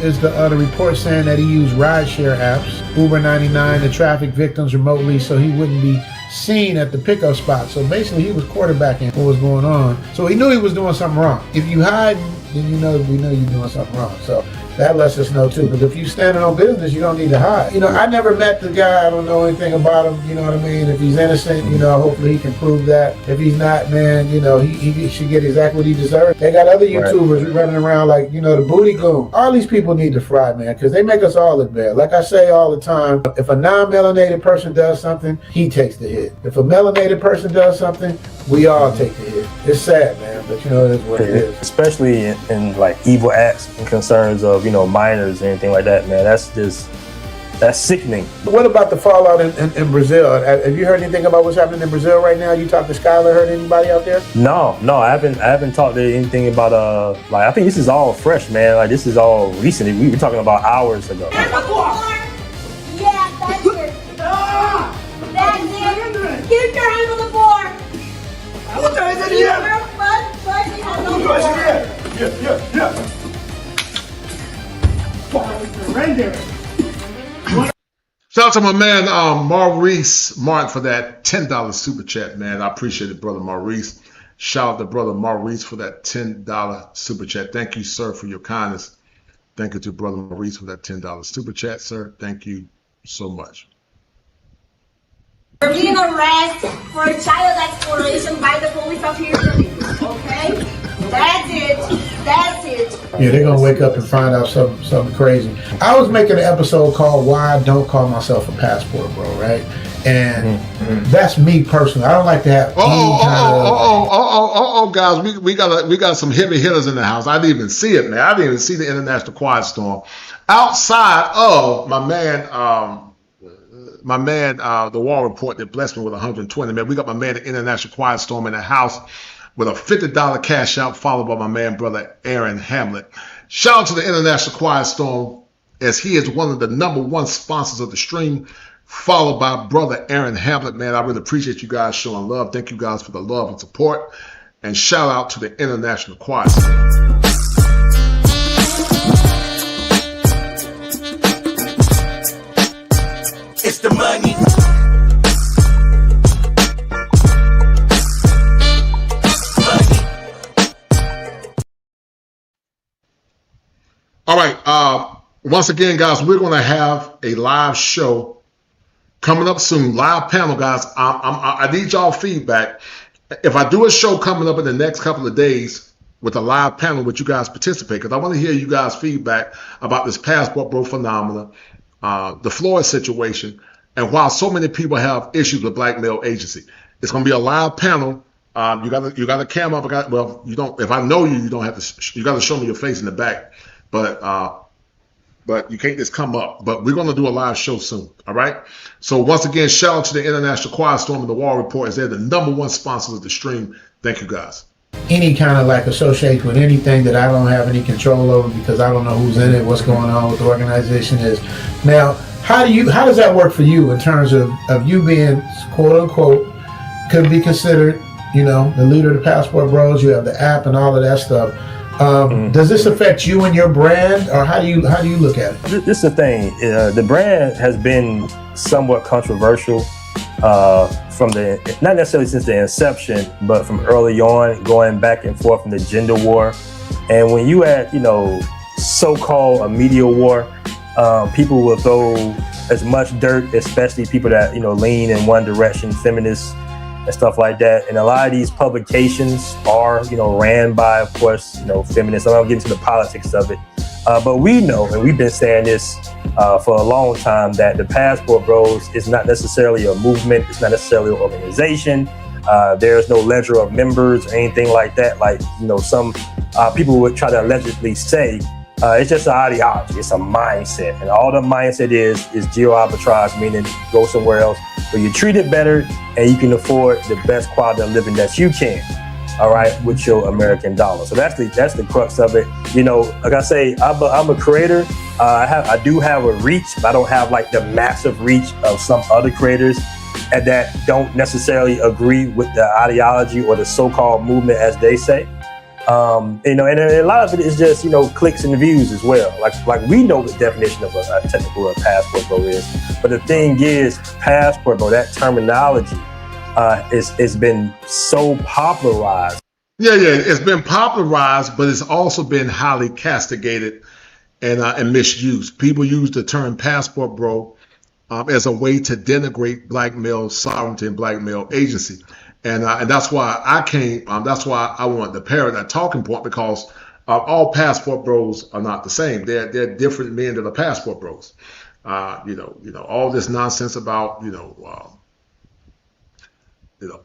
is the report saying that he used rideshare apps, Uber 99, to traffic victims remotely so he wouldn't be seen at the pickup spot. So basically, he was quarterbacking what was going on. So he knew he was doing something wrong. If you hide, then we know you're doing something wrong. So that lets us know too. But if you're standing on business, you don't need to hide. I never met the guy. I don't know anything about him. You know what I mean? If he's innocent, hopefully he can prove that. If he's not, man, he should get exactly what he deserves. They got other YouTubers running around like, the booty goon. All these people need to fry, man, because they make us all look bad. Like I say all the time, if a non-melanated person does something, he takes the hit. If a melanated person does something, we all take the hit. It's sad, man, but it is what it is. Especially in like evil acts and concerns of, minors and anything like that, man. That's sickening. What about the fallout in Brazil? Have you heard anything about what's happening in Brazil right now? You talked to Skylar, heard anybody out there? No, I haven't talked to anything about I think this is all fresh, man. Like this is all recent. We were talking about hours ago. Yeah, that's it. That's it. Keep your hand on the board. Shout out to my man Maurice Martin for that $10 super chat, man. I appreciate it, brother Maurice. Shout out to brother Maurice for that $10 super chat. Thank you, sir, for your kindness. Thank you to brother Maurice for that $10 super chat, sir. Thank you so much. We're being arrested for child exploitation by the police of here. Okay? That's it. Yeah, they're gonna wake up and find out something crazy. I was making an episode called "Why I Don't Call Myself a Passport Bro," right? And that's me personally. I don't like to have guys, we got some heavy hitters in the house. I didn't even see it, man. I didn't even see the International Quiet Storm outside of my man, the War Report that blessed me with 120. Man, we got my man, the International Quiet Storm, in the house with a $50 cash out, followed by my man, brother Aaron Hamlet. Shout out to the International Quiet Storm, as he is one of the #1 sponsors of the stream, followed by brother Aaron Hamlet. Man, I really appreciate you guys showing love. Thank you guys for the love and support. And shout out to the International Quiet Storm. It's the money. All right. Once again, guys, we're going to have a live show coming up soon. Live panel, guys. I need y'all feedback. If I do a show coming up in the next couple of days with a live panel, would you guys participate? Because I want to hear you guys' feedback about this passport bro phenomena, the Floyd situation, and while so many people have issues with black male agency. It's going to be a live panel. You got a camera. Well, you don't. If I know you, you don't have to. You got to show me your face in the back. But you can't just come up. But we're going to do a live show soon. All right. So once again, shout out to the International Quiet Storm and the War Report, as they're the #1 sponsors of the stream. Thank you, guys. Any kind of association with anything that I don't have any control over, because I don't know who's in it, what's going on with the organization is. Now, how does that work for you in terms of you being, quote unquote, could be considered, the leader of the Passport Bros? You have the app and all of that stuff. Does this affect you and your brand, or how do you look at it? This is the thing. The brand has been somewhat controversial from not necessarily since the inception, but from early on, going back and forth in the gender war. And when you had, so-called a media war, people will throw as much dirt, especially people that, lean in one direction, feminists and stuff like that. And a lot of these publications are, ran by, of course, feminists. I'm not getting into the politics of it. But we know, and we've been saying this for a long time, that the Passport Bros is not necessarily a movement. It's not necessarily an organization. There's no ledger of members or anything like that. Like, some people would try to allegedly say, it's just an ideology. It's a mindset. And all the mindset is geo arbitrage, meaning go somewhere else where you're treated better and you can afford the best quality of living that you can. All right, with your American dollar. So that's the crux of it. Like I say, I'm a creator. I do have a reach, but I don't have like the massive reach of some other creators and that don't necessarily agree with the ideology or the so-called movement, as they say. And a lot of it is just clicks and views as well. Like we know the definition of a technical Passport Bro is, but the thing is, Passport Bro, that terminology. It's been so popularized. Yeah, it's been popularized, but it's also been highly castigated and misused. People use the term Passport Bro as a way to denigrate black male sovereignty and black male agency, and that's why I came. That's why I wanted to parrot that talking point, because all Passport Bros are not the same. They're different men that are Passport Bros. All this nonsense about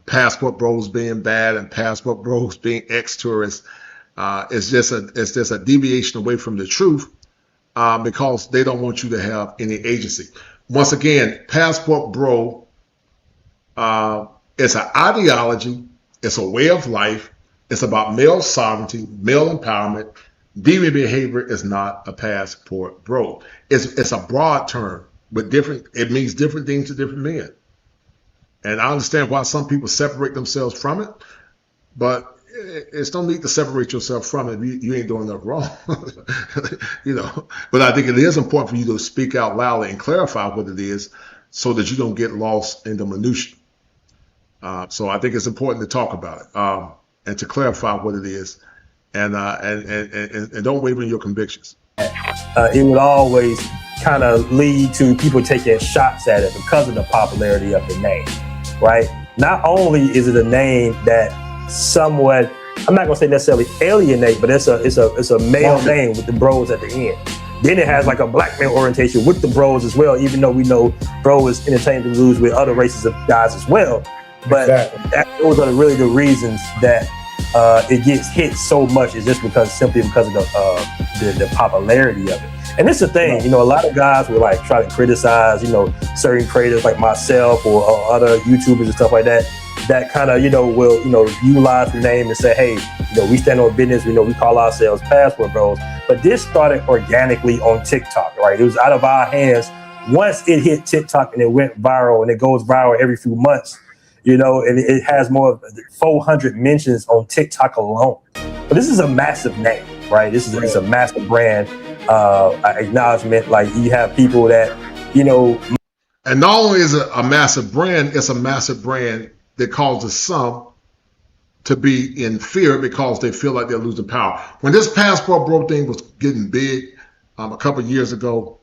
Passport Bros being bad and Passport Bros being ex-tourists is just a deviation away from the truth, because they don't want you to have any agency. Once again, Passport Bro is an ideology, it's a way of life, it's about male sovereignty, male empowerment. Deviant behavior is not a Passport Bro. It's a broad term with it means different things to different men. And I understand why some people separate themselves from it, but it's no need to separate yourself from it. You ain't doing nothing wrong, But I think it is important for you to speak out loudly and clarify what it is, so that you don't get lost in the minutia. So I think it's important to talk about it and to clarify what it is, and don't waver in your convictions. It would always kind of lead to people taking shots at it because of the popularity of the name. Right? Not only is it a name that somewhat, I'm not gonna say necessarily alienate, but it's a male name with the bros at the end. Then it has like a black male orientation with the bros as well, even though we know bro is entertaining to lose with other races of guys as well. But those are really the reasons that it gets hit so much, is just simply because of the popularity of it. And it's the thing, a lot of guys will like try to criticize, certain creators like myself or other YouTubers and stuff like that kind of, will, utilize the name and say, hey, we stand on business, we call ourselves Passport Bros. But this started organically on TikTok, right? It was out of our hands once it hit TikTok and it went viral, and it goes viral every few months, and it has more than 400 mentions on TikTok alone. But this is a massive name, right? It's a massive brand. Acknowledgement, like you have people that and not only is it a massive brand, it's a massive brand that causes some to be in fear because they feel like they're losing power. When this Passport Bro thing was getting big a couple of years ago,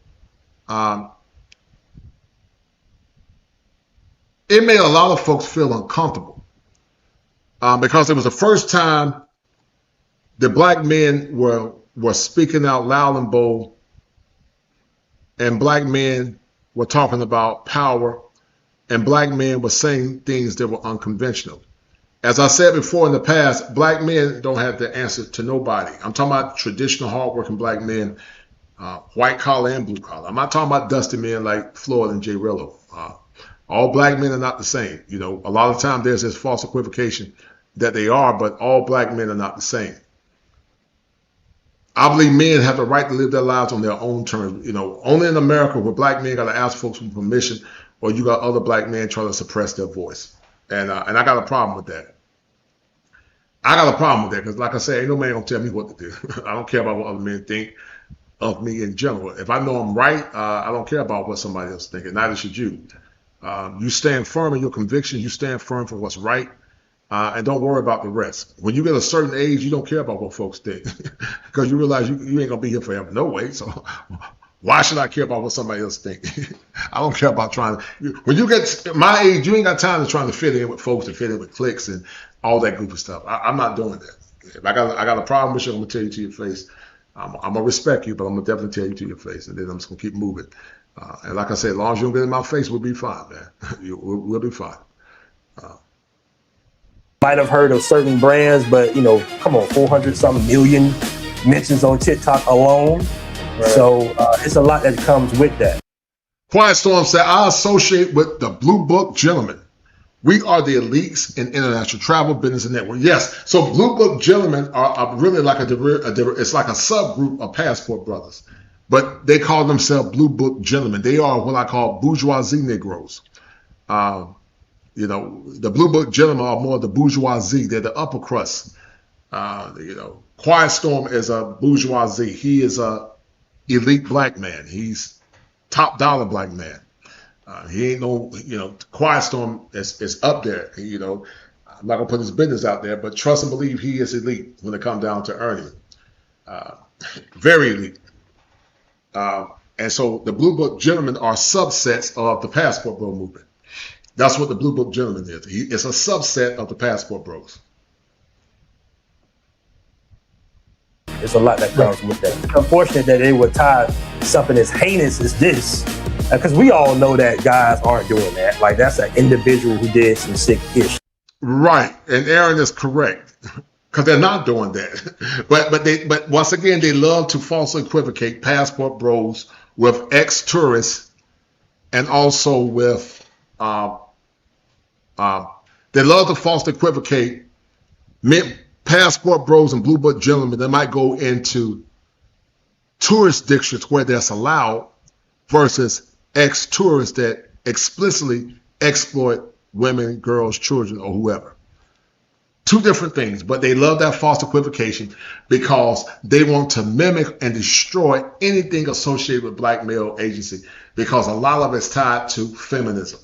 it made a lot of folks feel uncomfortable because it was the first time the black men were speaking out loud and bold, and black men were talking about power, and black men were saying things that were unconventional. As I said before in the past, black men don't have the answer to nobody. I'm talking about traditional hardworking black men, white collar and blue collar. I'm not talking about dusty men like Floyd and Jay Rillo. All black men are not the same. A lot of times there's this false equivocation that they are, but all black men are not the same. I believe men have the right to live their lives on their own terms. Only in America where black men got to ask folks for permission, or you got other black men trying to suppress their voice. And I got a problem with that. Because, like I said, ain't no man gonna tell me what to do. I don't care about what other men think of me in general. If I know I'm right, I don't care about what somebody else is thinking. Neither should you. You stand firm in your convictions. You stand firm for what's right. And don't worry about the rest. When you get a certain age, you don't care about what folks think because you realize you ain't gonna be here forever, no way. So why should I care about what somebody else thinks? I don't care about when you get my age, you ain't got time to try to fit in with folks and fit in with cliques and all that goofy stuff. I'm not doing that. If I got a problem with you, I'm gonna tell you to your face. I'm gonna respect you, but I'm gonna definitely tell you to your face, and then I'm just gonna keep moving. And like I said, as long as you don't get in my face, we'll be fine, man. We'll be fine. Might have heard of certain brands, but come on, 400-something million mentions on TikTok alone. Right. So it's a lot that comes with that. Quiet Storm said, I associate with the Blue Book Gentlemen. We are the elites in international travel, business, and network. Yes. So Blue Book Gentlemen are really like it's like a subgroup of Passport Brothers, but they call themselves Blue Book Gentlemen. They are what I call bourgeoisie Negroes. The Blue Book Gentlemen are more the bourgeoisie. They're the upper crust. Quiet Storm is a bourgeoisie. He is a elite black man. He's top dollar black man. He ain't no, Quiet Storm is up there. I'm not gonna put his business out there, but trust and believe he is elite when it comes down to earning. Very elite. And so the Blue Book Gentlemen are subsets of the Passport Bro movement. That's what the Blue Book Gentleman is. It's a subset of the Passport Bros. There's a lot that comes with that. It's unfortunate that they would tie something as heinous as this, because we all know that guys aren't doing that. Like, that's an individual who did some sick ish. Right, and Aaron is correct, because they're not doing that. But once again, they love to falsely equivocate Passport Bros with ex-tourists, and also with they love to falsely equivocate Passport Bros and Blue Book Gentlemen. They might go into tourist districts where that's allowed versus ex-tourists that explicitly exploit women, girls, children, or whoever. Two different things, but they love that false equivocation because they want to mimic and destroy anything associated with black male agency, because a lot of it's tied to feminism.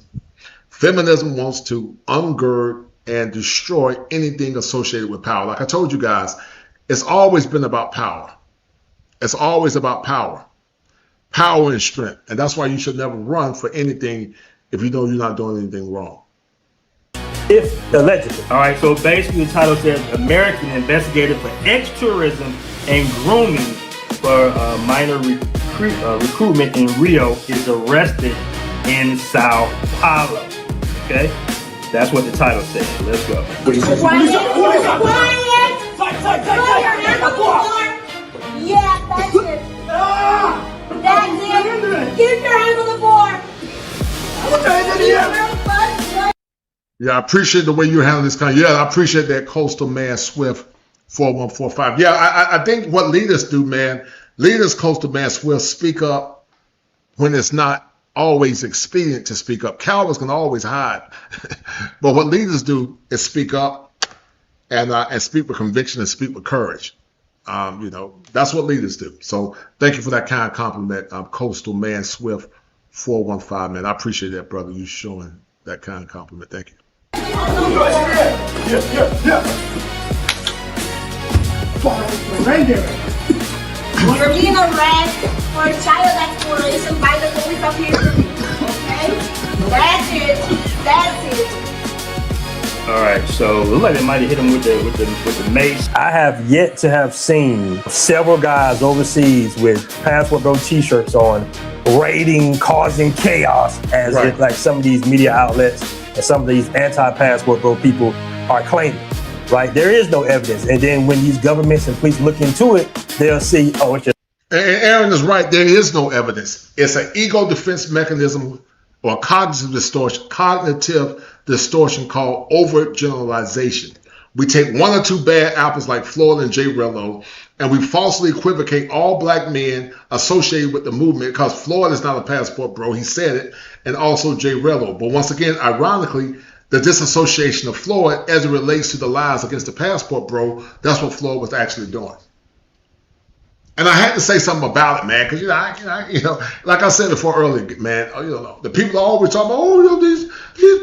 Feminism wants to undergird and destroy anything associated with power. Like I told you guys, it's always been about power. It's always about power. Power and strength. And that's why you should never run for anything if you know you're not doing anything wrong. If allegedly. All right, so basically the title says American investigated for ex-tourism and grooming for minor recruitment in Rio is arrested in Sao Paulo. Okay, that's what the title says. Let's go. Yeah, that's it. That's it. Keep your hands on the board. Yeah, I appreciate the way you handle this kind. Yeah, I appreciate that, Coastal Man Swift 4145. Yeah, I think what leaders do, man, leaders, Coastal Man Swift, speak up when it's not always expedient to speak up. Cowards can always hide, but what leaders do is speak up and speak with conviction and speak with courage. That's what leaders do. So thank you for that kind compliment, Coastal Man Swift 415, man. I appreciate that, brother. You showing that kind of compliment. Thank you. You're being arrested for child exploration by the police of history. Okay? That's it. That's it. All right, so it looked like they might have hit him with the mace. I have yet to have seen several guys overseas with Passport Bro t-shirts on, raiding, causing chaos, as if like some of these media outlets and some of these anti-Passport Bro people are claiming. Right? There is no evidence. And then when these governments and police look into it, they'll see, oh, it's just. And Aaron is right. There is no evidence. It's an ego defense mechanism or cognitive distortion called overgeneralization. We take one or two bad apples like Floyd and Jay Rello, and we falsely equivocate all black men associated with the movement, because Floyd is not a Passport Bro. He said it, and also Jay Rello. But once again, ironically, the disassociation of Floyd as it relates to the lies against the Passport Bro, that's what Floyd was actually doing. And I had to say something about it, man, because like I said before earlier, man, the people are always talking about, these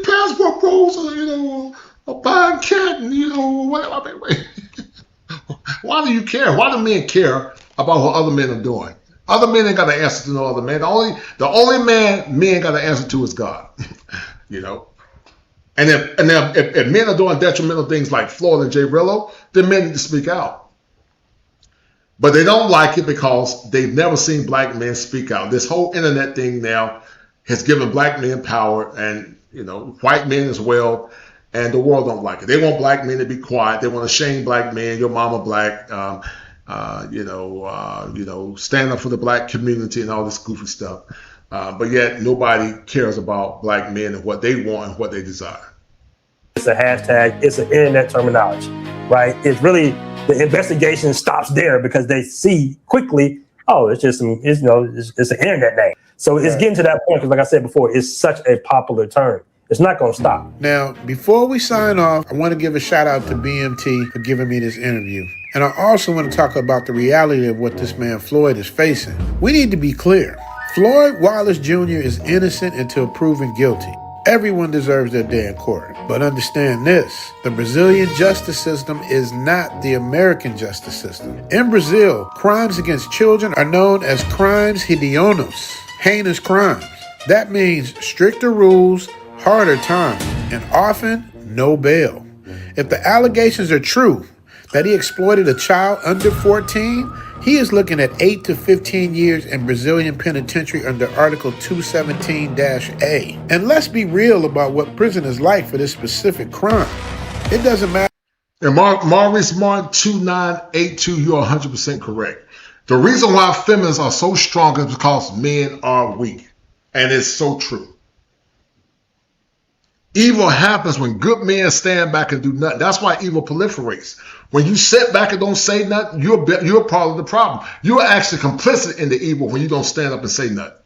Passport Bros are buying cat, and wait. Why do you care? Why do men care about what other men are doing? Other men ain't got an answer to no other man. The only man men got an answer to is God. And if men are doing detrimental things like Floyd and Jay Rello, then men need to speak out. But they don't like it because they've never seen black men speak out. This whole internet thing now has given black men power, and white men as well. And the world don't like it. They want black men to be quiet. They want to shame black men. Your mama black. Stand up for the black community and all this goofy stuff. But yet nobody cares about black men and what they want and what they desire. It's a hashtag. It's an internet terminology, right? It's really, the investigation stops there because they see quickly, oh, it's just it's an internet name. So it's getting to that point because, like I said before, it's such a popular term. It's not going to stop. Now, before we sign off, I want to give a shout out to BMT for giving me this interview. And I also want to talk about the reality of what this man Floyd is facing. We need to be clear. Floyd Wallace Jr. is innocent until proven guilty. Everyone deserves their day in court. But understand this, the Brazilian justice system is not the American justice system. In Brazil, crimes against children are known as crimes hediondos, heinous crimes. That means stricter rules, harder time, and often no bail. If the allegations are true that he exploited a child under 14, he is looking at 8 to 15 years in Brazilian penitentiary under Article 217-A. And let's be real about what prison is like for this specific crime. It doesn't matter. And Maurice Martin 2982, you're 100% correct. The reason why feminists are so strong is because men are weak. And it's so true. Evil happens when good men stand back and do nothing. That's why evil proliferates. When you sit back and don't say nothing, you're part of the problem. You're actually complicit in the evil when you don't stand up and say nothing.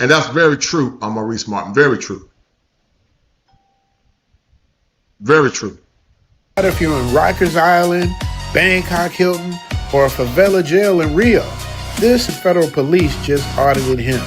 And that's very true on Maurice Martin. Very true. Very true. If you're in Rikers Island, Bangkok Hilton, or a favela jail in Rio, this federal police just audited him.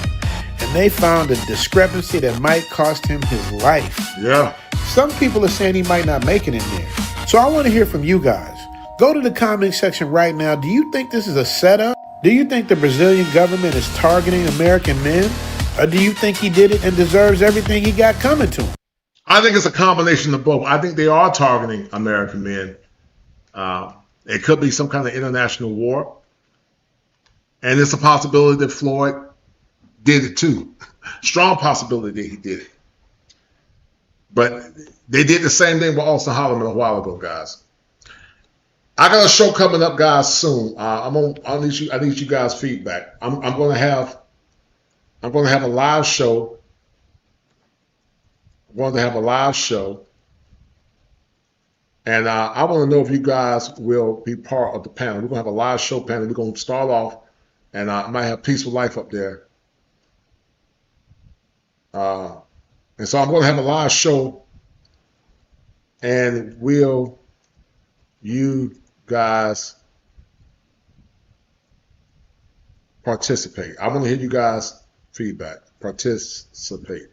And they found a discrepancy that might cost him his life. Yeah. Some people are saying he might not make it in there. So I want to hear from you guys. Go to the comment section right now. Do you think this is a setup? Do you think the Brazilian government is targeting American men? Or do you think he did it and deserves everything he got coming to him? I think it's a combination of both. I think they are targeting American men. It could be some kind of international war. And it's a possibility that Floyd did it too. Strong possibility that he did it. But they did the same thing with Austin Holloman a while ago, guys. I got a show coming up, guys, soon. I need you guys' feedback. I'm going to have a live show. I'm going to have a live show, and I want to know if you guys will be part of the panel. We're going to have a live show panel. We're going to start off, and I might have Peaceful Life up there. And so I'm going to have a live show, and will you guys participate? I want to hear you guys' feedback. Participate.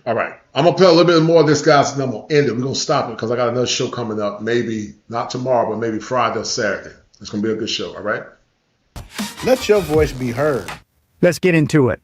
All right. I'm going to play a little bit more of this, guys, and I'm going to end it. We're going to stop it because I got another show coming up. Maybe not tomorrow, but maybe Friday or Saturday. It's going to be a good show. All right? Let your voice be heard. Let's get into it.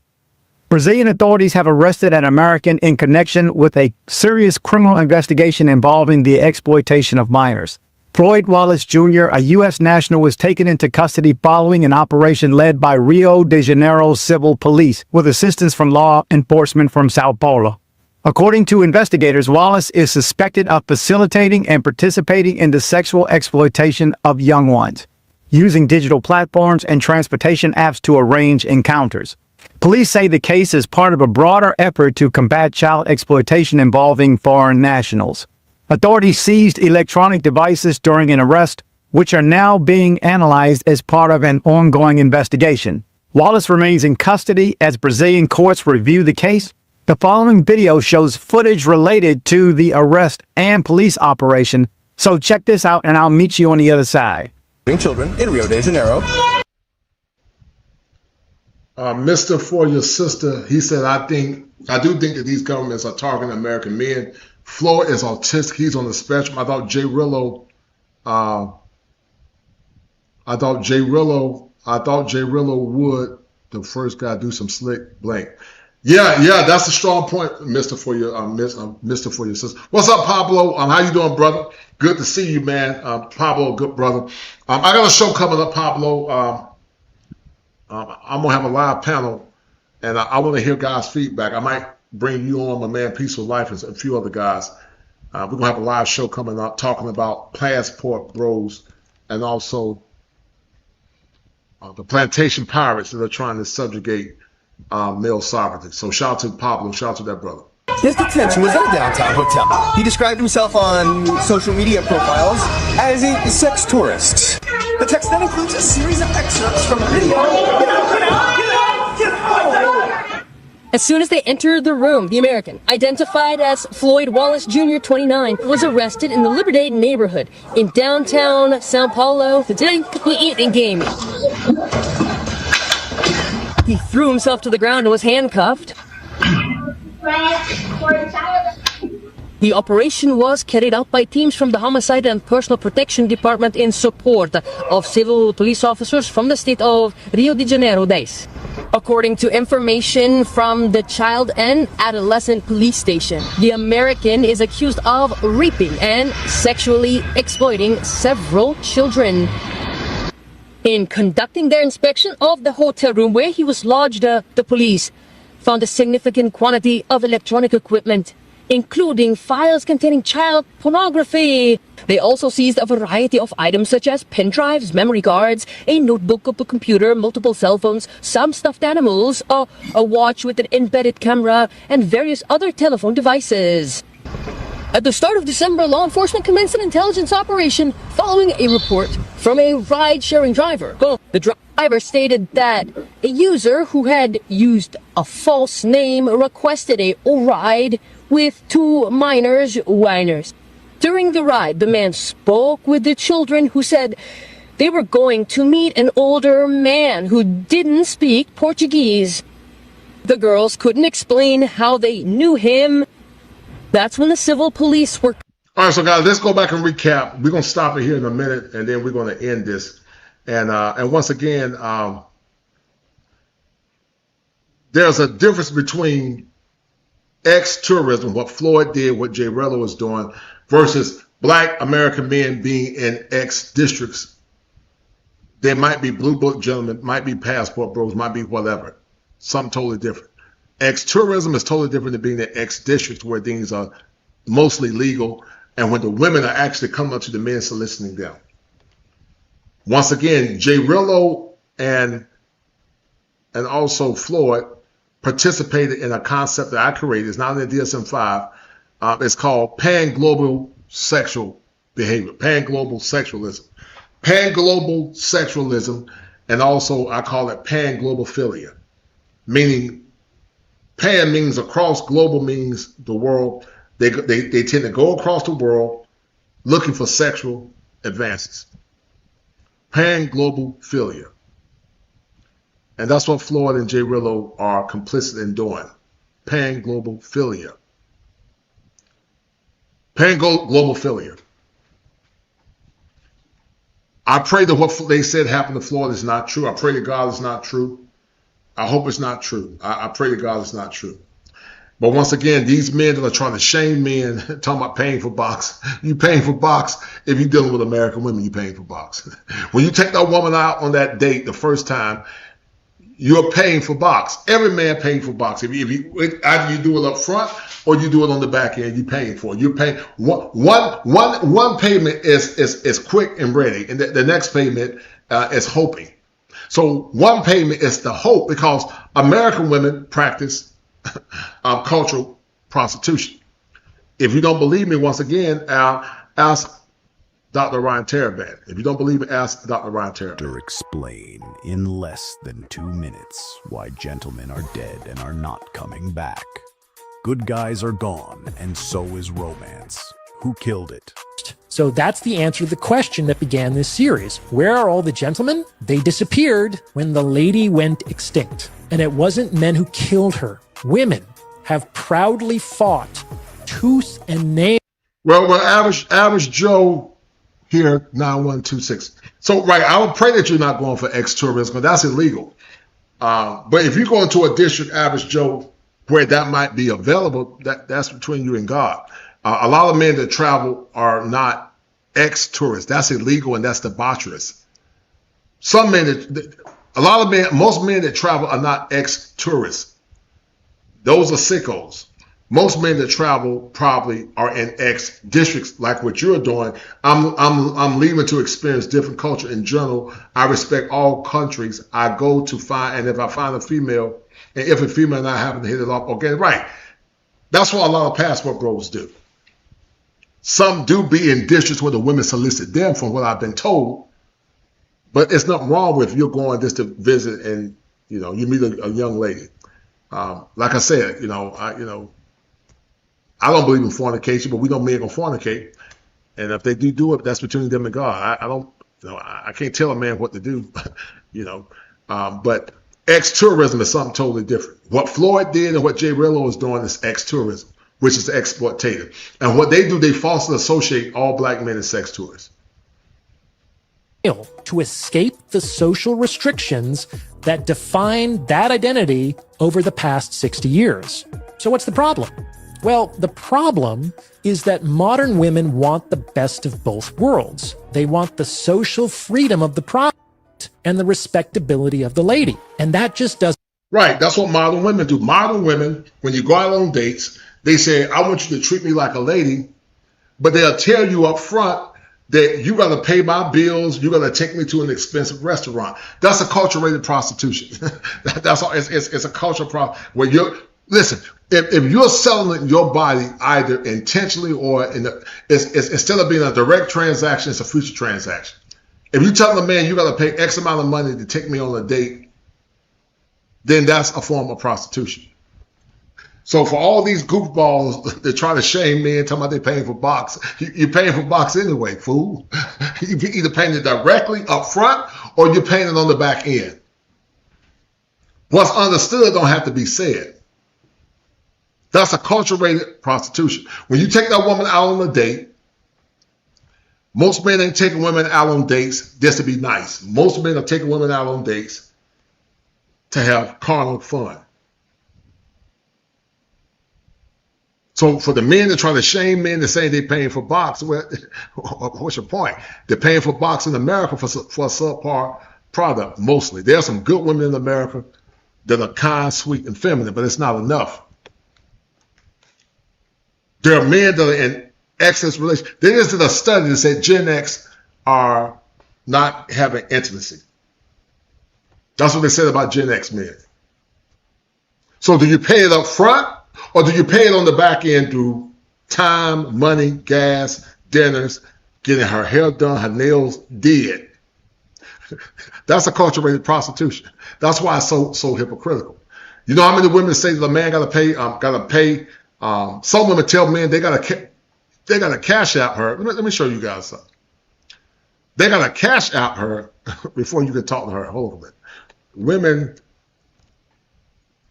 Brazilian authorities have arrested an American in connection with a serious criminal investigation involving the exploitation of minors. Floyd Wallace Jr., a U.S. national, was taken into custody following an operation led by Rio de Janeiro Civil Police with assistance from law enforcement from Sao Paulo. According to investigators, Wallace is suspected of facilitating and participating in the sexual exploitation of young ones, using digital platforms and transportation apps to arrange encounters. Police say the case is part of a broader effort to combat child exploitation involving foreign nationals. Authorities seized electronic devices during an arrest, which are now being analyzed as part of an ongoing investigation. Wallace remains in custody as Brazilian courts review the case. The following video shows footage related to the arrest and police operation, so check this out and I'll meet you on the other side. Children in Rio de Janeiro. Mr. For Your Sister, he said, I do think that these governments are targeting American men. Floyd is autistic. He's on the spectrum. I thought Jay Rillo would, the first guy, do some slick blank. Yeah, that's a strong point, Mister, for your Mister, for your sister. What's up, Pablo? How you doing, brother? Good to see you, man. Pablo, good brother. I got a show coming up, Pablo. I'm gonna have a live panel, and I want to hear guys' feedback. I might bring you on, my man, Peaceful Life, and a few other guys. We're gonna have a live show coming up talking about passport bros and also the plantation pirates that are trying to subjugate male sovereignty. So shout out to Pablo, shout out to that brother. His detention was at a downtown hotel. He described himself on social media profiles as a sex tourist. The text then includes a series of excerpts from a video. As soon as they entered the room, the American, identified as Floyd Wallace Jr., 29, was arrested in the Liberdade neighborhood in downtown Sao Paulo for delinquently eating game. He threw himself to the ground and was handcuffed. The operation was carried out by teams from the Homicide and Personal Protection Department in support of civil police officers from the state of Rio de Janeiro days. According to information from the Child and Adolescent Police Station, the American is accused of raping and sexually exploiting several children. In conducting their inspection of the hotel room where he was lodged, the police found a significant quantity of electronic equipment, including files containing child pornography. They also seized a variety of items such as pen drives, memory cards, a notebook, a computer, multiple cell phones, some stuffed animals, a watch with an embedded camera, and various other telephone devices. At the start of December, law enforcement commenced an intelligence operation following a report from a ride-sharing driver. The driver stated that a user who had used a false name requested a ride with two minors whiners. During the ride, the man spoke with the children who said they were going to meet an older man who didn't speak Portuguese. The girls couldn't explain how they knew him. That's when the civil police were... All right, so guys, let's go back and recap. We're going to stop it here in a minute, and then we're going to end this. And once again, there's a difference between ex-tourism, what Floyd did, what Jay Rello is doing, versus black American men being in ex-districts. They might be blue book gentlemen, might be passport bros, might be whatever. Something totally different. Ex-tourism is totally different than being in ex-districts where things are mostly legal and when the women are actually coming up to the men soliciting them. Once again, Jay Rillo and also Floyd participated in a concept that I created. It's not in the DSM-5. It's called pan-global sexual behavior, pan-global sexualism. Pan-global sexualism, and also I call it pan-globophilia, meaning pan means across, global means the world. They tend to go across the world looking for sexual advances. Pan-globophilia. And that's what Floyd and Jay Rillo are complicit in doing. Pan-globophilia. Pan-globophilia. I pray that what they said happened to Floyd is not true. I pray to God it's not true. I hope it's not true. I pray to God it's not true. But once again, these men that are trying to shame men, talking about paying for box, you paying for box. If you're dealing with American women, you paying for box. When you take that woman out on that date the first time, you're paying for box. Every man paying for box. Either you do it up front or you do it on the back end, you're paying for it. You're paying one payment is quick and ready, and the next payment is hoping. So one payment is the hope, because American women practice cultural prostitution. If you don't believe me, once again, ask Dr. Ryan Taraban. If you don't believe me, ask Dr. Ryan Taraban. To explain in less than 2 minutes why gentlemen are dead and are not coming back. Good guys are gone, and so is romance. Who killed it? So that's the answer to the question that began this series. Where are all the gentlemen? They disappeared when the lady went extinct. And it wasn't men who killed her. Women have proudly fought tooth and nail. Well, average Joe here, 9126. So, right, I would pray that you're not going for ex-tourism, because that's illegal. But if you go into a district, average Joe, where that might be available, that's between you and God. A lot of men that travel are not ex-tourists. That's illegal and that's debaucherous. Some men, most men that travel are not ex-tourists. Those are sickos. Most men that travel probably are in ex-districts like what you're doing. I'm leaving to experience different culture in general. I respect all countries I go to find, and if I find a female, and if a female and I happen to hit it off, okay, right. That's what a lot of passport bros do. Some do be in districts where the women solicit them, from what I've been told. But it's nothing wrong with you're going just to visit and you meet a young lady. Like I said, I don't believe in fornication, but we know men gonna fornicate, and if they do it, that's between them and God. I can't tell a man what to do, But ex-tourism is something totally different. What Floyd did and what Jay Rillo is doing is ex-tourism, which is exploitative. And what they do, they falsely associate all black men as sex tourists. To escape the social restrictions that define that identity over the past 60 years. So what's the problem? Well, the problem is that modern women want the best of both worlds. They want the social freedom of the product and the respectability of the lady. And that just doesn't... Right, that's what modern women do. Modern women, when you go out on dates, they say, I want you to treat me like a lady, but they'll tell you up front that you got to pay my bills, you got to take me to an expensive restaurant. That's a culture-rated prostitution. That's all. It's a cultural problem where listen, if you're selling your body either intentionally or instead of being a direct transaction, it's a future transaction. If you tell a man you got to pay X amount of money to take me on a date, then that's a form of prostitution. So for all these goofballs that try to shame men, talking about they paying for box, you're paying for box anyway, fool. You're either paying it directly up front or you're paying it on the back end. What's understood don't have to be said. That's a culture-rated prostitution. When you take that woman out on a date, most men ain't taking women out on dates just to be nice. Most men are taking women out on dates to have carnal fun. So for the men that try to shame men to say they're paying for box, well, what's your point? They're paying for box in America for a subpar product, mostly. There are some good women in America that are kind, sweet, and feminine, but it's not enough. There are men that are in excess relations. There is a study that said Gen X are not having intimacy. That's what they said about Gen X men. So do you pay it up front? Or do you pay it on the back end through time, money, gas, dinners, getting her hair done, her nails did? That's a culture-rated prostitution. That's why it's so hypocritical. You know how many women say that a man got to pay? Some women tell men they got to cash out her. Let me show you guys something. They got to cash out her before you can talk to her. Hold on a minute. Women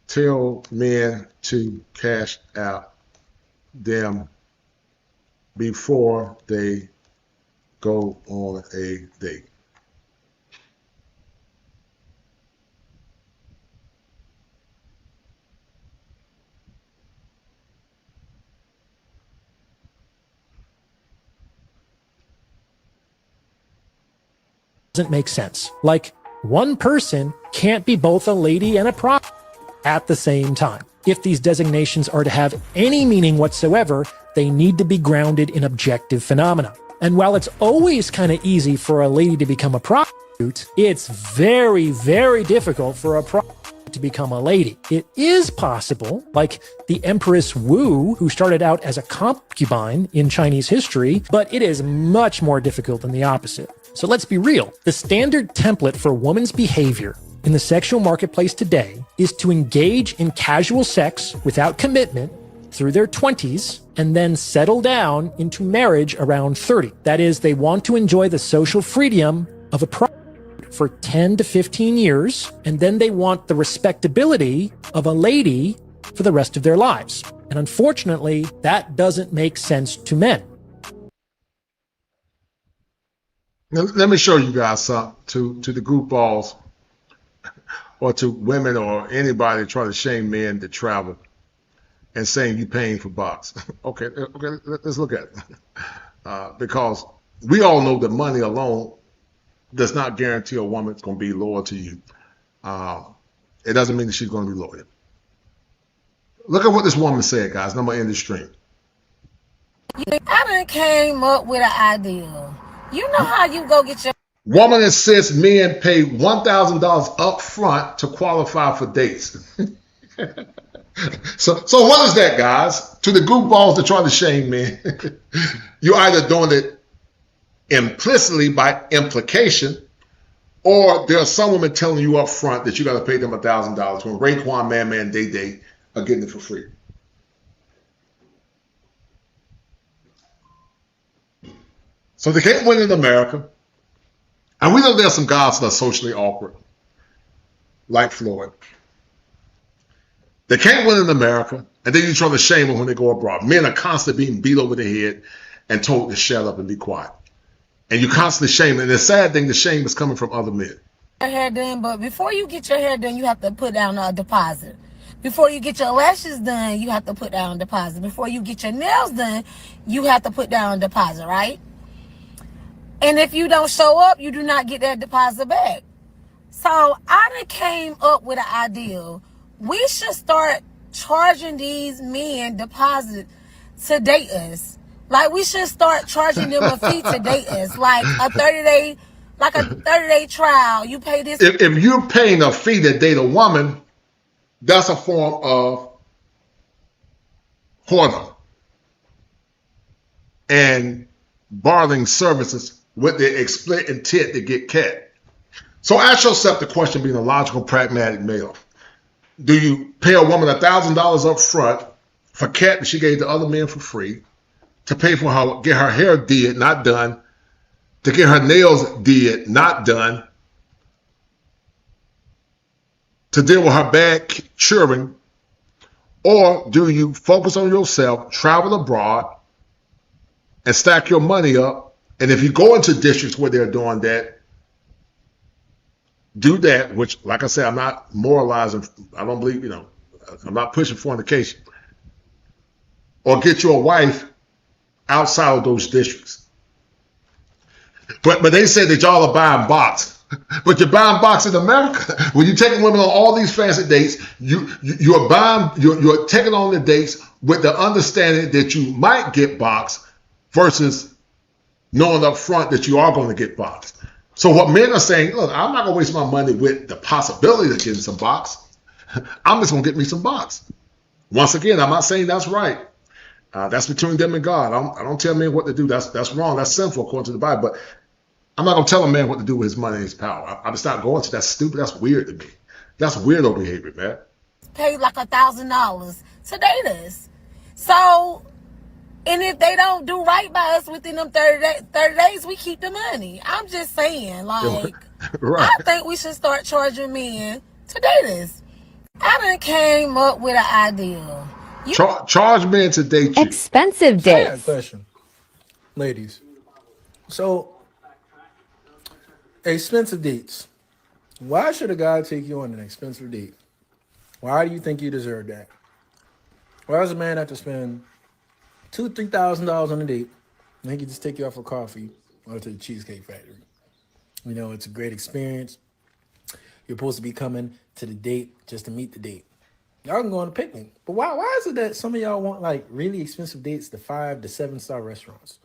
tell men to cash out them before they go on a date. Doesn't make sense. Like, one person can't be both a lady and a prop at the same time. If these designations are to have any meaning whatsoever, they need to be grounded in objective phenomena. And while it's always kind of easy for a lady to become a prostitute, it's very, very difficult for a prostitute to become a lady. It is possible, like the Empress Wu, who started out as a concubine in Chinese history, but it is much more difficult than the opposite. So let's be real. The standard template for a woman's behavior in the sexual marketplace today is to engage in casual sex without commitment through their 20s and then settle down into marriage around 30. That is, they want to enjoy the social freedom of a prostitute for 10 to 15 years, and then they want the respectability of a lady for the rest of their lives. And unfortunately, that doesn't make sense to men. Now, let me show you guys something to the group balls or to women or anybody trying to shame men that travel. and saying you're paying for box. Okay, let's look at it. Because we all know that money alone does not guarantee a woman's going to be loyal to you. It doesn't mean that she's going to be loyal. Look at what this woman said, guys. I'm going to end the stream. I done came up with an idea. You know how you go get your... Woman insists men pay $1,000 up front to qualify for dates. So what is that, guys? To the goofballs that try to shame men, you're either doing it implicitly by implication, or there's some women telling you up front that you got to pay them $1,000 when Raekwon, Man, Day are getting it for free. So they can't win in America. And we know there's some guys that are socially awkward, like Floyd. They can't win in America, and then you try to shame them when they go abroad. Men are constantly being beat over the head and told to shut up and be quiet. And you constantly shame them. And the sad thing, the shame is coming from other men. Your hair done, but before you get your hair done, you have to put down a deposit. Before you get your lashes done, you have to put down a deposit. Before you get your nails done, you have to put down a deposit, right? And if you don't show up, you do not get that deposit back. So I done came up with an idea. We should start charging these men deposit to date us. Like, we should start charging them a fee to date us. Like a 30-day trial. You pay this. If you're paying a fee to date a woman, that's a form of whoredom and borrowing services with the explicit intent to get cat. So ask yourself the question, being a logical, pragmatic male. Do you pay a woman $1,000 up front for cat that she gave to other men for free, to pay for her, get her hair did, not done, to get her nails did, not done, to deal with her bad children? Or do you focus on yourself, travel abroad, and stack your money up? And if you go into districts where they're doing that, do that, which, like I said, I'm not moralizing. I don't believe, I'm not pushing fornication. Or get your wife outside of those districts. But they say that y'all are buying box. But you're buying box in America. When you're taking women on all these fancy dates, you're taking on the dates with the understanding that you might get box versus knowing up front that you are going to get box. So what men are saying, look, I'm not going to waste my money with the possibility of getting some box. I'm just going to get me some box. Once again, I'm not saying that's right. That's between them and God. I don't tell men what to do. That's wrong. That's sinful according to the Bible. But I'm not going to tell a man what to do with his money and his power. I'm just not going to. That's stupid. That's weird to me. That's weirdo behavior, man. Pay like $1,000 to date us. So, and if they don't do right by us within them 30 days, we keep the money. I'm just saying, like, right. I think we should start charging men to date us. I done came up with an idea. Charge men to date you. Expensive dates. I got a question, ladies. So, expensive dates. Why should a guy take you on an expensive date? Why do you think you deserve that? Why does a man have to spend $2,000-$3,000 on a date and he can just take you out for coffee or to the Cheesecake Factory? You know, it's a great experience. You're supposed to be coming to the date just to meet the date. Y'all can go on a picnic. But why is it that some of y'all want like really expensive dates to 5 to 7-star restaurants?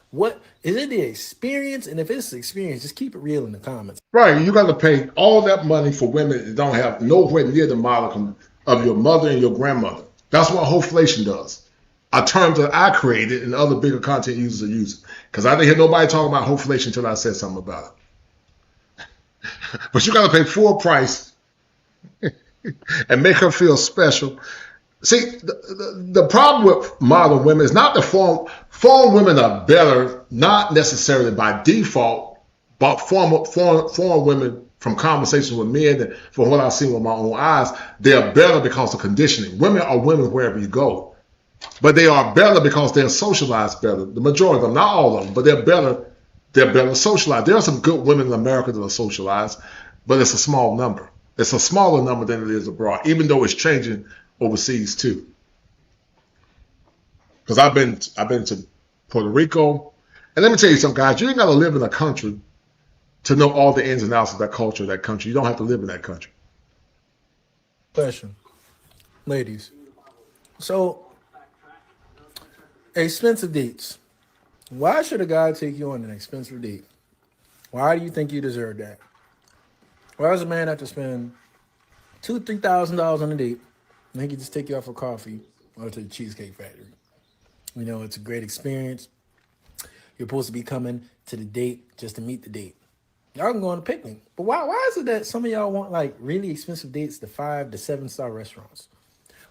What is it, the experience? And if it's the experience, just keep it real in the comments. Right. You got to pay all that money for women that don't have nowhere near the modicum of your mother and your grandmother. That's what hoflation does. A term that I created and other bigger content users are using. Because I didn't hear nobody talking about hoflation until I said something about it. But you got to pay full price and make her feel special. See, the problem with modern women is not the foreign women are better, not necessarily by default, but foreign women from conversations with men, and from what I've seen with my own eyes, they are better because of conditioning. Women are women wherever you go. But they are better because they're socialized better. The majority of them, not all of them, but they're better socialized. There are some good women in America that are socialized, but it's a small number. It's a smaller number than it is abroad, even though it's changing overseas too. Because I've been to Puerto Rico, and let me tell you something, guys. You ain't got to live in a country to know all the ins and outs of that culture, of that country. You don't have to live in that country. Question, ladies. So, expensive dates. Why should a guy take you on an expensive date? Why do you think you deserve that? Why does a man have to spend $2,000-$3,000 on a date and he can just take you out for coffee or to the Cheesecake Factory? You know, it's a great experience. You're supposed to be coming to the date just to meet the date. Y'all can go on a picnic. But why is it that some of y'all want like really expensive dates to 5 to 7-star restaurants?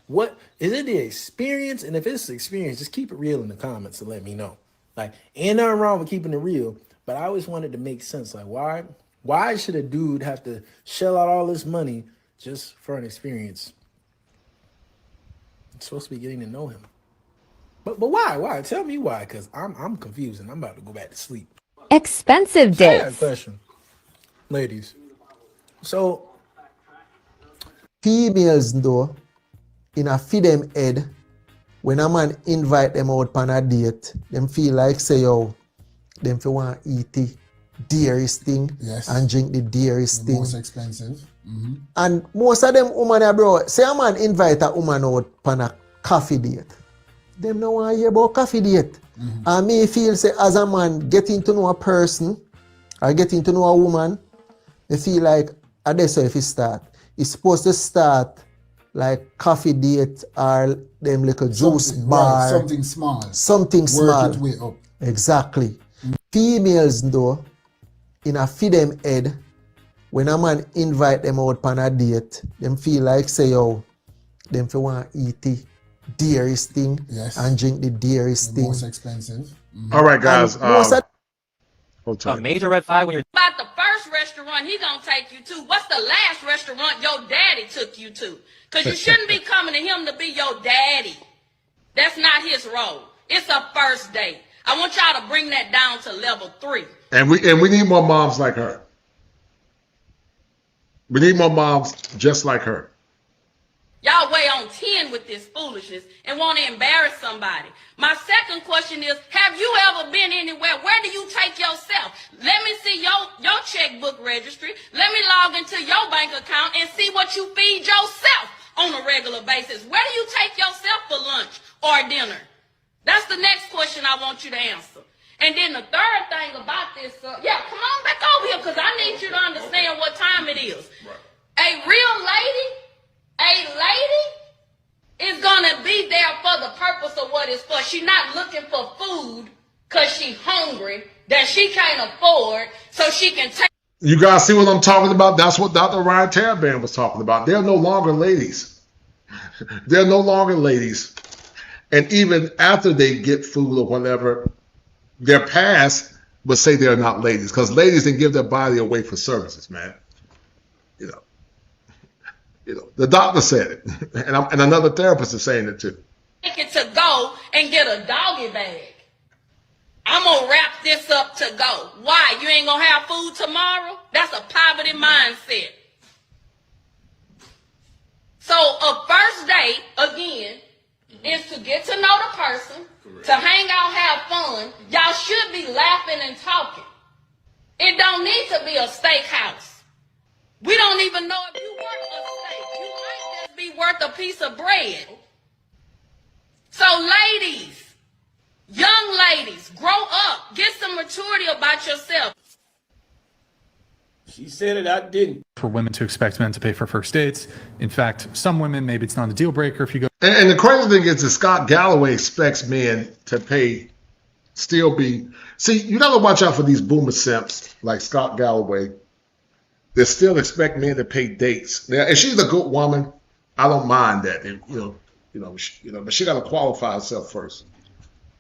What is it, the experience? And if it's the experience, just keep it real in the comments and let me know. Like, ain't nothing wrong with keeping it real, but I always wanted to make sense. Like, why should a dude have to shell out all this money just for an experience? I'm supposed to be getting to know him. But why? Why? Tell me why, because I'm confused and I'm about to go back to sleep. Expensive So I got a dates. question, ladies. So females though, in a feed them head, when a man invite them out on a date, them feel like say yo, them feel want eat the dearest thing and drink the dearest thing. Most expensive. Mm-hmm. And most of them woman, bro, say a man invite a woman out on a coffee date. Them no want to hear about coffee date. Mm-hmm. And me feel say as a man getting to know a person or getting to know a woman, they feel like that's how if it start. It's supposed to start like coffee date or them like a juice bar. Right, something small. Something small. Work it way up. Exactly. Mm-hmm. Females though, in a feed them head, when a man invite them out on a date, them feel like say yo, them feel want eat the dearest thing and drink the dearest thing. Most expensive. Mm-hmm. All right, guys. A major red flag when you're about the first restaurant he gonna take you to. What's the last restaurant your daddy took you to? Because you shouldn't be coming to him to be your daddy. That's not his role. It's a first date. I want y'all to bring that down to level 3. And we need more moms like her. We need more moms just like her. Y'all way on 10 with this foolishness and want to embarrass somebody. My second question is, have you ever been anywhere? Where do you take yourself? Let me see your checkbook registry. Let me log into your bank account and see what you feed yourself on a regular basis. Where do you take yourself for lunch or dinner? That's the next question I want you to answer. And then the third thing about this, come on back over here because I need you to understand what time it is. A real lady is gonna be there for the purpose of what it's for. She's not looking for food because she's hungry that she can't afford so she can take. You guys see what I'm talking about? That's what Dr. Ryan Taraban was talking about. They're no longer ladies. They're no longer ladies. And even after they get food or whatever, their past would say they're not ladies because ladies didn't give their body away for services, man. You know, the doctor said it, and another therapist is saying it too. Take it to go and get a doggy bag. I'm gonna wrap this up to go. Why? You ain't gonna have food tomorrow? That's a poverty mindset. So a first date, again, is to get to know the person, to hang out, have fun. Y'all should be laughing and talking. It don't need to be a steakhouse. We don't even know if you worth a steak. You might just be worth a piece of bread. So ladies, young ladies, grow up. Get some maturity about yourself. She said it, I didn't. For women to expect men to pay for first dates. In fact, some women, maybe it's not a deal breaker if you go. And the crazy thing is that Scott Galloway expects men to pay, still be. See, you got to watch out for these boomer simps like Scott Galloway. They still expect men to pay dates. Now, if she's a good woman, I don't mind that. And, but she got to qualify herself first.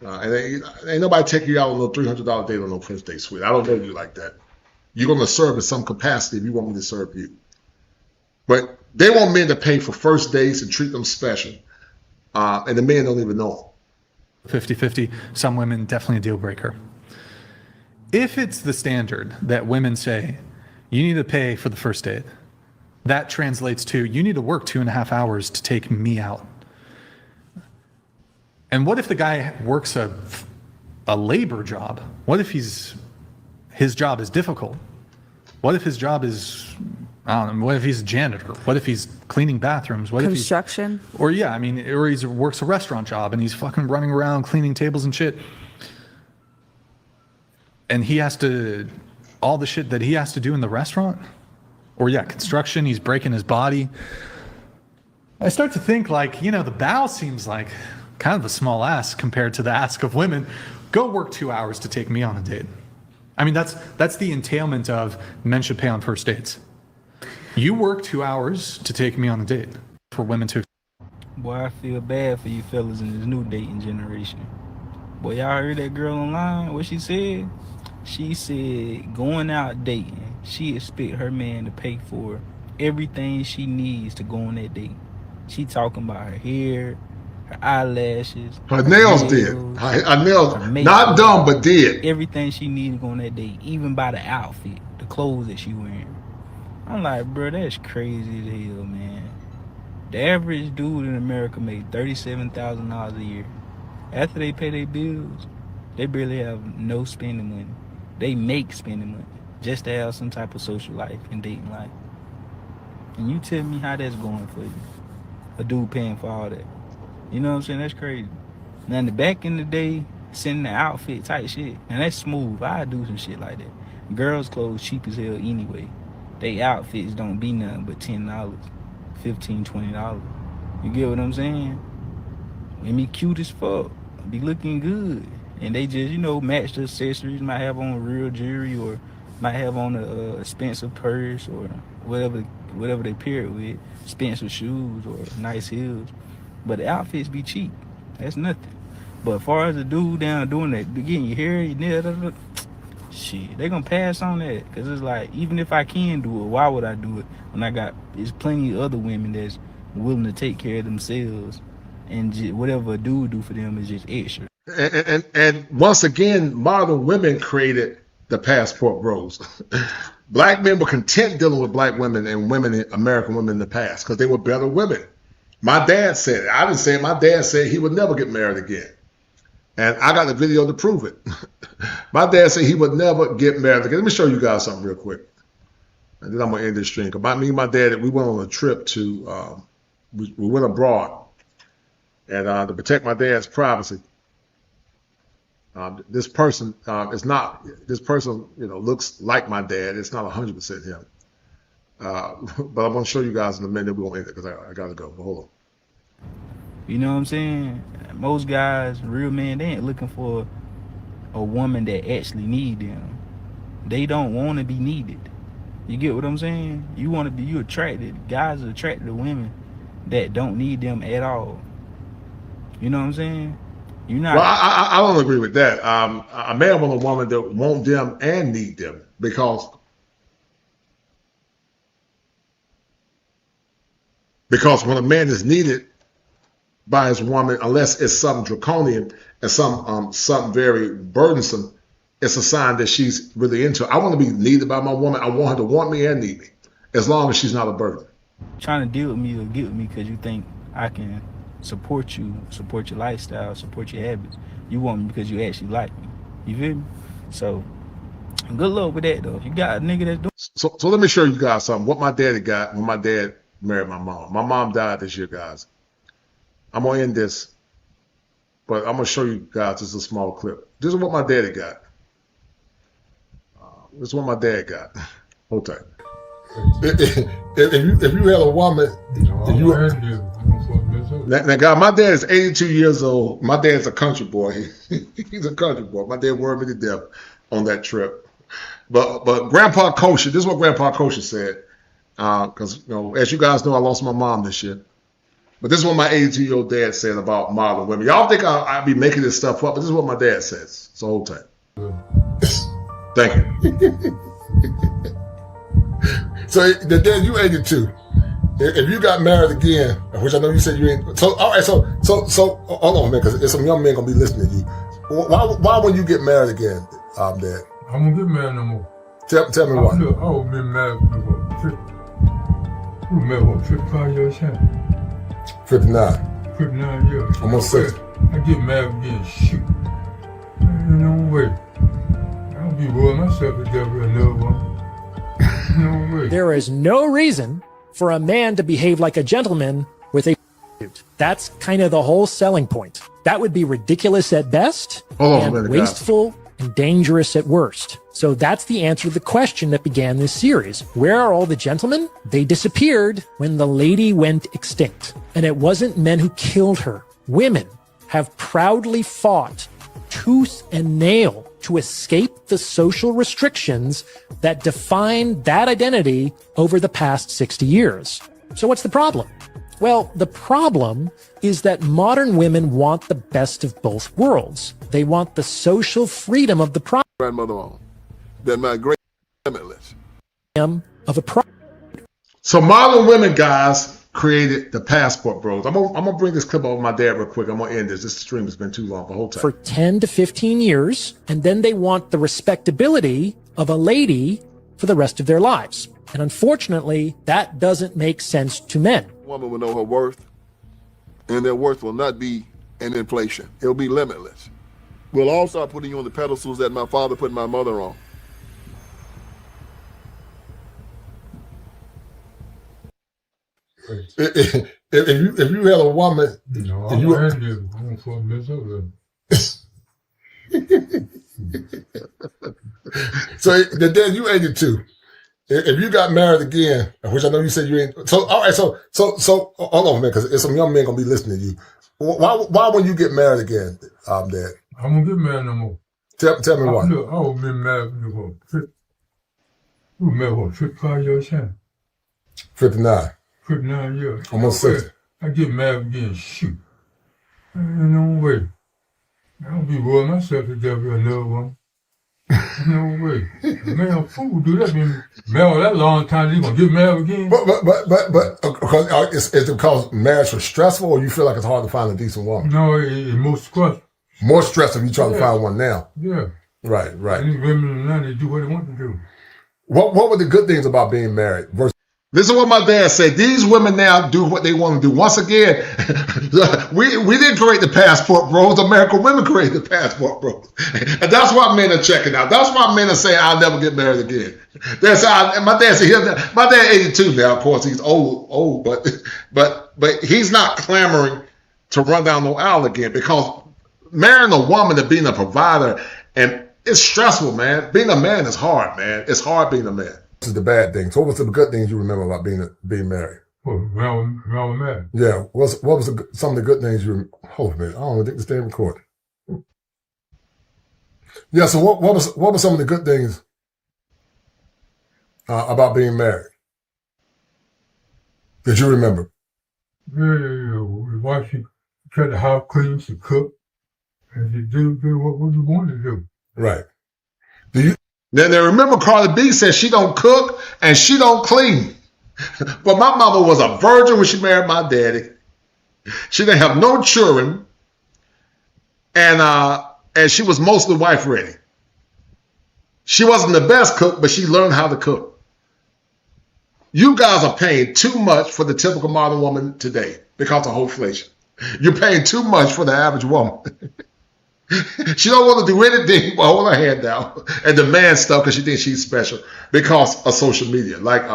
And ain't nobody take you out on no $300 date on no first date, sweet. I don't know you like that. You're going to serve in some capacity if you want me to serve you. But they want men to pay for first dates and treat them special. And the men don't even know. 50-50, some women, definitely a deal breaker. If it's the standard that women say, you need to pay for the first date, that translates to, you need to work 2.5 hours to take me out. And what if the guy works a labor job? What if his job is difficult? What if his job is, I don't know, what if he's a janitor? What if he's cleaning bathrooms? What Construction? Or he works a restaurant job and he's fucking running around cleaning tables and shit. And he has to, all the shit that he has to do in the restaurant? Or construction, he's breaking his body. I start to think like, the bow seems like kind of a small ask compared to the ask of women. Go work 2 hours to take me on a date. I mean, that's the entailment of men should pay on first dates. You work 2 hours to take me on a date for women to. Boy, I feel bad for you fellas in this new dating generation. Boy, y'all heard that girl online? What she said? She said going out dating, she expect her man to pay for everything she needs to go on that date. She talking about her hair, her eyelashes, her nails did. Her nails, not dumb, but did. Everything she needed to go on that date, even by the outfit, the clothes that she wearing. I'm like, bro, that's crazy as hell, man. The average dude in America make $37,000 a year. After they pay their bills, they barely have no spending money. They make spending money just to have some type of social life and dating life. And you tell me how that's going for you. A dude paying for all that. You know what I'm saying? That's crazy. Now, in the back in the day, sending the outfit type shit, and that's smooth. I do some shit like that. Girls' clothes cheap as hell anyway. They outfits don't be nothing but $10, $15, $20. You get what I'm saying? Women cute as fuck, be looking good. And they just, match the accessories, might have on real jewelry or might have on a expensive purse or whatever they pair it with, expensive shoes or nice heels. But the outfits be cheap. That's nothing. But as far as the dude down doing that, getting your hair, your nails, shit, they gonna pass on that. Cause it's like, even if I can do it, why would I do it when there's plenty of other women that's willing to take care of themselves, and just, whatever a dude do for them is just extra. And once again, modern women created the passport bros. Black men were content dealing with black women and American women in the past because they were better women. My dad said it. I didn't say it. My dad said he would never get married again. And I got the video to prove it. My dad said he would never get married again. Let me show you guys something real quick. And then I'm going to end this stream. Because me and my dad, we went on a trip to, we went abroad. And to protect my dad's privacy, this person looks like my dad. It's not 100% him. But I'm going to show you guys in a minute. We won't end it because I got to go. But hold on. You know what I'm saying? Most guys, real men, they ain't looking for a woman that actually need them. They don't want to be needed. You get what I'm saying? You attracted. Guys are attracted to women that don't need them at all. You know what I'm saying? You're not. Well, I don't agree with that. A man want a woman that want them and need them because when a man is needed by his woman, unless it's something draconian and something very burdensome, it's a sign that she's really into it. I want to be needed by my woman. I want her to want me and need me, as long as she's not a burden. Trying to deal with me or get with me because you think I can support you, support your lifestyle, support your habits. You want me because you actually like me. You feel me? So, good luck with that though. If you got a nigga that's doing. So let me show you guys something. What my daddy got when my dad married my mom. My mom died this year, guys. I'm gonna end this, but I'm gonna show you guys just a small clip. This is what my daddy got. This is what my dad got. Hold tight. If you had a woman, now, God, my dad is 82 years old. My dad's a country boy. He's a country boy. My dad worried me to death on that trip. But Grandpa Kosher, this is what Grandpa Kosher said. Because as you guys know, I lost my mom this year. But this is what my 82-year-old dad said about modern women. Y'all think I'd be making this stuff up, but this is what my dad says. So hold tight. Thank you. So the dad, you 82. If you got married again, which I know you said you ain't. So all right, so hold on, man, because there's some young men gonna be listening to you. Why when you get married again, Dad? I won't get married no more. Tell me why. I've been married for 55 years. 59. 59 years. Almost 60. I get mad again, shoot. Ain't no way. I'll be worrying myself to death with another one. No way. There is no reason for a man to behave like a gentleman with a suit. That's kind of the whole selling point. That would be ridiculous at best and wasteful and dangerous at worst. So that's the answer to the question that began this series. Where are all the gentlemen? They disappeared when the lady went extinct. And it wasn't men who killed her. Women have proudly fought tooth and nail to escape the social restrictions that define that identity over the past 60 years. So what's the problem? Well, the problem is that modern women want the best of both worlds. They want the social freedom of the grandmother on that my great limitless of a So modern women, guys, created the passport bros. I'm gonna bring this clip over my dad real quick. I'm gonna end this. This stream has been too long. But hold tight. For 10 to 15 years, and then they want the respectability of a lady for the rest of their lives. And unfortunately, that doesn't make sense to men. Woman will know her worth, and their worth will not be an inflation. It'll be limitless. We'll all start putting you on the pedestals that my father put my mother on. If you had a woman, No, if you, I'm for this over. so the day you 82, if you got married again, which I know you said you ain't. So all right, so hold on, man, because there's some young men gonna be listening to you. Why when you get married again, Dad? I won't get married no more. Tell me why. Look, I was been married for 55 years now. 59. 59 years. Almost 60. I get married again, shoot. Ain't no way. I'll be worrying myself to death with another one. No way. Man, fool do that. Been married that long time, you gonna get married again? But is it because marriage was stressful, or you feel like it's hard to find a decent woman? No, it's more stressful. More stressful if you try to find one now. Yeah. Right. These women now, they do what they want to do. What were the good things about being married versus? This is what my dad said. These women now do what they want to do. Once again, we didn't create the passport bros. American women created the passport bros. And that's why men are checking out. That's why men are saying, I'll never get married again. My dad said, my dad 82 now, of course, he's old, but he's not clamoring to run down no aisle again, because marrying a woman and being a provider, and it's stressful, man. Being a man is hard, man. It's hard being a man. This is the bad things. What was the good things you remember about being married? Well, when I was married. Yeah. What was some of the good things you remember? Hold on a minute. I don't think this damn recording. Yeah. So what were some of the good things about being married that you remember? Yeah. We watched you kept the house clean, she cook, and she do what you want to do. Right. Do you? Now remember, Carly B said she don't cook and she don't clean. But my mama was a virgin when she married my daddy. She didn't have no children, and she was mostly wife ready. She wasn't the best cook, but she learned how to cook. You guys are paying too much for the typical modern woman today because of whole inflation. You're paying too much for the average woman. She don't want to do anything but hold her hand down and demand stuff because she thinks she's special because of social media. Like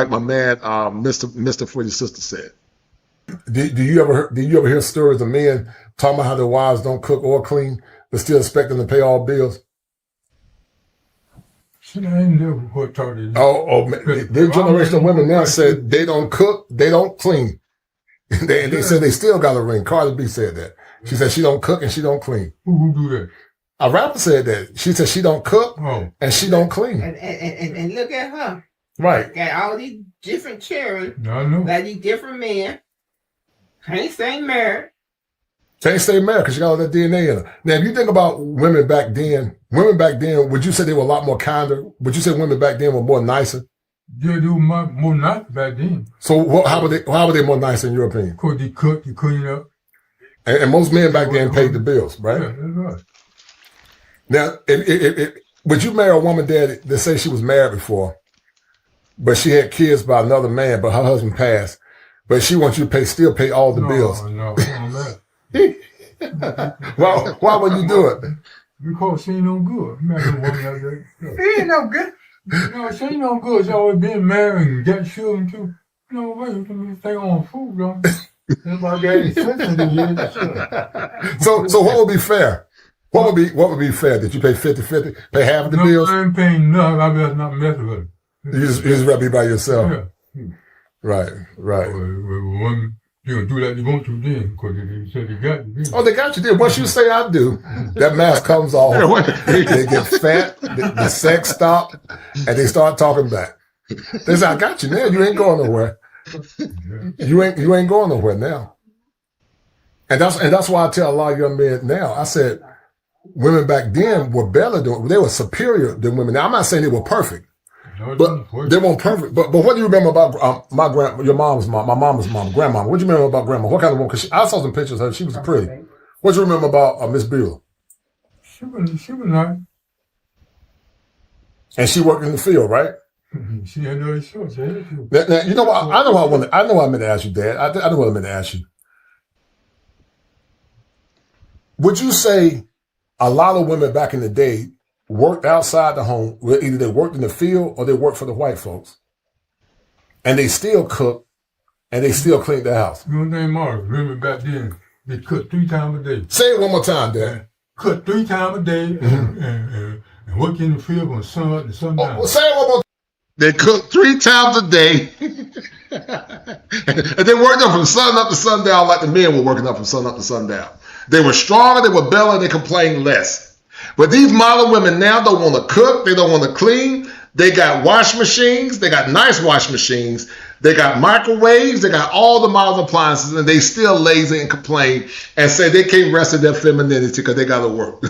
my man, Mr. For Your Sister said. Do you ever hear stories of men talking about how their wives don't cook or clean, but still expect them to pay all bills? I ain't never taught you. Their generation of women now said they don't cook, they don't clean. They said they still got a ring. Cardi B said that. She said she don't cook and she don't clean. Who do that? A rapper said that. She said she don't cook and she don't clean. And look at her. Right. Got all these different children. I know. Got these different men. Can't stay married. Can't stay married because she got all that DNA in her. Now, if you think about women back then, would you say they were a lot more kinder? Would you say women back then were more nicer? Yeah, they were more nice back then. So how were they more nice in your opinion? Because they cooked, they cleaned up. And most men back then paid the bills, right? Yeah, that's right. Now, would you marry a woman, Daddy, that say she was married before, but she had kids by another man, but her husband passed, but she wants you to still pay all the bills? No, Why would you do it? Because she ain't no good. Imagine a woman like that. She ain't no good. No, she ain't no good. She always been married and got children too. No way, you stay on food, though. That's why I got any sense in the So what would be fair? What would be fair? Did you pay 50-50? Pay half of the bills? I ain't paying nothing. I better not mess with it. You just rather be by yourself. Yeah. Right. When you gonna do that, you want to then, because they said they got you. Oh, they got you there. Once you say I do, that mask comes off. They get fat, the sex stop, and they start talking back. They say, I got you now. You ain't going nowhere. You ain't going nowhere now. And that's why I tell a lot of young men now, I said, women back then were better than, they were superior than women. Now, I'm not saying they were perfect. But they weren't perfect. But what do you remember about your mom's mom, my mom's mom, grandma? What do you remember about grandma? What kind of woman? Because I saw some pictures of her. She was pretty. What do you remember about Miss Buell? She was nice. And she worked in the field, right? She had no insurance. Now, you know what? I know what I meant to ask you, Dad. I know what I meant to ask you. Would you say a lot of women back in the day worked outside the home, either they worked in the field or they worked for the white folks, and they still cook and they still clean the house? You know, Mark, remember back then, they cooked 3 times a day. Say it one more time, Dad. Cooked 3 times a day and work in the field from sun up to sundown. Say it one more time. They cooked 3 times a day, and they worked up from sun up to sundown like the men were working up from sun up to sundown. They were stronger, they were better, they complained less. But these modern women now don't want to cook, they don't want to clean. They got wash machines, they got nice wash machines, they got microwaves, they got all the modern appliances, and they still lazy and complain and say they can't rest in their femininity because they got to work.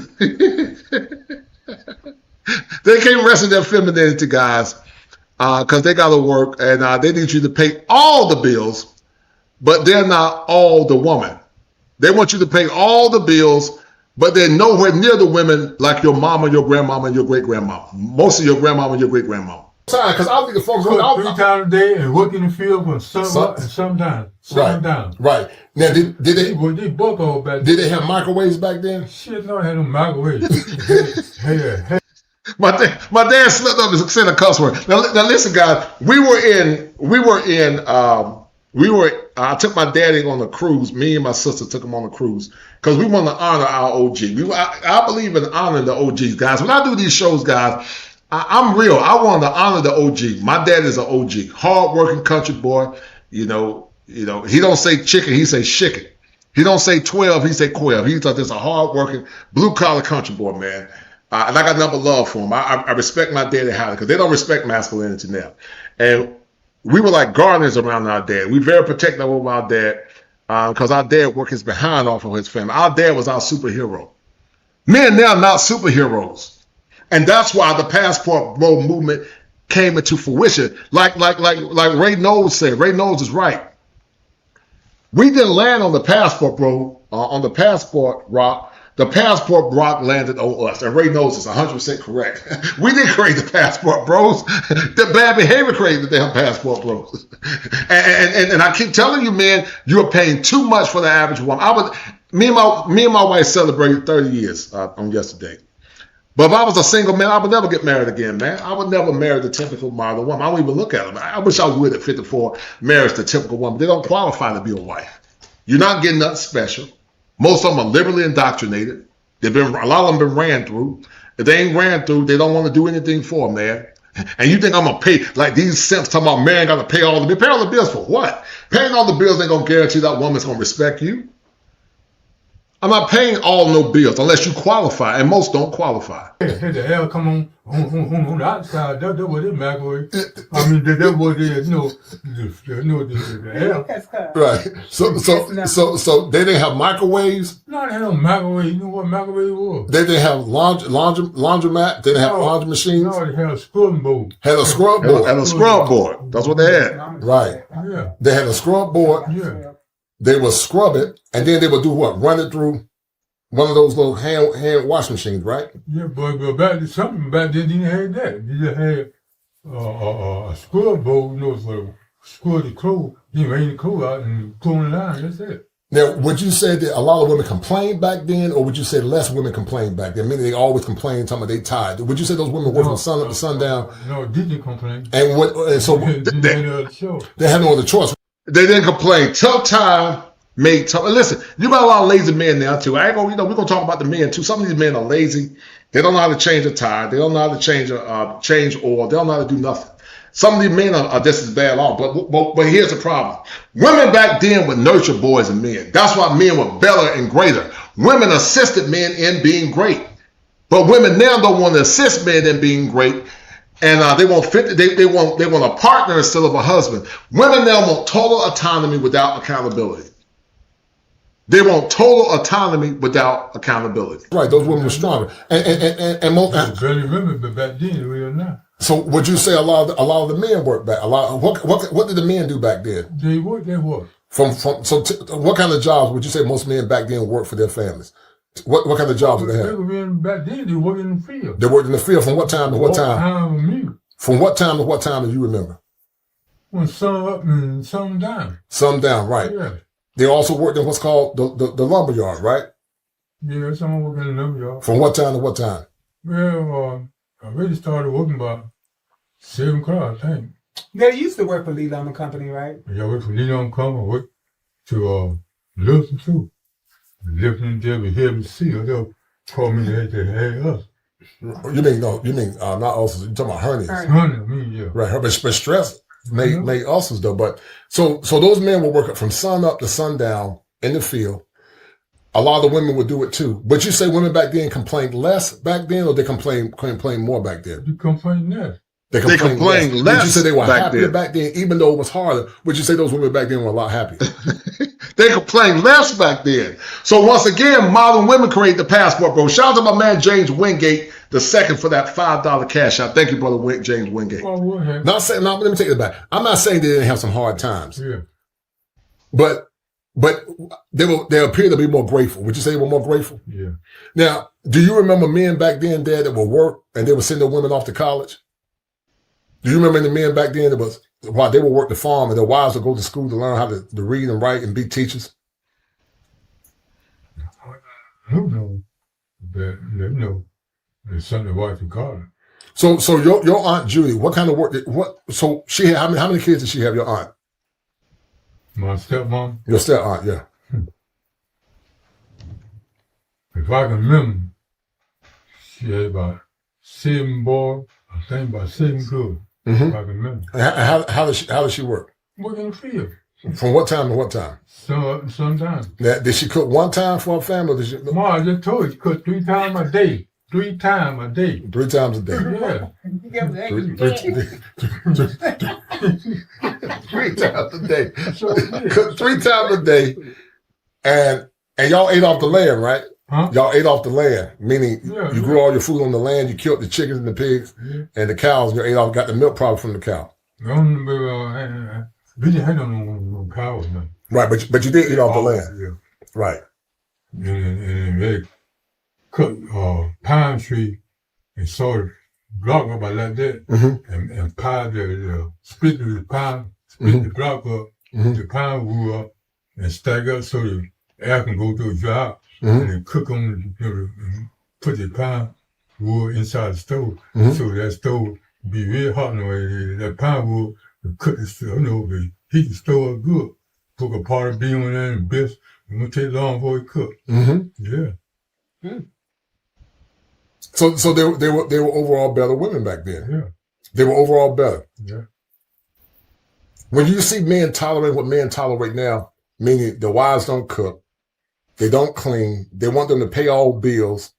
They can't rest in their femininity, guys, because they got to work, and they need you to pay all the bills, but they're not all the woman. They want you to pay all the bills, but they're nowhere near the women like your mama, your grandmama, and your great-grandmama. Most of your grandmama and your great-grandmama. Because I think the folks cook 3 times a day and work in the field from sun up and sundown. Right. Now, did they? Well, they both all back then. Did they have microwaves back then? Shit, no, they had no microwaves. hey. My dad slipped up and said a cuss word. Now listen, guys. I took my daddy on a cruise. Me and my sister took him on a cruise because we want to honor our OG. I believe in honoring the OGs, guys. When I do these shows, guys, I'm real. I want to honor the OG. My dad is an OG, hard-working country boy. You know, he don't say chicken, he say chicken. He don't say 12, he say 12. He's just a hard-working, blue-collar country boy, man. And I got nothing but love for him. I respect my daddy highly because they don't respect masculinity now. And we were like gardeners around our dad. We very protective of our dad because our dad worked his behind off of his family. Our dad was our superhero. Men now are not superheroes. And that's why the passport bro movement came into fruition. Like Ray Knowles said. Ray Knowles is right. We didn't land on the passport, bro, on the passport rock. The passport rock landed on us, and Ray knows it's 100% correct. We didn't create the passport bros. The bad behavior created the damn passport bros. And I keep telling you, man, you're paying too much for the average woman. Me and my wife celebrated 30 years on yesterday. But if I was a single man, I would never get married again, man. I would never marry the typical model woman. I don't even look at them. I wish I would at 54 marry the typical woman. They don't qualify to be a wife. You're not getting nothing special. Most of them are liberally indoctrinated. A lot of them been ran through. If they ain't ran through, they don't want to do anything for them, man. And you think I'm gonna pay like these simps talking about man got to pay all the bills? Pay all the bills for what? Paying all the bills ain't gonna guarantee that woman's gonna respect you. I'm not paying all no bills unless you qualify, and most don't qualify. Hey, the hell come on the outside. That was it, microwave. I mean, that was it. The hell. Right. So they didn't have microwaves. No, they had no microwave. You know what microwave was? They didn't have laundromat. They didn't have laundry machines. No, they had a scrub board. Had a scrub board. Had a scrub board. That's what they had. Right. Yeah. They had a scrub board. Yeah. They would scrub it, and then they would do what? Run it through one of those little hand wash machines, right? Yeah, but back then didn't have that. You just had a scrub board, for scrub the clothes. You rain the clothes out and pull it down. That's it. Now, would you say that a lot of women complained back then, or would you say less women complained back then? Meaning they always complained, talking about they tired. Would you say those women work from sun up to sundown? No, didn't complain. And what? And so they had no other choice. They didn't complain. Tough time made tough. Listen, you got a lot of lazy men now too. I ain't gonna, we're gonna talk about the men too. Some of these men are lazy. They don't know how to change a tire. They don't know how to change oil. They don't know how to do nothing. Some of these men are just as bad off. But here's the problem. Women back then would nurture boys and men. That's why men were better and greater. Women assisted men in being great. But women now don't want to assist men in being great. And they want they want a partner instead of a husband. Women now want total autonomy without accountability. They want total autonomy without accountability. Right, those women were stronger. And most barely women, but back then we were not. So would you say a lot of the men worked back? What did the men do back then? They worked. What kind of jobs would you say most men back then worked for their families? What kind of jobs did they have? Back then they worked in the field. They worked in the field from what time to what time? From what time to what time do you remember? When sun up and sun down. Sun down, right. Yeah. They also worked in what's called the lumber yard, right? Yeah, someone working in the lumber yard. From what time to what time? Well, I really started working by 7 o'clock, I think. They used to work for Lee Lumber Company, right? Yeah, I worked for Lee Lumber Company. I worked to Listen too. Living there with heavy seal. They'll call me they had us. You mean not ulcers? You're talking about hernias. Hernia, yeah. Right, but stress made ulcers though. But so those men will work from sun up to sundown in the field. A lot of the women would do it too. But you say women back then complained less back then, or they complained more back then? You complained less. They complained less. Would you say they were happier back then, even though it was harder? Would you say those women back then were a lot happier? They complained less back then. So once again, modern women create the passport, bro. Shout out to my man James Wingate II for that $5 cash out. Thank you, brother James Wingate. Let me take it back. I'm not saying they didn't have some hard times. Yeah. But they appear to be more grateful. Would you say they were more grateful? Yeah. Now, do you remember men back then, Dad, that would work and they would send their women off to college? Do you remember the men back then that while they would work the farm and their wives would go to school to learn how to read and write and be teachers? I don't know. But there's something wife to college. So your Aunt Judy, what kind of work? So she had how many kids did she have? Your aunt? My stepmom. Your step aunt, yeah. If I can remember, she had about 7 boys. I think about 7 girls. If I can remember. And how does she work? Work in the field. From what time to what time? Sometimes. Now, did she cook one time for her family? Or did she? Ma, I just told you, she cooked 3 times a day. 3 times a day. 3 times a day. Yeah. 3 times a day. Cook 3 times a day, and y'all ate off the land, right? Huh? Y'all ate off the land, meaning you grew all your food on the land. You killed the chickens and the pigs and the cows. And you ate off, got the milk probably from the cow. We didn't have no cows. No. Right, but you did eat off the land. Yeah. Right. And they cut pine tree and sort of block up like that, and pile split the pine, the block up, the pine wood up, and stack up so the air can go through the dry. And then cook on put the pine wood inside the stove, so that stove be real hot. That pine wood cook the stove, heat the stove up good. Put a pot of bean in there and bits. It won't take long before it cook. Yeah. So they were overall better women back then. Yeah. They were overall better. Yeah. When you see men tolerate what men tolerate now, meaning the wives don't cook, they don't clean, they want them to pay all bills,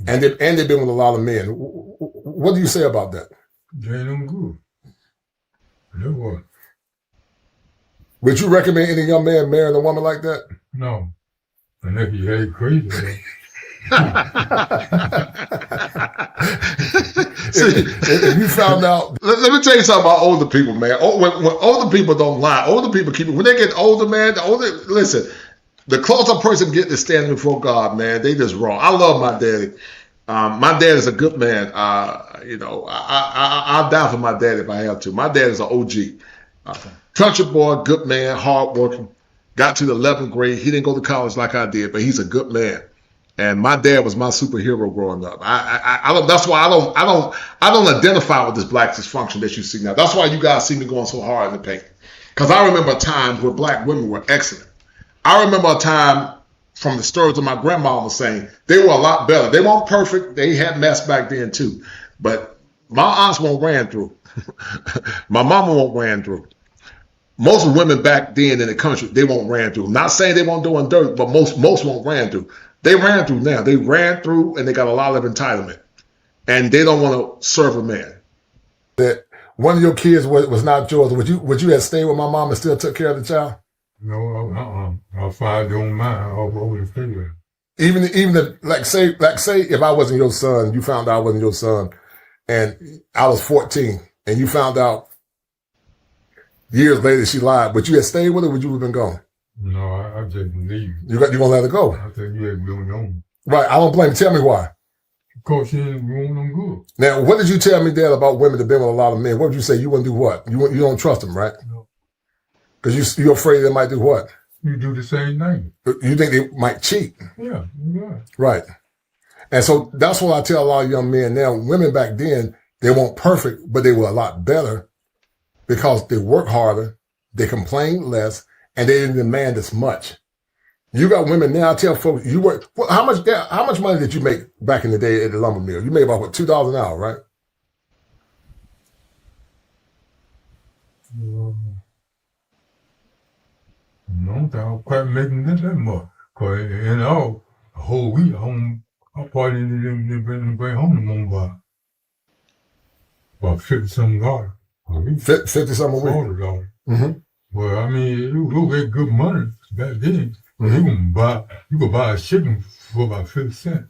and they've been with a lot of men. What do you say about that? They ain't no good. No what? Would you recommend any young man marrying a woman like that? No. Unless you hate crazy. If you found out, let me tell you something about older people, man. When older people don't lie, older people keep it. When they get older, man, listen. The closer a person gets to standing before God, man, they just wrong. I love my daddy. My dad is a good man. I'll die for my dad if I have to. My dad is an OG. Country boy, good man, hardworking. got to the 11th grade. He didn't go to college like I did, but he's a good man. And my dad was my superhero growing up. I don't. That's why I don't identify with this black dysfunction that you see now. That's why you guys see me going so hard in the paint. Because I remember a time where black women were excellent. I remember a time from the stories of my grandma was saying they were a lot better. They weren't perfect. They had mess back then too. But my aunts won't ran through. My mama won't ran through. Most women back then in the country, they won't ran through. Not saying they won't doing dirt, but most won't ran through. They ran through now. They ran through and they got a lot of entitlement. And they don't want to serve a man. That one of your kids was not yours. Would you have stayed with my mom and still took care of the child? No, I'll find your mind all over the finger. Even if, like say if I wasn't your son, you found out I wasn't your son, and I was 14, and you found out years later she lied, would you have stayed with her or would you have been gone? No, I just leave. You gonna let her go? I think you had been gone. Right, I don't blame you. Tell me why. Because she ain't doing them good. Now, what did you tell me, Dad, about women that been with a lot of men? What would you say? You wouldn't do what? You don't trust them, right? No. Because you're afraid they might do what? You do the same thing. You think they might cheat? Yeah. Right. And so that's what I tell a lot of young men now. Women back then, they weren't perfect, but they were a lot better because they work harder, they complain less, and they didn't demand as much. You got women now. I tell folks, you work. Well, how much money did you make back in the day at the lumber mill? You made about what, $2 an hour, right? I don't think I'm quite making that much. Because in all, a whole week, I probably didn't bring home the money about $50-something. 50-something a week. $40. Mm-hmm. Well, I mean, you get good money back then. Mm-hmm. You could buy a chicken for about 50 cents.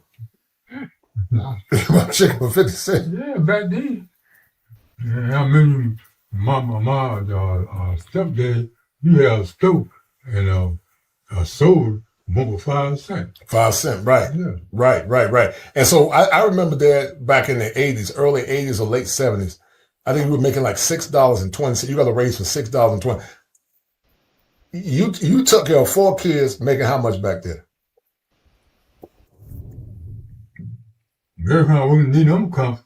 A chicken for 50 cents? Yeah, back then. And I remember my stepdad, he had a stove and a soda went for 5 cents. 5 cents, right. Yeah. Right. And so I remember that back in the 80s, early 80s or late 70s, I think we were making like $6.20. You got a raise for $6.20. You took care of 4 kids, making how much back then? Every time I wouldn't need them come,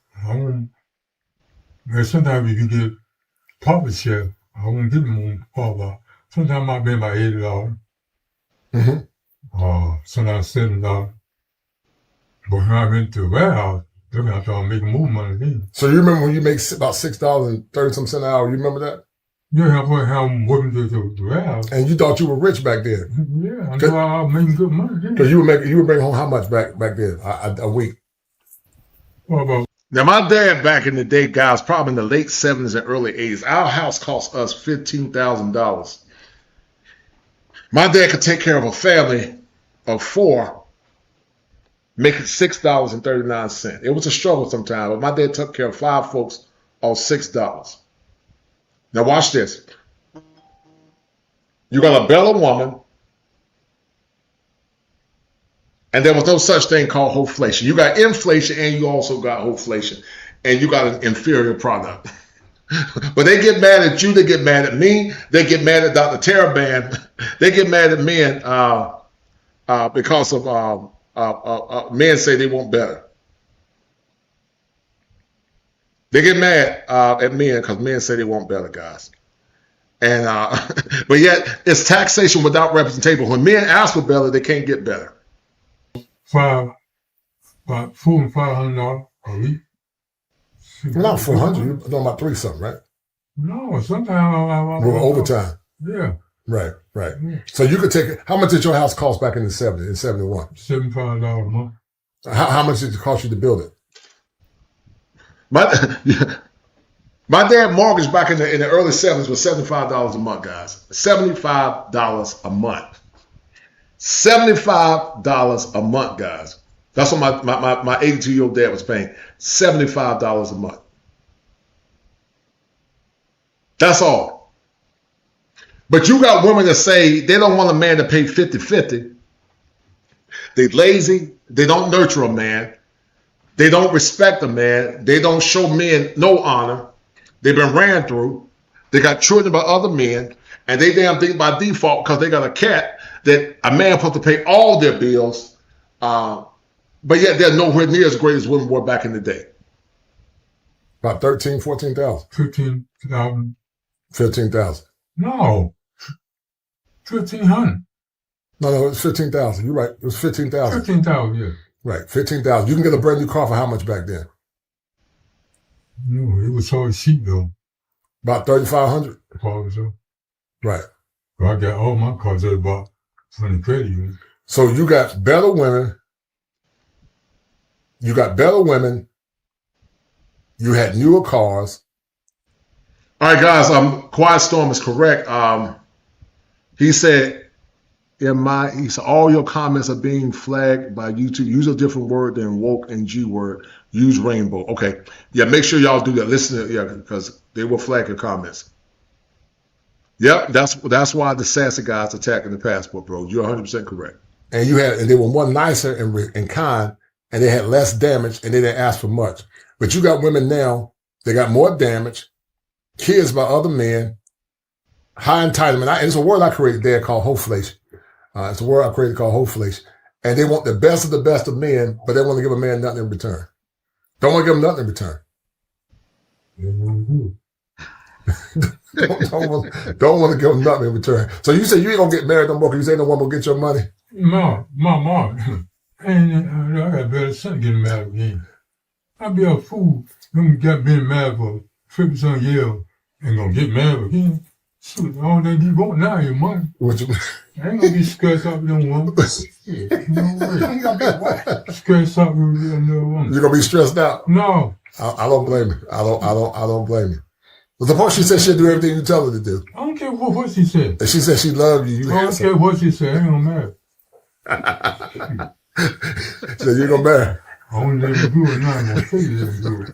sometimes if you get profit share, I wouldn't get them on par. Sometimes it might be about $80. Mm-hmm. Sometimes $7. But when I went to the warehouse, they're going to start making more money then. So you remember when you make about $6.30 an hour? You remember that? Yeah, I'm working to the warehouse. And you thought you were rich back then? Yeah, I know I was making good money then. Because you were bringing home how much back then a week? What about? Now, my dad back in the day, guys, probably in the late 70s and early 80s, our house cost us $15,000. My dad could take care of a family of 4, making $6.39. It was a struggle sometimes, but my dad took care of 5 folks on $6. Now watch this. You got a Bella woman, and there was no such thing called hoflation. You got inflation and you also got hoflation, and you got an inferior product. But they get mad at you, they get mad at me, they get mad at Dr. Taraban, they get mad at men because of men say they want better. They get mad at men because men say they want better, guys. And but yet it's taxation without representation. When men ask for better, they can't get better. About $400 and $500 a week. Not 400. You're talking about 3 something, right? No, sometimes I overtime. Yeah. Right. So you could take it. How much did your house cost back in the 70s, in 71? $75 a month. How much did it cost you to build it? My dad mortgage back in the early 70s was $75 a month, guys. $75 a month. $75 a month, guys. That's what my 82-year-old dad was paying. $75 a month. That's all. But you got women that say they don't want a man to pay 50-50. They lazy. They don't nurture a man. They don't respect a man. They don't show men no honor. They've been ran through. They got children by other men. And they damn think by default, because they got a cat, that a man supposed to pay all their bills, but yet they're nowhere near as great as women were back in the day. About 13, 14,000. 15,000. 15,000. No. 1,500. No, it's 15,000. You're right. It was 15,000. 15,000, yeah. Right, 15,000. You can get a brand new car for how much back then? No, it was so cheap though. About 3,500. Probably so. Right. Well, I got all my cars that I bought from the credit union. So you got better women. You got better women. You had newer cars. All right, guys. Quiet Storm is correct. He said, he said all your comments are being flagged by YouTube. Use a different word than woke and G word. Use rainbow. Okay. Yeah, make sure y'all do that. Listen, because they will flag your comments. Yep, that's why the sassy guys attacking the passport, bro. You're 100% correct. And they were more nicer and kind, and they had less damage, and they didn't ask for much. But you got women now, they got more damage, kids by other men, high entitlement. And it's a word I created there called hoflation. It's a word I created called hoflation. And they want the best of men, but they want to give a man nothing in return. Don't want to give him nothing in return. don't want to give him nothing in return. So you say you ain't gonna get married no more because you say no one will get your money? No, my mom. And I got better son getting married again. I'd be a fool. Them got been married for 50-some years and gonna get married again. Shoot, all they do want now is money. What you I ain't gonna be stressed out with them woman. You gonna be what? Stressed out with another woman. You gonna be stressed out? No. I don't blame you. I don't blame you. But suppose she said she'll do everything you tell her to do. I don't care what she said. And she said she loved you. I don't care what she said. I ain't gonna marry. So you're gonna marry? I don't live good now. I'm gonna stay living good.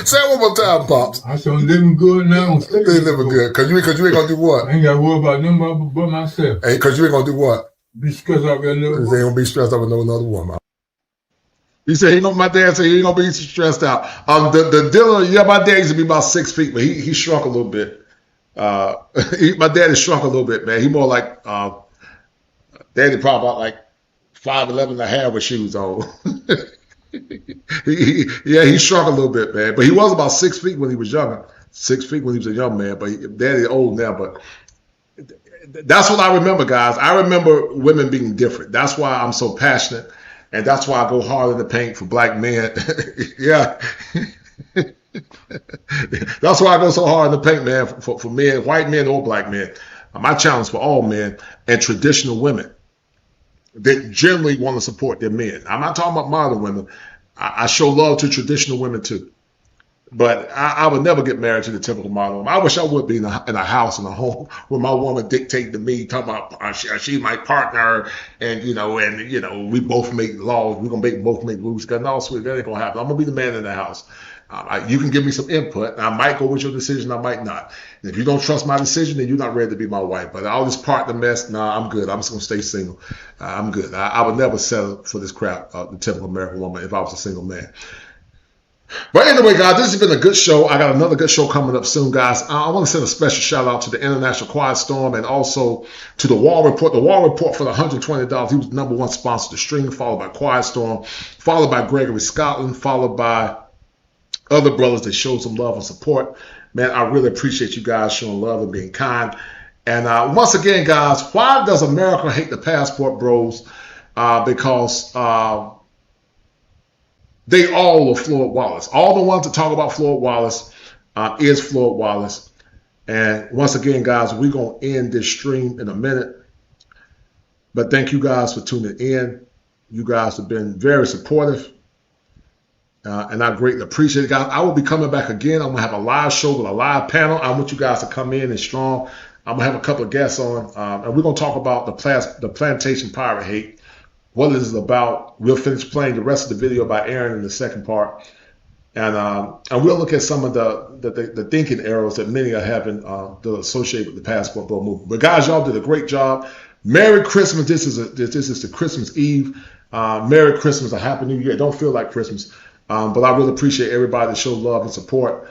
Say it one more time, Pops. I said I'm living good now. I'm gonna stay living good. Cause you ain't gonna do what? I ain't gotta worry about them but myself. Hey, cause you ain't gonna do what? Be stressed out with another woman. They ain't gonna be stressed out with another woman. He said my dad said he ain't gonna be stressed out. The dealer, my dad used to be about 6 feet, but he shrunk a little bit. My dad has shrunk a little bit, man. He more like daddy probably about like 5'11" and a half with shoes on. he shrunk a little bit, man. But he was about 6 feet when he was younger. 6 feet when he was a young man, but daddy old now. But that's what I remember, guys. I remember women being different. That's why I'm so passionate. And that's why I go hard in the paint for black men. Yeah. That's why I go so hard in the paint, man, for men, white men or black men. My challenge for all men and traditional women that generally want to support their men. I'm not talking about modern women. I show love to traditional women too. But I would never get married to the typical modern woman. I wish I would be in a house, in a home, where my woman dictate to me, talking about she's my partner, and we both make laws. We're gonna both make rules. No, sweet, that ain't gonna happen. I'm gonna be the man in the house. You can give me some input. I might go with your decision. I might not. And if you don't trust my decision, then you're not ready to be my wife. But all this partner mess, I'm good. I'm just gonna stay single. I'm good. I would never settle for this crap, the typical American woman, if I was a single man. But anyway, guys, this has been a good show. I got another good show coming up soon, guys. I want to send a special shout out to the International Quiet Storm and also to the Wall Report. The Wall Report for the $120. He was the #1 sponsor of the stream, followed by Quiet Storm, followed by Gregory Scotland, followed by other brothers that showed some love and support. Man, I really appreciate you guys showing love and being kind. And once again, guys, why does America hate the passport bros? Because they all are Floyd Wallace. All the ones that talk about Floyd Wallace is Floyd Wallace. And once again, guys, we're going to end this stream in a minute. But thank you guys for tuning in. You guys have been very supportive. And I greatly appreciate it, guys. I will be coming back again. I'm going to have a live show with a live panel. I want you guys to come in and strong. I'm going to have a couple of guests on. And we're going to talk about the plantation pirate hate. What it is about. We'll finish playing the rest of the video by Aaron in the second part. And we'll look at some of the thinking errors that many are having that associate with the passport bro movement. But guys, y'all did a great job. Merry Christmas. This is the Christmas Eve. Merry Christmas, a Happy New Year. It don't feel like Christmas. But I really appreciate everybody that showed love and support.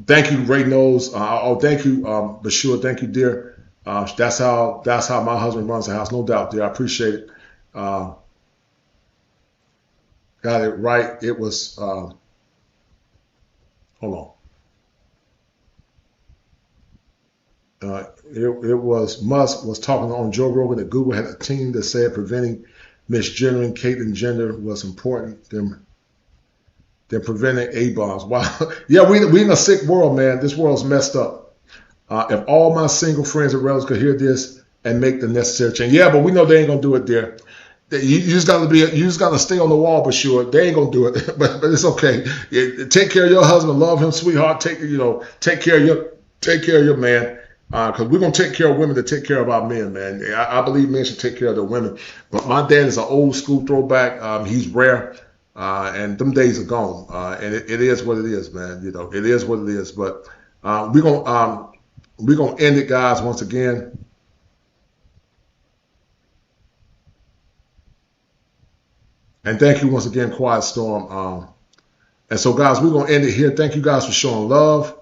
Thank you, Ray Knows. Thank you, Bashir. Thank you, dear. That's how my husband runs the house, no doubt, dear. I appreciate it. Got it right. It was. Hold on. It was Musk was talking on Joe Rogan that Google had a team that said preventing misgendering Caitlyn Jenner was important than preventing A-bombs. Wow. Yeah, we in a sick world, man. This world's messed up. If all my single friends and relatives could hear this and make the necessary change. Yeah, but we know they ain't gonna do it there. You just gotta stay on the wall, but sure, they ain't gonna do it. but it's okay. Take care of your husband, love him, sweetheart. Take care of your man. Because we're going to take care of women to take care of our men, man. I believe men should take care of their women. But my dad is an old school throwback. He's rare. And them days are gone. And it is what it is, man. It is what it is. But we're gonna end it, guys, once again. And thank you once again, Quiet Storm. And so, guys, we're going to end it here. Thank you guys for showing love.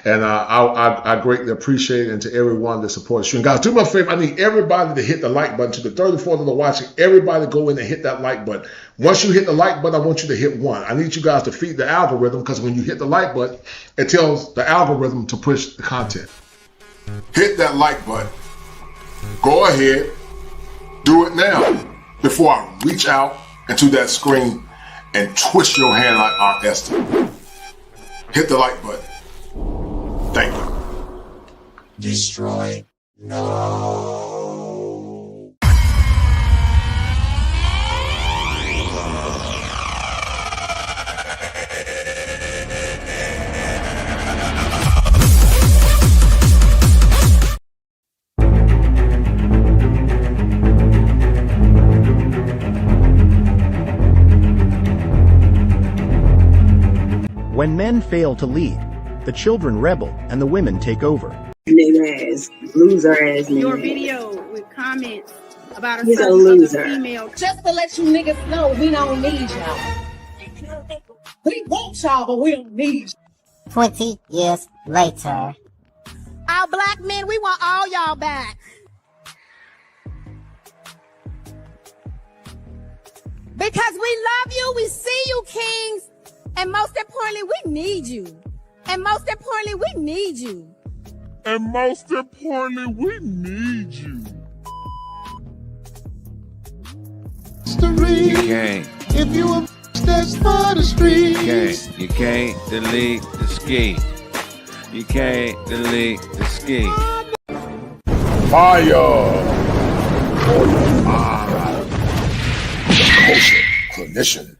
And I greatly appreciate it, and to everyone that supports you. And guys, do me a favor. I need everybody to hit the like button. To the 34 that are watching, everybody go in and hit that like button. Once you hit the like button, I want you to hit 1. I need you guys to feed the algorithm, because when you hit the like button, it tells the algorithm to push the content. Hit that like button. Go ahead. Do it now before I reach out into that screen and twist your hand like Aunt Esther. Hit the like button. Thank you. Destroy. No. When men fail to lead, the children rebel and the women take over. Nigga ass, loser ass nigga. Your video with comments about He's a certain loser. other female. Just to let you niggas know, we don't need y'all. We want y'all, but we don't need you. 20 years later. Our black men, we want all y'all back. Because we love you, we see you, kings, and most importantly, we need you. And most importantly, we need you. And most importantly, we need you. You can't. If you a that's for the streets. You can't delete the ski. You can't delete the ski. Fire for your mind. Kosher Clinician.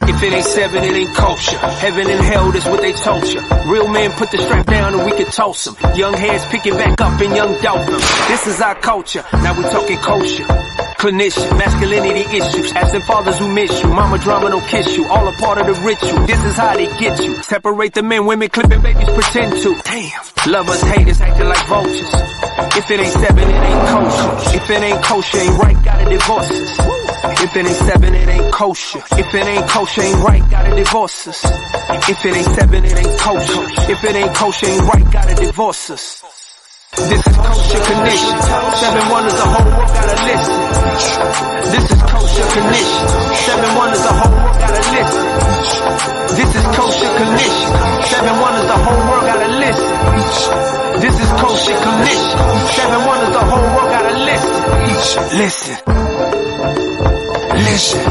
If it ain't 7, it ain't kosher. Heaven and hell, that's what they told you. Real men put the strap down and we can toss them. Young heads picking back up and young dolphins. This is our culture. Now we talking kosher. Clinician, masculinity issues. Absent fathers who miss you. Mama drama don't kiss you. All a part of the ritual. This is how they get you. Separate the men, women, clipping babies pretend to. Damn. Lovers, haters, acting like vultures. If it ain't 7, it ain't kosher. If it ain't kosher, ain't right, gotta divorce us. If it ain't 7, it ain't kosher. If it ain't kosher, ain't right, gotta divorce us. If it ain't 7, it ain't kosher. If it ain't kosher, ain't right, gotta divorce us. This is kosher condition. 7 wonders, the whole world gotta listen. This is kosher condition. 7 wonders, the whole world gotta listen. This is kosher condition. 7 wonders, the whole world gotta listen. This is kosher condition. 7 wonders, the whole world gotta listen. Listen. Listen.